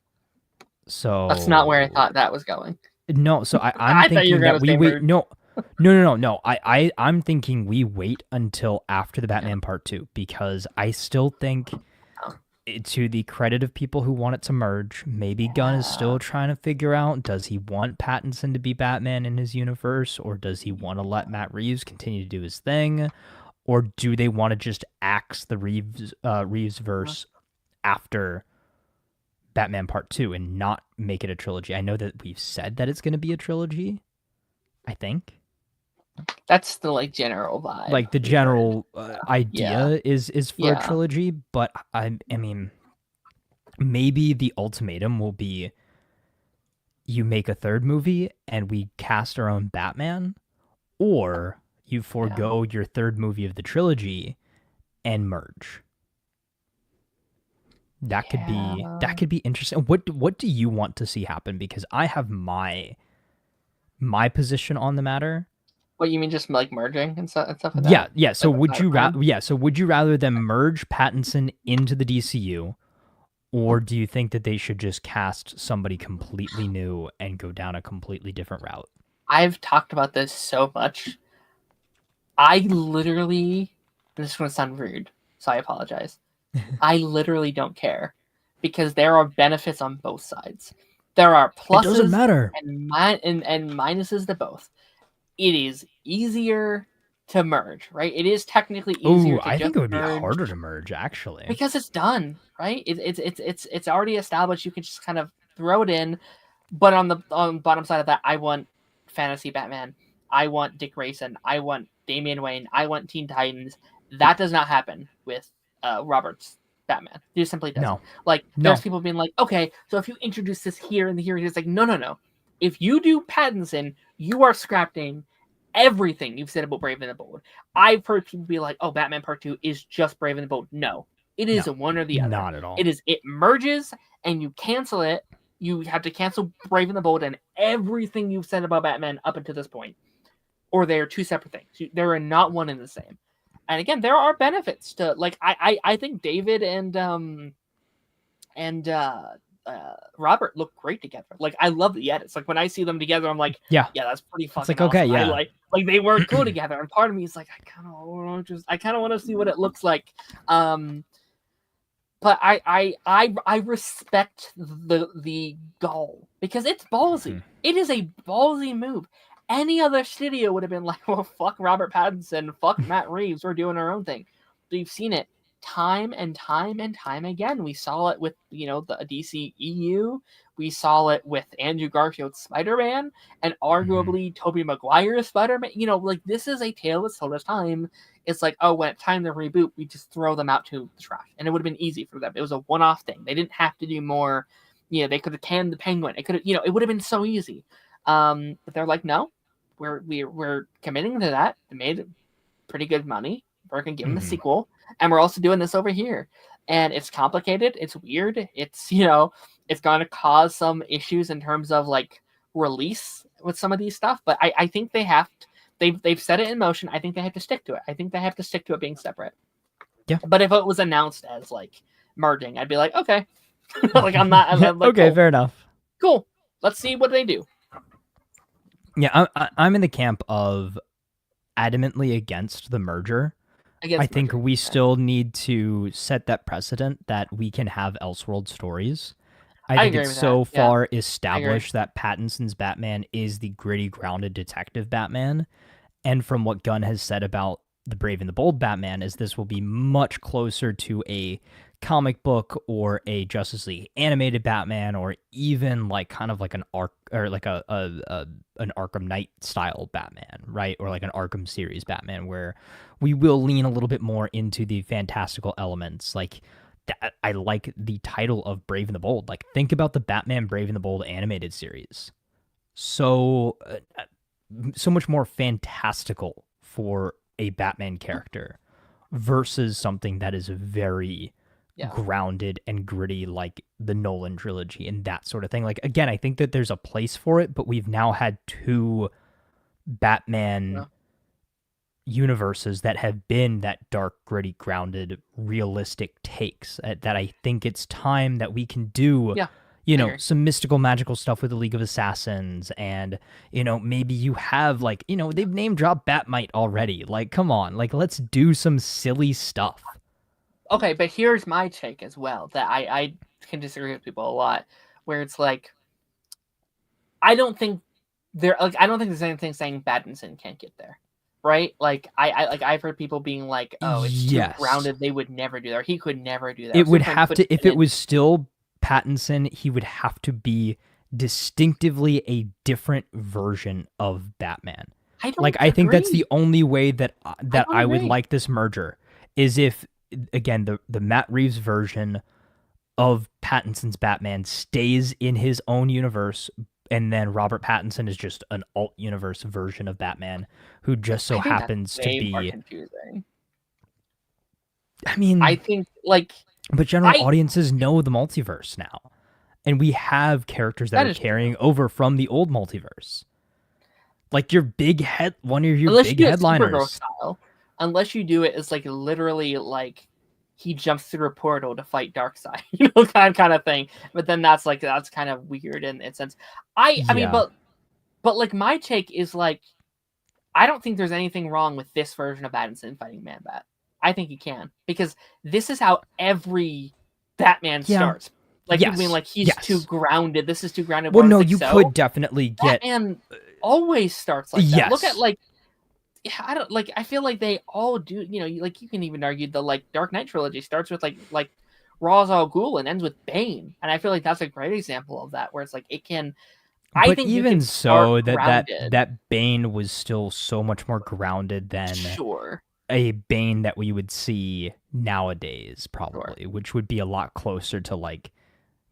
So that's not where I thought that was going. No, so I'm thinking that we wait. No. I'm thinking we wait until after the Batman Part 2 because I still think, to the credit of people who want it to merge, maybe Gunn is still trying to figure out, does he want Pattinson to be Batman in his universe, or does he want to let Matt Reeves continue to do his thing, or do they want to just axe the Reeves verse after Batman Part 2 and not make it a trilogy? I know that we've said that it's going to be a trilogy, I think. That's the like general vibe. Like the general idea is for a trilogy, but I mean, maybe the ultimatum will be you make a third movie and we cast our own Batman, or you forego your third movie of the trilogy and merge. That could be interesting. What do you want to see happen? Because I have my position on the matter. What, you mean just like merging and stuff like that? Yeah. So would you rather them merge Pattinson into the DCU, or do you think that they should just cast somebody completely new and go down a completely different route? I've talked about this so much. I literally, this is going to sound rude, so I apologize. I literally don't care, because there are benefits on both sides. There are pluses, it doesn't matter, and minuses to both. It is easier to merge, right? It is technically easier. I think it would be harder to merge, actually, because it's done, right? It's already established. You can just kind of throw it in. But on the bottom side of that, I want fantasy Batman. I want Dick Grayson. I want Damian Wayne. I want Teen Titans. That does not happen with Robert's Batman. It just simply doesn't. There's people being like, okay, so if you introduce this here and here, it's like, no. If you do Pattinson, you are scrapping everything you've said about Brave and the Bold. I've heard people be like, oh, Batman Part 2 is just Brave and the Bold. No, it is one or the other. Not at all. It merges and you cancel it. You have to cancel Brave and the Bold and everything you've said about Batman up until this point. Or they are two separate things. They are not one and the same. And again, there are benefits to, like, I think David and Robert look great together. Like, I love the edits. Like, when I see them together, I'm like, yeah, that's pretty fucking. It's like, awesome. Okay, yeah, like they work cool together. And part of me is like, I kind of want to see what it looks like. But I respect the gall because it's ballsy. It is a ballsy move. Any other studio would have been like, well, fuck Robert Pattinson, fuck Matt Reeves, we're doing our own thing. We've seen it time and time and time again. We saw it with, the DC EU. We saw it with Andrew Garfield's Spider-Man, and arguably Tobey Maguire's Spider-Man. This is a tale that's told us time. It's like, oh, when it's time to reboot, we just throw them out to the trash. And it would have been easy for them. It was a one-off thing. They didn't have to do more. They could have canned the Penguin. It could have, it would have been so easy. But they're like, no, we're committing to that. They made pretty good money. We're going to give them a sequel. And we're also doing this over here. And it's complicated. It's weird. It's, it's going to cause some issues in terms of release with some of these stuff. But I think they have to, they've set it in motion. I think they have to stick to it. I think they have to stick to it being separate. Yeah. But if it was announced as merging, I'd be like, okay. I'm not. Okay, cool. Fair enough. Cool. Let's see what they do. Yeah, I'm in the camp of adamantly against the merger. I think we still need to set that precedent that we can have Elseworld stories. I think it's so far established that Pattinson's Batman is the gritty, grounded detective Batman. And from what Gunn has said about the Brave and the Bold Batman, is this will be much closer to a comic book or a Justice League animated Batman, or even kind of an arc or an Arkham Knight style Batman, right? Or an Arkham series Batman, where we will lean a little bit more into the fantastical elements. That I like the title of Brave and the Bold. Think about the Batman Brave and the Bold animated series. So much more fantastical for a Batman character versus something that is very grounded and gritty, like the Nolan trilogy and that sort of thing. Again, I think that there's a place for it, but we've now had two Batman universes that have been that dark, gritty, grounded, realistic takes that I think it's time that we can do, some mystical, magical stuff with the League of Assassins. And, maybe you have they've name dropped Batmite already. Come on, let's do some silly stuff. Okay, but here's my take as well, that I can disagree with people a lot, where it's I don't think there's anything saying Pattinson can't get there, right? I've heard people being oh, it's too grounded, they would never do that. He could never do that. It would have to, if it was still Pattinson, he would have to be distinctively a different version of Batman. I think that's the only way that I would like this merger, is if, again, the Matt Reeves version of Pattinson's Batman stays in his own universe, and then Robert Pattinson is just an alt universe version of Batman who just so happens to be more confusing. I mean, I think but general audiences know the multiverse now, and we have characters that are carrying over from the old multiverse. Your big one of your big headliners. Style. Unless you do it as literally he jumps through a portal to fight Darkseid, kind of thing. But then that's kind of weird in a sense. I mean, but my take is I don't think there's anything wrong with this version of Pattinson fighting Man-Bat. I think he can, because this is how every Batman starts. You mean he's too grounded. This is too grounded. Well, no, you could definitely get. Batman always starts like that. Look at I don't I feel like they all do, you can even argue the Dark Knight trilogy starts with Ra's al Ghul and ends with Bane, and I feel like that's a great example of that, where it's it can. I think even so that Bane was still so much more grounded than a Bane that we would see nowadays, probably, which would be a lot closer to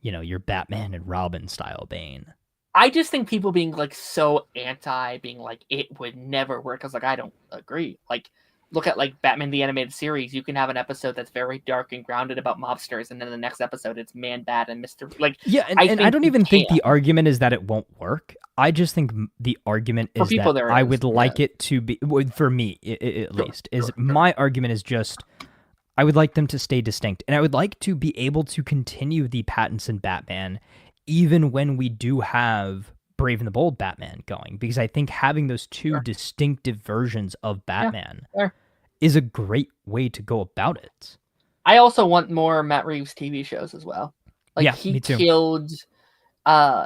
your Batman and Robin style Bane. I just think people being so anti, being it would never work. I was I don't agree. Look at Batman the Animated Series. You can have an episode that's very dark and grounded about mobsters, and then the next episode it's Man-Bat and Mr. I don't even think the argument is that it won't work. I just think the argument is that I would like it to be, for me at least, is my argument is just I would like them to stay distinct, and I would like to be able to continue the Pattinson Batman even when we do have Brave and the Bold Batman going, because I think having those two distinctive versions of Batman is a great way to go about it. I also want more Matt Reeves TV shows as well. me too. Killed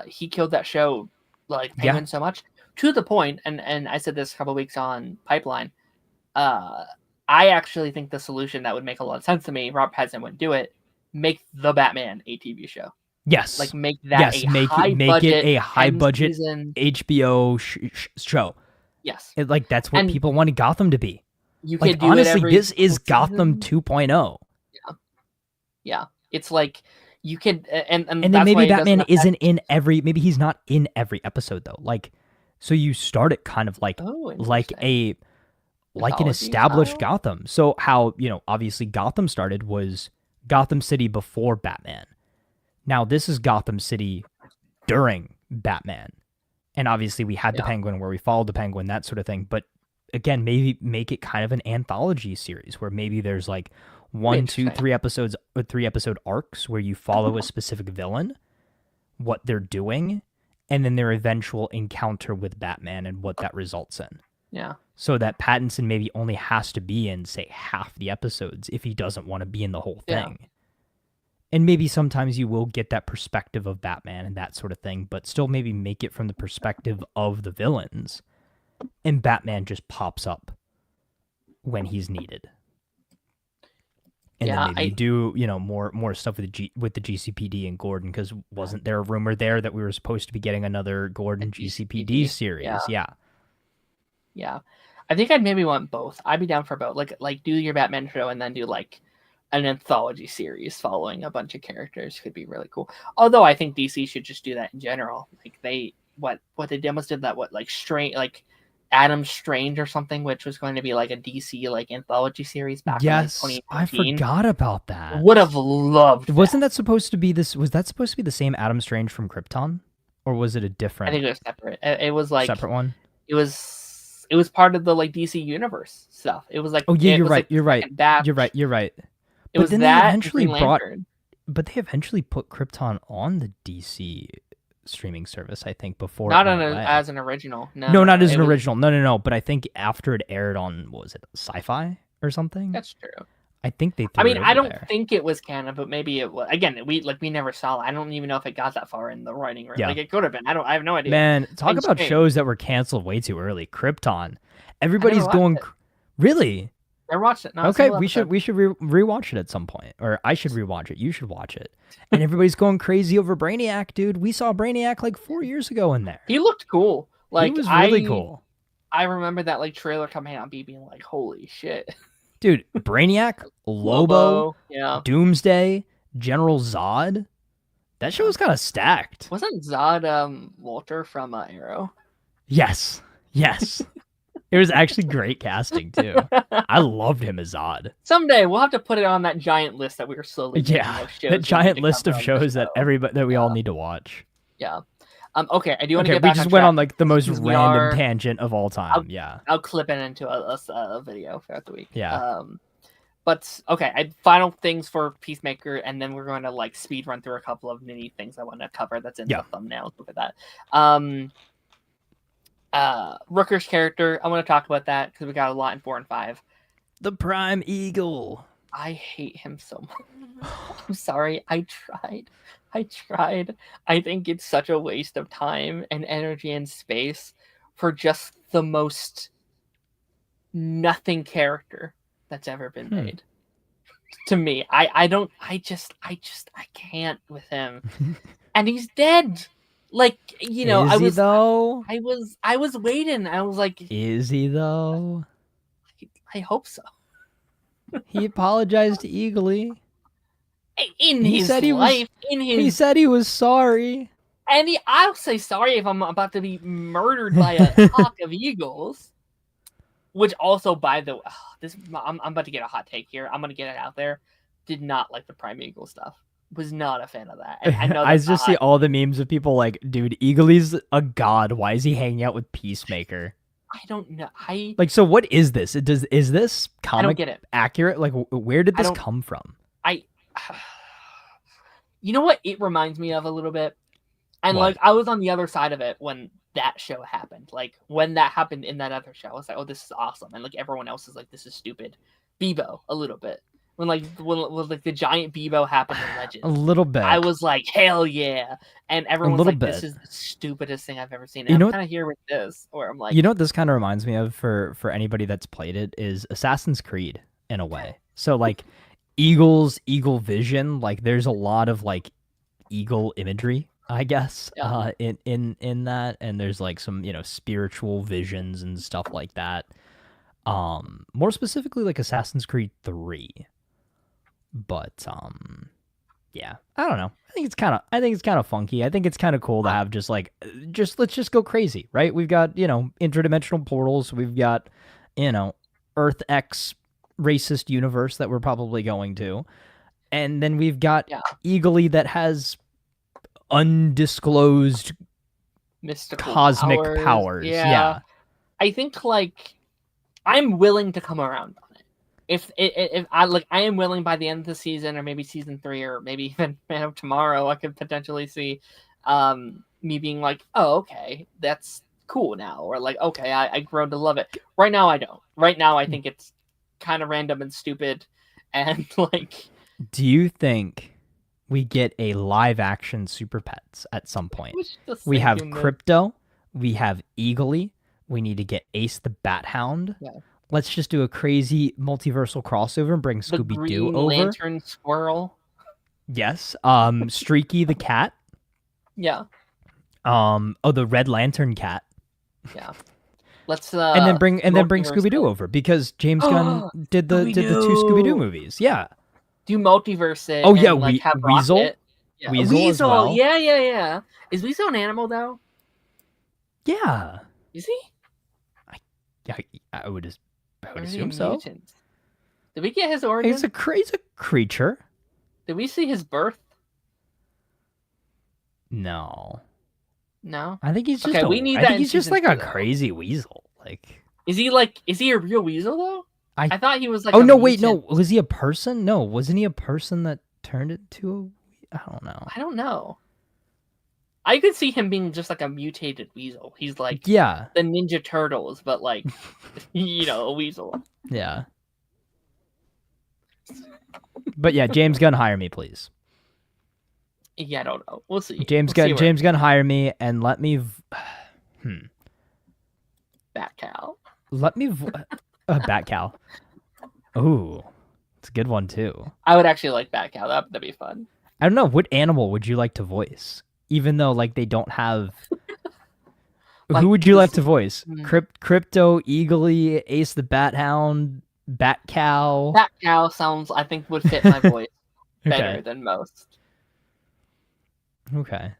he killed that show, like Penguin, so much to the point, and I said this a couple weeks on Pipeline. I actually think the solution that would make a lot of sense to me, Robert Pattinson wouldn't do it. Make the Batman a TV show. Yes. Like make that make it a high budget HBO show. Yes. Like that's what people wanted Gotham to be. You like could do honestly, it this is Gotham 2.0. Yeah. It's like you could and then maybe Batman isn't in every. Maybe he's not in every episode though. Like, so you start it kind of like an established Gotham. So how obviously Gotham started was Gotham City before Batman. Now this is Gotham City during Batman. And obviously we had the Penguin where we followed the Penguin, that sort of thing. But again, maybe make it kind of an anthology series where maybe there's like 1, 2, 3 episodes or 3-episode arcs where you follow a specific villain, what they're doing, and then their eventual encounter with Batman and what that results in. Yeah. So that Pattinson maybe only has to be in, say, half the episodes if he doesn't want to be in the whole thing. Yeah. And maybe sometimes you will get that perspective of Batman and that sort of thing, but still maybe make it from the perspective of the villains. And Batman just pops up when he's needed. And then maybe do, more stuff with the GCPD and Gordon, because wasn't there a rumor there that we were supposed to be getting another Gordon GCPD series? Yeah. I think I'd maybe want both. I'd be down for both. Like do your Batman show and then do like an anthology series following a bunch of characters could be really cool. Although I think DC should just do that in general. Like what they almost did that Adam Strange or something, which was going to be like a DC like anthology series back in 2019. I forgot about that. Would have loved that. Wasn't that supposed to be this? Was that supposed to be the same Adam Strange from Krypton, or was it a different? I think it was separate. It was like separate one. It was part of the like DC universe stuff. It was like you're right. You're right. It was that eventually but they eventually put Krypton on the DC streaming service, I think, before not as an original. No, not as an original. No. But I think after it aired on, what was it, Sci-Fi or something? That's true. I think they. I don't think it was canon, but maybe it was. Again, we never saw it. I don't even know if it got that far in the writing room. Yeah. Like it could have been. I have no idea. Man, talk about shows that were canceled way too early. Krypton. Everybody's going. Really? I watched it. Okay, we should rewatch it at some point, or I should rewatch it. You should watch it. And everybody's going crazy over Brainiac, dude. We saw Brainiac like 4 years ago in there. He looked cool. Like he was really cool. I remember that like trailer coming out, being like, "Holy shit!" Dude, Brainiac, Lobo, Doomsday, General Zod. That show was kind of stacked. Wasn't Zod Walter from Arrow? Yes. It was actually great casting too. I loved him as Zod. Someday we'll have to put it on that giant list that we were slowly that giant list of shows that we all need to watch. Yeah. Okay, I do want to get back. We just went on like the most random tangent of all time. I'll clip it into a video throughout the week. Yeah. But okay, final things for Peacemaker, and then we're going to like speed run through a couple of mini things I want to cover that's in the thumbnail. Look at that. Rooker's character, I want to talk about that because we got a lot in 4 and 5. The Prime Eagle. I hate him so much. I'm sorry. I tried. I think it's such a waste of time and energy and space for just the most nothing character that's ever been made. To me, I can't with him. And he's dead. Like, I was waiting. I was like, is he though? I hope so. He apologized to Eagly. He said he was sorry. And I'll say sorry if I'm about to be murdered by a flock of eagles. Which also, by the way, I'm about to get a hot take here. I'm going to get it out there. Did not like the Prime Eagle stuff. Was not a fan of that. I know. I just see all the memes of people like, dude, Eagly's a god. Why is he hanging out with Peacemaker? I don't know. So what is this? Is this comic I don't get it. Accurate? Like, where did this come from? You know what it reminds me of a little bit? And like, I was on the other side of it when that show happened. Like, when that happened in that other show, I was like, oh, this is awesome. And like, everyone else is like, this is stupid. Bebo, a little bit. when the giant Bebo happened in A Legends. little bit. I was like, hell yeah. And everyone's little like, this bit. is the stupidest thing I've ever seen. You And know I'm what- kind of here with this, where I'm like, You know what this kind of reminds me of for anybody that's played it is Assassin's Creed in a way. So like eagle vision, like there's a lot of like eagle imagery, I guess, Yeah. in that, and there's like some, spiritual visions and stuff like that. More specifically like Assassin's Creed 3. But yeah, I don't know. I think it's kind of funky. I think it's kind of cool to have just let's just go crazy, right? We've got, interdimensional portals, we've got, Earth X racist universe that we're probably going to. And then we've got Eagly that has undisclosed mystical cosmic powers. Yeah. I think like I'm willing to come around on it. If I am willing by the end of the season, or maybe season 3, or maybe even tomorrow, I could potentially see me being like, oh, okay, that's cool now, or like, okay, I grown to love it. Right now I don't. Right now I think it's kind of random and stupid, and like, do you think we get a live action Super Pets at some point? We have Crypto, we have Eagly, we need to get Ace the Bat Hound. Yeah. Let's just do a crazy multiversal crossover and bring Scooby-Doo over. Lantern Squirrel. Yes. Streaky the cat. Yeah. The Red Lantern cat. Yeah. Let's and then bring Scooby-Doo over, because James Gunn did the 2 Scooby-Doo movies. Yeah. Do multiverse it. Oh yeah, have Weasel. Rocket. Yeah. Weasel as well. Yeah. Is Weasel an animal though? Yeah. Is he? I would assume so. Mutant? Did we get his origin? He's a creature. Did we see his birth? No. No. I think he's just. Okay, we need that. He's just like a though. crazy weasel. Like. Is he a real weasel though? I thought he was like. Oh no! Wait, no. Was he a person? No, wasn't he a person that turned into a? I don't know. I could see him being just like a mutated weasel. He's like the Ninja Turtles, but like a weasel. Yeah. But yeah, James Gunn, hire me, please. Yeah, I don't know. We'll see. James Gunn, hire me and let me. Bat cow. Let me. Bat cow. Ooh, it's a good one too. I would actually like Bat cow. That'd be fun. I don't know. What animal would you like to voice? Even though like they don't have. Who would you like to voice? Crypto, Eagly, Ace the Bat Hound, Bat Cow. Bat cow sounds, I think, would fit my voice better than most. Okay.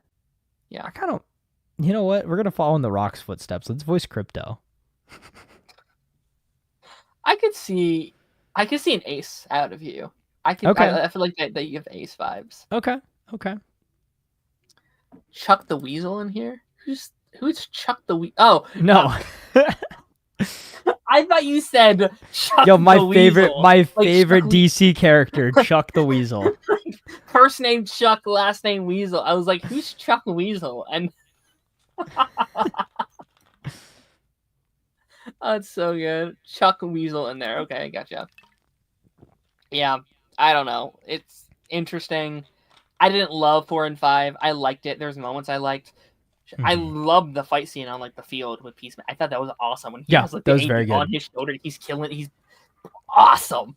Yeah. I kind of. You know what? We're gonna follow in the Rock's footsteps. Let's voice Crypto. I could see an Ace out of you. I feel like that you have Ace vibes. Okay. Chuck the Weasel in here? Who's Chuck the Weasel? Oh no. I thought you said Chuck my the favorite Weasel. my favorite DC character, Chuck the Weasel. First name Chuck, last name Weasel. I was like, who's Chuck Weasel? And oh, it's so good. Chuck Weasel in there. Okay, gotcha. Yeah, I don't know. It's interesting. I didn't love 4 and 5. I liked it. There's moments I liked. Mm-hmm. I loved the fight scene on like the field with Peacemaker. I thought that was awesome. When he has like that was very good. On his shoulder, he's killing. He's awesome.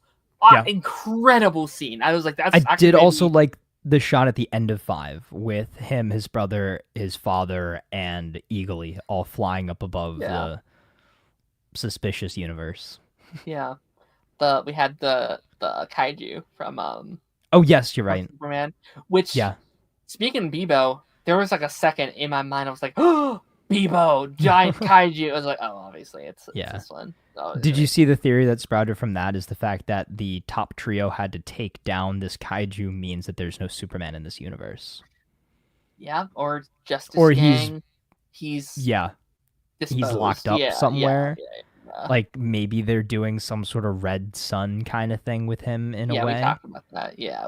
Incredible scene. I was like, that's. I did also like the shot at the end of 5 with him, his brother, his father, and Eagly all flying up above the suspicious universe. Yeah, we had the kaiju from Oh yes, you're right. Superman. Which speaking of Bebo, there was like a second in my mind. I was like, oh, Bebo, giant kaiju. I was like, oh, obviously it's this one. Did you see the theory that sprouted from that is the fact that the top trio had to take down this kaiju means that there's no Superman in this universe? Yeah, or Justice Gang. He's he's locked up somewhere. Like maybe they're doing some sort of Red Sun kind of thing with him in a way. Yeah, we talked about that. Yeah.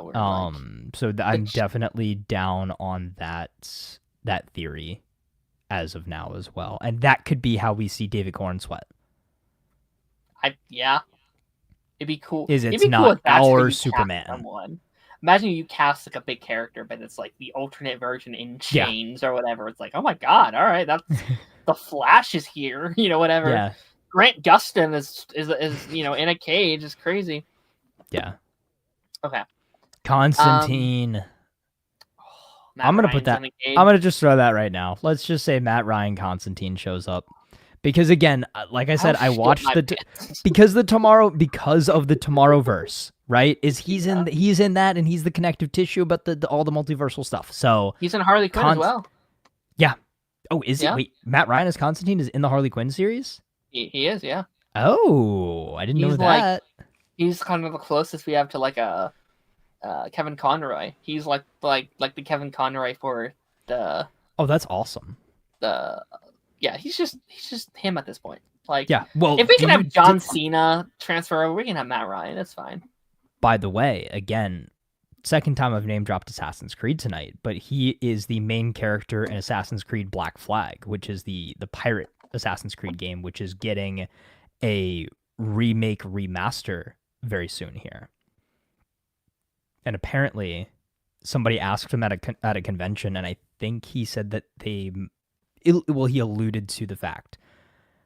So I'm definitely down on that theory as of now as well, and that could be how we see David Corn sweat. It'd be cool. Is It'd it's be cool not if that's where our you cast Superman. someone. Imagine you cast like a big character, but it's like the alternate version in chains or whatever. It's like, oh my god, all right, that's the Flash is here, whatever. Yeah. Grant Gustin is in a cage. It's crazy. Yeah. Okay. Constantine. I'm gonna put that. I'm gonna just throw that right now. Let's just say Matt Ryan Constantine shows up, because again, like I said, I watched because of the Tomorrowverse, right? He's in that, and he's the connective tissue about all the multiversal stuff. So he's in Harley Quinn as well. Yeah. Oh, is he? Wait, Matt Ryan as Constantine is in the Harley Quinn series? He is, yeah. Oh, I didn't know that. He's kind of the closest we have to like a Kevin Conroy. He's like the Kevin Conroy for the. Oh, that's awesome. He's just him at this point. Like, yeah. Well, if we can have John Cena transfer over, we can have Matt Ryan. That's fine. By the way, again, second time I've name dropped Assassin's Creed tonight, but he is the main character in Assassin's Creed Black Flag, which is the pirate Assassin's Creed game, which is getting a remaster very soon here. And apparently, somebody asked him at a convention, and I think he said that he alluded to the fact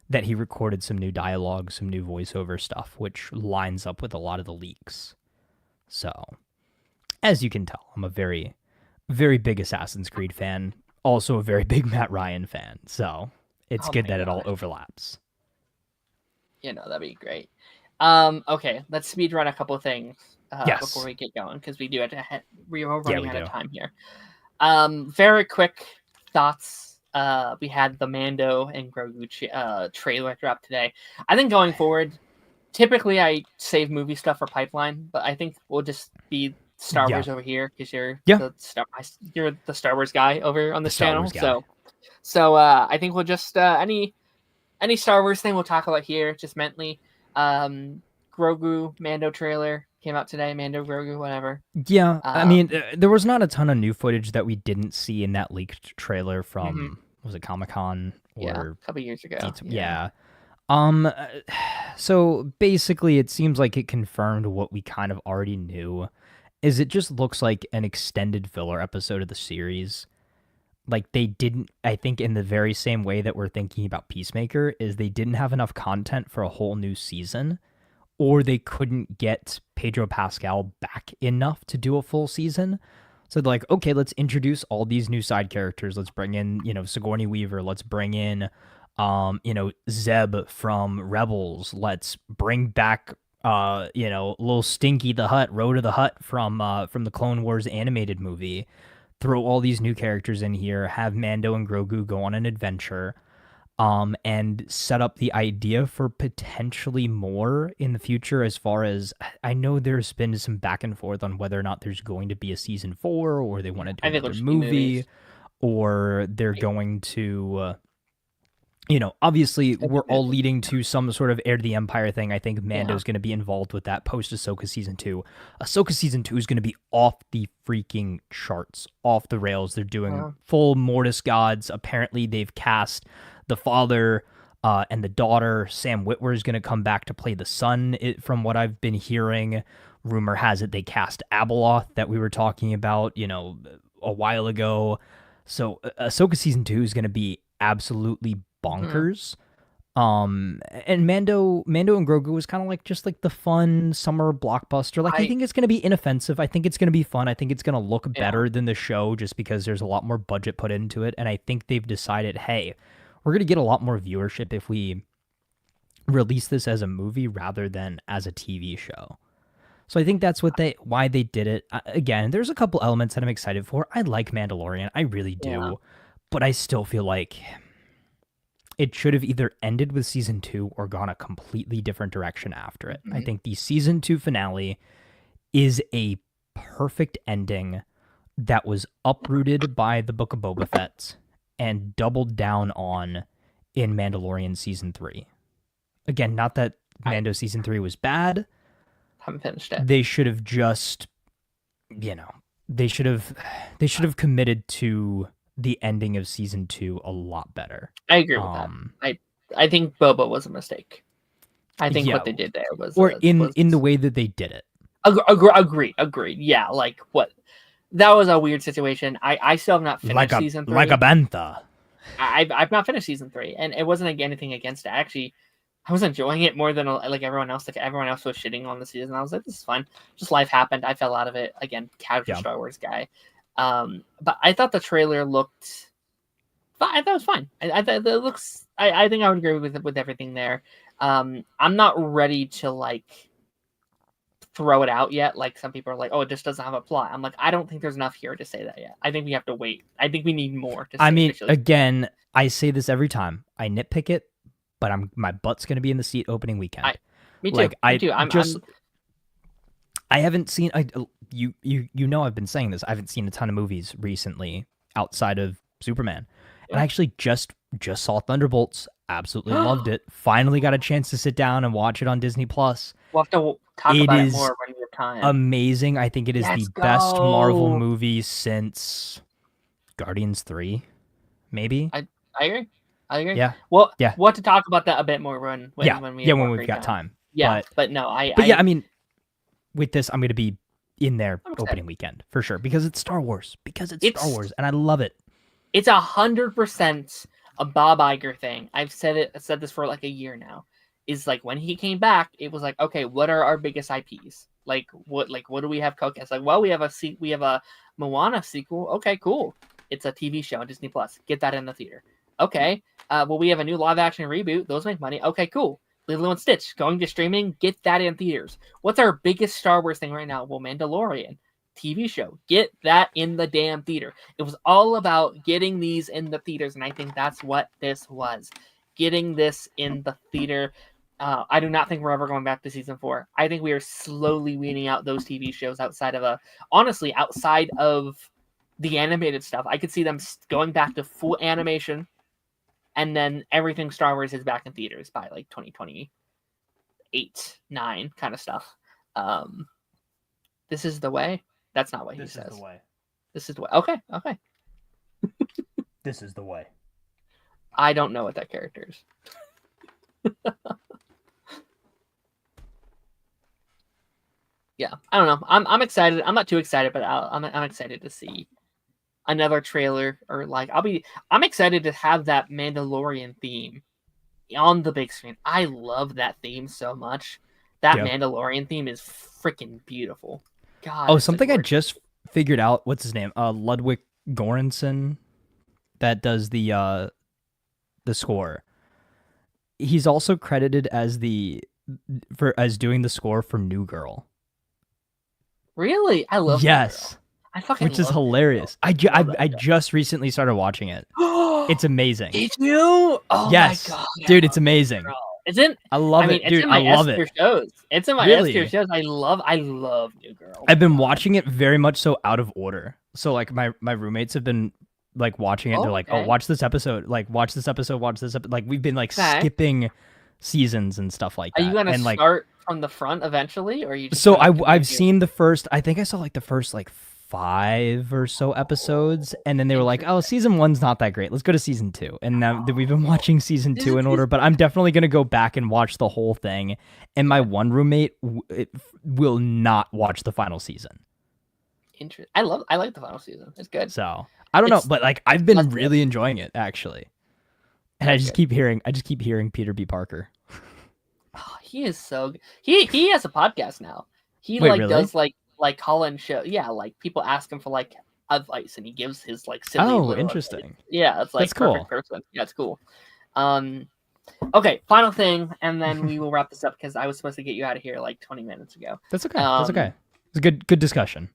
that he recorded some new dialogue, some new voiceover stuff, which lines up with a lot of the leaks. So, as you can tell, I'm a very, very big Assassin's Creed fan, also a very big Matt Ryan fan. So, it's good that it all overlaps. That'd be great. Okay, let's speed run a couple of things before we get going, because we do have to we're running out of time here. Very quick thoughts. We had the Mando and Grogu trailer drop today. I think going forward, typically I save movie stuff for Pipeline, but I think we'll just be Star Wars over here, because you're the Star Wars guy over on this channel. So I think we'll just any Star Wars thing we'll talk about here just mentally. Grogu Mando trailer came out today. Mando Grogu, whatever. Yeah, I mean, there was not a ton of new footage that we didn't see in that leaked trailer from was it Comic-Con or a couple years ago? Yeah. So basically, it seems like it confirmed what we kind of already knew. Is it just looks like an extended filler episode of the series. Like they didn't, I think in the very same way that we're thinking about Peacemaker, is they didn't have enough content for a whole new season, or they couldn't get Pedro Pascal back enough to do a full season. So they're like, okay, let's introduce all these new side characters. Let's bring in, Sigourney Weaver. Let's bring in, Zeb from Rebels. Let's bring back, little Stinky the Hutt, Road to the Hutt from the Clone Wars animated movie. Throw all these new characters in here, have Mando and Grogu go on an adventure, and set up the idea for potentially more in the future. As far as I know, there's been some back and forth on whether or not there's going to be a season 4, or they want to do another movie, or they're going to, obviously we're all leading to some sort of Heir to the Empire thing. I think Mando's going to be involved with that post Ahsoka season 2. Ahsoka season 2 is going to be off the freaking charts, off the rails. They're doing full Mortis gods. Apparently they've cast the father and the daughter. Sam Witwer is going to come back to play the son, from what I've been hearing. Rumor has it they cast Abeloth, that we were talking about, a while ago. So Ahsoka season 2 is going to be absolutely bonkers. And Mando and Grogu was kind of like just like the fun summer blockbuster. Like I think it's going to be inoffensive. I think it's going to be fun. I think it's going to look better than the show, just because there's a lot more budget put into it. And I think they've decided, hey, we're going to get a lot more viewership if we release this as a movie rather than as a TV show. So I think that's why they did it. Again, there's a couple elements that I'm excited for. I like Mandalorian. I really do. Yeah. But I still feel like it should have either ended with season 2 or gone a completely different direction after it. I think the season 2 finale is a perfect ending that was uprooted by the Book of Boba Fett and doubled down on in Mandalorian season 3. Again, not that Mando season 3 was bad. Haven't finished it. They should have just, they should have committed to the ending of season 2 a lot better. I agree with that. I think Boba was a mistake. I think Yeah. what they did there was in the way that they did it. Agreed. Yeah, like what that was a weird situation. I still have not finished season 3. Like a bantha. I've not finished season 3, and it wasn't anything against it. Actually, I was enjoying it more than like everyone else. Like everyone else was shitting on the season. I was like, this is fun. Just life happened. I fell out of it again. Casual Star Wars guy. But I thought the trailer looked. I thought it was fine. I thought it looks. I think I would agree with everything there. I'm not ready to like throw it out yet. Like some people are like, oh, it just doesn't have a plot. I'm like, I don't think there's enough here to say that yet. I think we have to wait. I think we need more to say. I mean, again, I say this every time. I nitpick it, but my butt's gonna be in the seat opening weekend. Me too. Like, me too. I haven't seen. You know I've been saying this. I haven't seen a ton of movies recently outside of Superman, and I actually just saw Thunderbolts. Absolutely loved it. Finally got a chance to sit down and watch it on Disney Plus. We'll have to talk about it more when we have time. Amazing. I think it is the best Marvel movie since Guardians 3, maybe. I agree. Yeah. Well, we'll have to talk about that a bit more when we've got time. Yeah, but I mean, with this, I'm going to be in there opening weekend for sure because it's Star Wars. Star Wars, and I love it. It's 100% a Bob Iger thing. I've said this for like a year now. Is like when he came back, it was like, okay, what are our biggest IPs? Like what do we have cooked? It's like, well, we have a Moana sequel. Okay, cool. It's a TV show on Disney Plus. Get that in the theater. Okay. Well, we have a new live action reboot. Those make money. Okay, cool. Lilo and Stitch going to streaming. Get that in theaters. What's our biggest Star Wars thing right now? Well, Mandalorian TV show. Get that in the damn theater. It was all about getting these in the theaters, and I think that's what this was. Getting this in the theater. I do not think we're ever going back to season 4. I think we are slowly weaning out those TV shows outside of the animated stuff. I could see them going back to full animation, and then everything Star Wars is back in theaters by like 2028, 9 kind of stuff. This is the way. That's not what he says. This is the way. Okay. This is the way. I don't know what that character is. Yeah, I don't know. I'm excited. I'm not too excited, but I'm excited to see another trailer, or like I'm excited to have that Mandalorian theme on the big screen. I love that theme so much. That Mandalorian theme is freaking beautiful. God. Oh, something I just figured out. What's his name? Ludwig Göransson, that does the score. He's also credited as doing the score for New Girl. Really? I love Yes. I fucking which is hilarious. I just recently started watching it. It's amazing. Did you? Oh yes. my god. Dude, it's amazing. Isn't I love it, dude. I love it. Shows. It's in my S tier shows. I love New Girl. I've been watching it very much so out of order. So like my roommates have been like watching it. They're like, "Oh, watch this episode. Like watch this episode, watch this episode." Like we've been like skipping seasons and stuff like that. Are you going to start from the front eventually, or are you just So I've seen the first, I think I saw like the first like 5 or so episodes, and then they were like, "Oh, season 1's not that great. Let's go to season 2." And now we've been watching season 2 in order, but I'm definitely going to go back and watch the whole thing. And my one roommate will not watch the final season. Interesting. I like the final season. It's good. So, I don't know, but like I've been really enjoying it actually. And I just keep hearing Peter B. Parker. Oh, he is so good. He has a podcast now. He really? does like call-in show. Yeah, like people ask him for like advice, and he gives his like silly interesting. Advice. Yeah, it's like that's cool. Person. Yeah, it's cool. Okay, final thing, and then we will wrap this up because I was supposed to get you out of here like 20 minutes ago. That's okay. That's okay. It's a good discussion.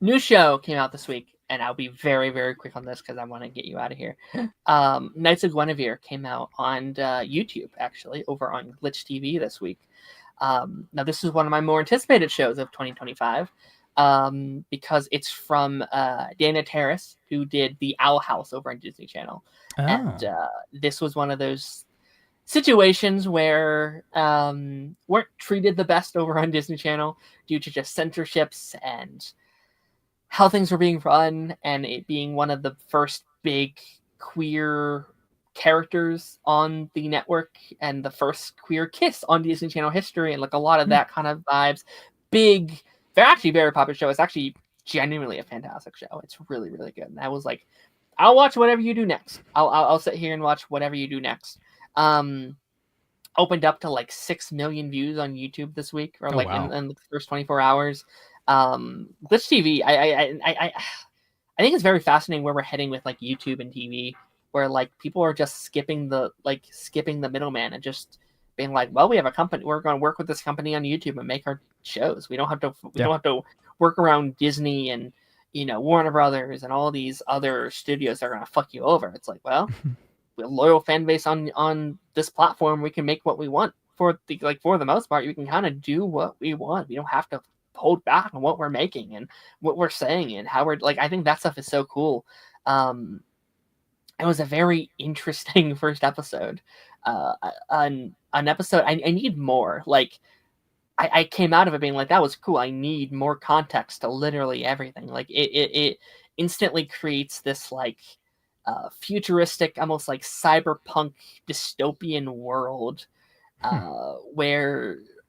New show came out this week, and I'll be very, very quick on this because I want to get you out of here. Knights of Guinevere came out on YouTube, actually, over on Glitch TV this week. Now, this is one of my more anticipated shows of 2025 because it's from Dana Terrace, who did The Owl House over on Disney Channel. And this was one of those situations where weren't treated the best over on Disney Channel due to just censorships and how things were being run, and it being one of the first big queer characters on the network and the first queer kiss on Disney Channel history, and like a lot of that kind of vibes. Big, they're actually very popular show. It's actually genuinely a fantastic show. It's really, really good. And I was like, I'll watch whatever you do next. I'll sit here and watch whatever you do next. Opened up to like 6 million views on YouTube this week, or like in the first 24 hours. Glitch TV, I think it's very fascinating where we're heading with like YouTube and TV, where like people are just skipping the middleman and just being like, well, we have a company, we're going to work with this company on YouTube and make our shows. We don't have to work around Disney and, you know, Warner Brothers and all these other studios that are going to fuck you over. It's like, well, we have a loyal fan base on this platform. We can make what we want for the most part. We can kind of do what we want. We don't have to hold back on what we're making and what we're saying and how we're like. I think that stuff is so cool. It was a very interesting first episode. An episode I need more. Like I came out of it being like, that was cool. I need more context to literally everything. Like it instantly creates this like futuristic, almost like cyberpunk dystopian world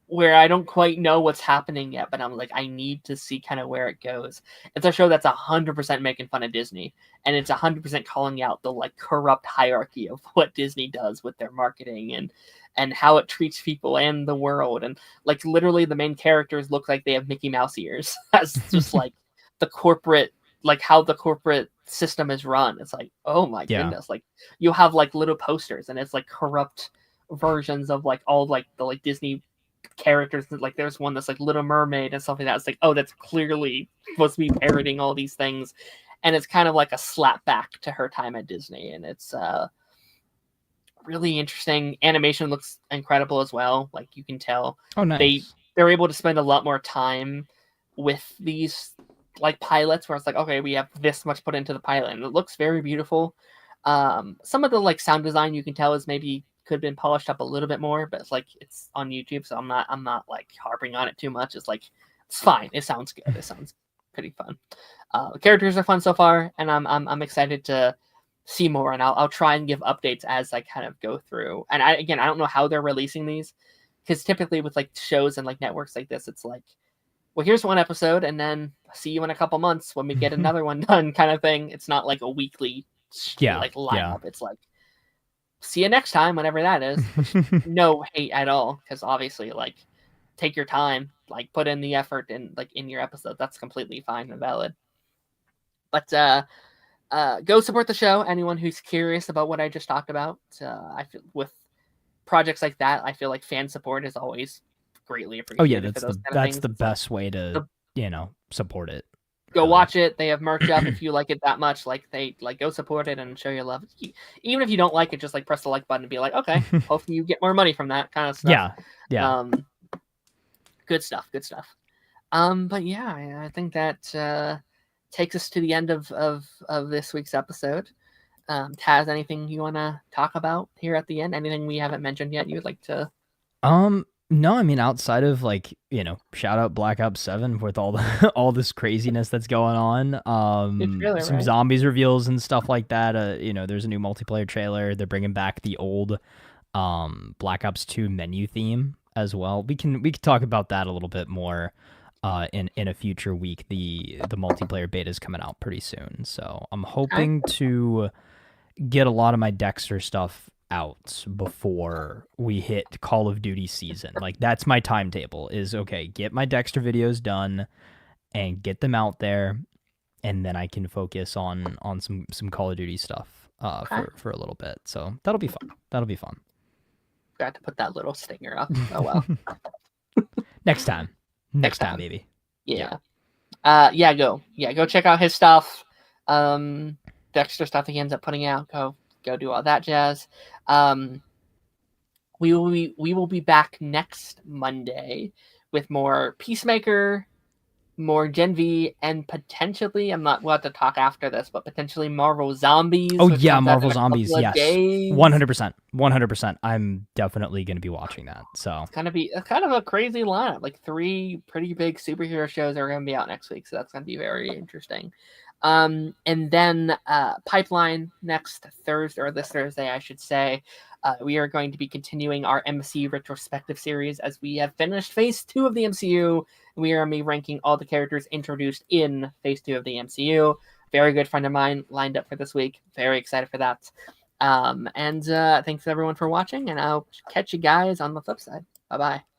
where I don't quite know what's happening yet, but I'm like, I need to see kind of where it goes. It's a show that's 100% making fun of Disney, and it's 100% calling out the like corrupt hierarchy of what Disney does with their marketing and how it treats people and the world. And like literally the main characters look like they have Mickey Mouse ears. That's just like the corporate, like how the corporate system is run. It's like, oh my goodness. Like you have like little posters and it's like corrupt versions of like all like the like Disney characters. Like there's one that's like Little Mermaid and something that's like, oh, that's clearly supposed to be parodying all these things. And it's kind of like a slap back to her time at Disney. And it's really interesting. Animation looks incredible as well. Like you can tell they're able to spend a lot more time with these like pilots where it's like, okay, we have this much put into the pilot and it looks very beautiful. Some of the like sound design you can tell is maybe could have been polished up a little bit more, but it's like it's on YouTube, so I'm not like harping on it too much. It's like it's fine. It sounds good. It sounds pretty fun. Characters are fun so far, and I'm excited to see more. And I'll try and give updates as I kind of go through. And I don't know how they're releasing these, because typically with like shows and like networks like this, it's like, well, here's one episode, and then see you in a couple months when we get another one done, kind of thing. It's not like a weekly like lineup. It's like, see you next time, whenever that is. No hate at all, because obviously, like, take your time, like, put in the effort in like in your episode. That's completely fine and valid. But go support the show. Anyone who's curious about what I just talked about, I feel with projects like that, I feel like fan support is always greatly appreciated. Oh yeah, that's the best way to support it. Go watch it. They have merch up if you like it that much. Like they like go support it and show your love. Even if you don't like it, just like press the like button and be like, okay, hopefully you get more money from that kind of stuff. Yeah. Good stuff. But yeah, I think that takes us to the end of this week's episode. Taz, anything you want to talk about here at the end? Anything we haven't mentioned yet you would like to? No, I mean, outside of like, shout out Black Ops 7 with all the all this craziness that's going on. Some zombies reveals and stuff like that. There's a new multiplayer trailer. They're bringing back the old Black Ops 2 menu theme as well. We can talk about that a little bit more in a future week. The multiplayer beta is coming out pretty soon, so I'm hoping to get a lot of my Dexter stuff out before we hit Call of Duty season. Like that's my timetable is, okay, get my Dexter videos done and get them out there, and then I can focus on some Call of Duty stuff for a little bit. So that'll be fun. Got to put that little stinger up. Oh well. Next time, maybe. Yeah. Go check out his stuff. Dexter stuff he ends up putting out. Go do all that jazz. We will be back next Monday with more Peacemaker, more Gen V, and potentially, we'll have to talk after this, but potentially Marvel Zombies. Oh yeah, Marvel Zombies. Yes, 100%. I'm definitely going to be watching that. So it's gonna be kind of a crazy lineup. Like 3 pretty big superhero shows are going to be out next week, so that's going to be very interesting. And then Pipeline next Thursday, or this Thursday, I should say. We are going to be continuing our MCU retrospective series as we have finished Phase 2 of the MCU. We are going to be ranking all the characters introduced in Phase 2 of the MCU. Very good friend of mine lined up for this week. Very excited for that. And thanks everyone for watching, and I'll catch you guys on the flip side. Bye-bye.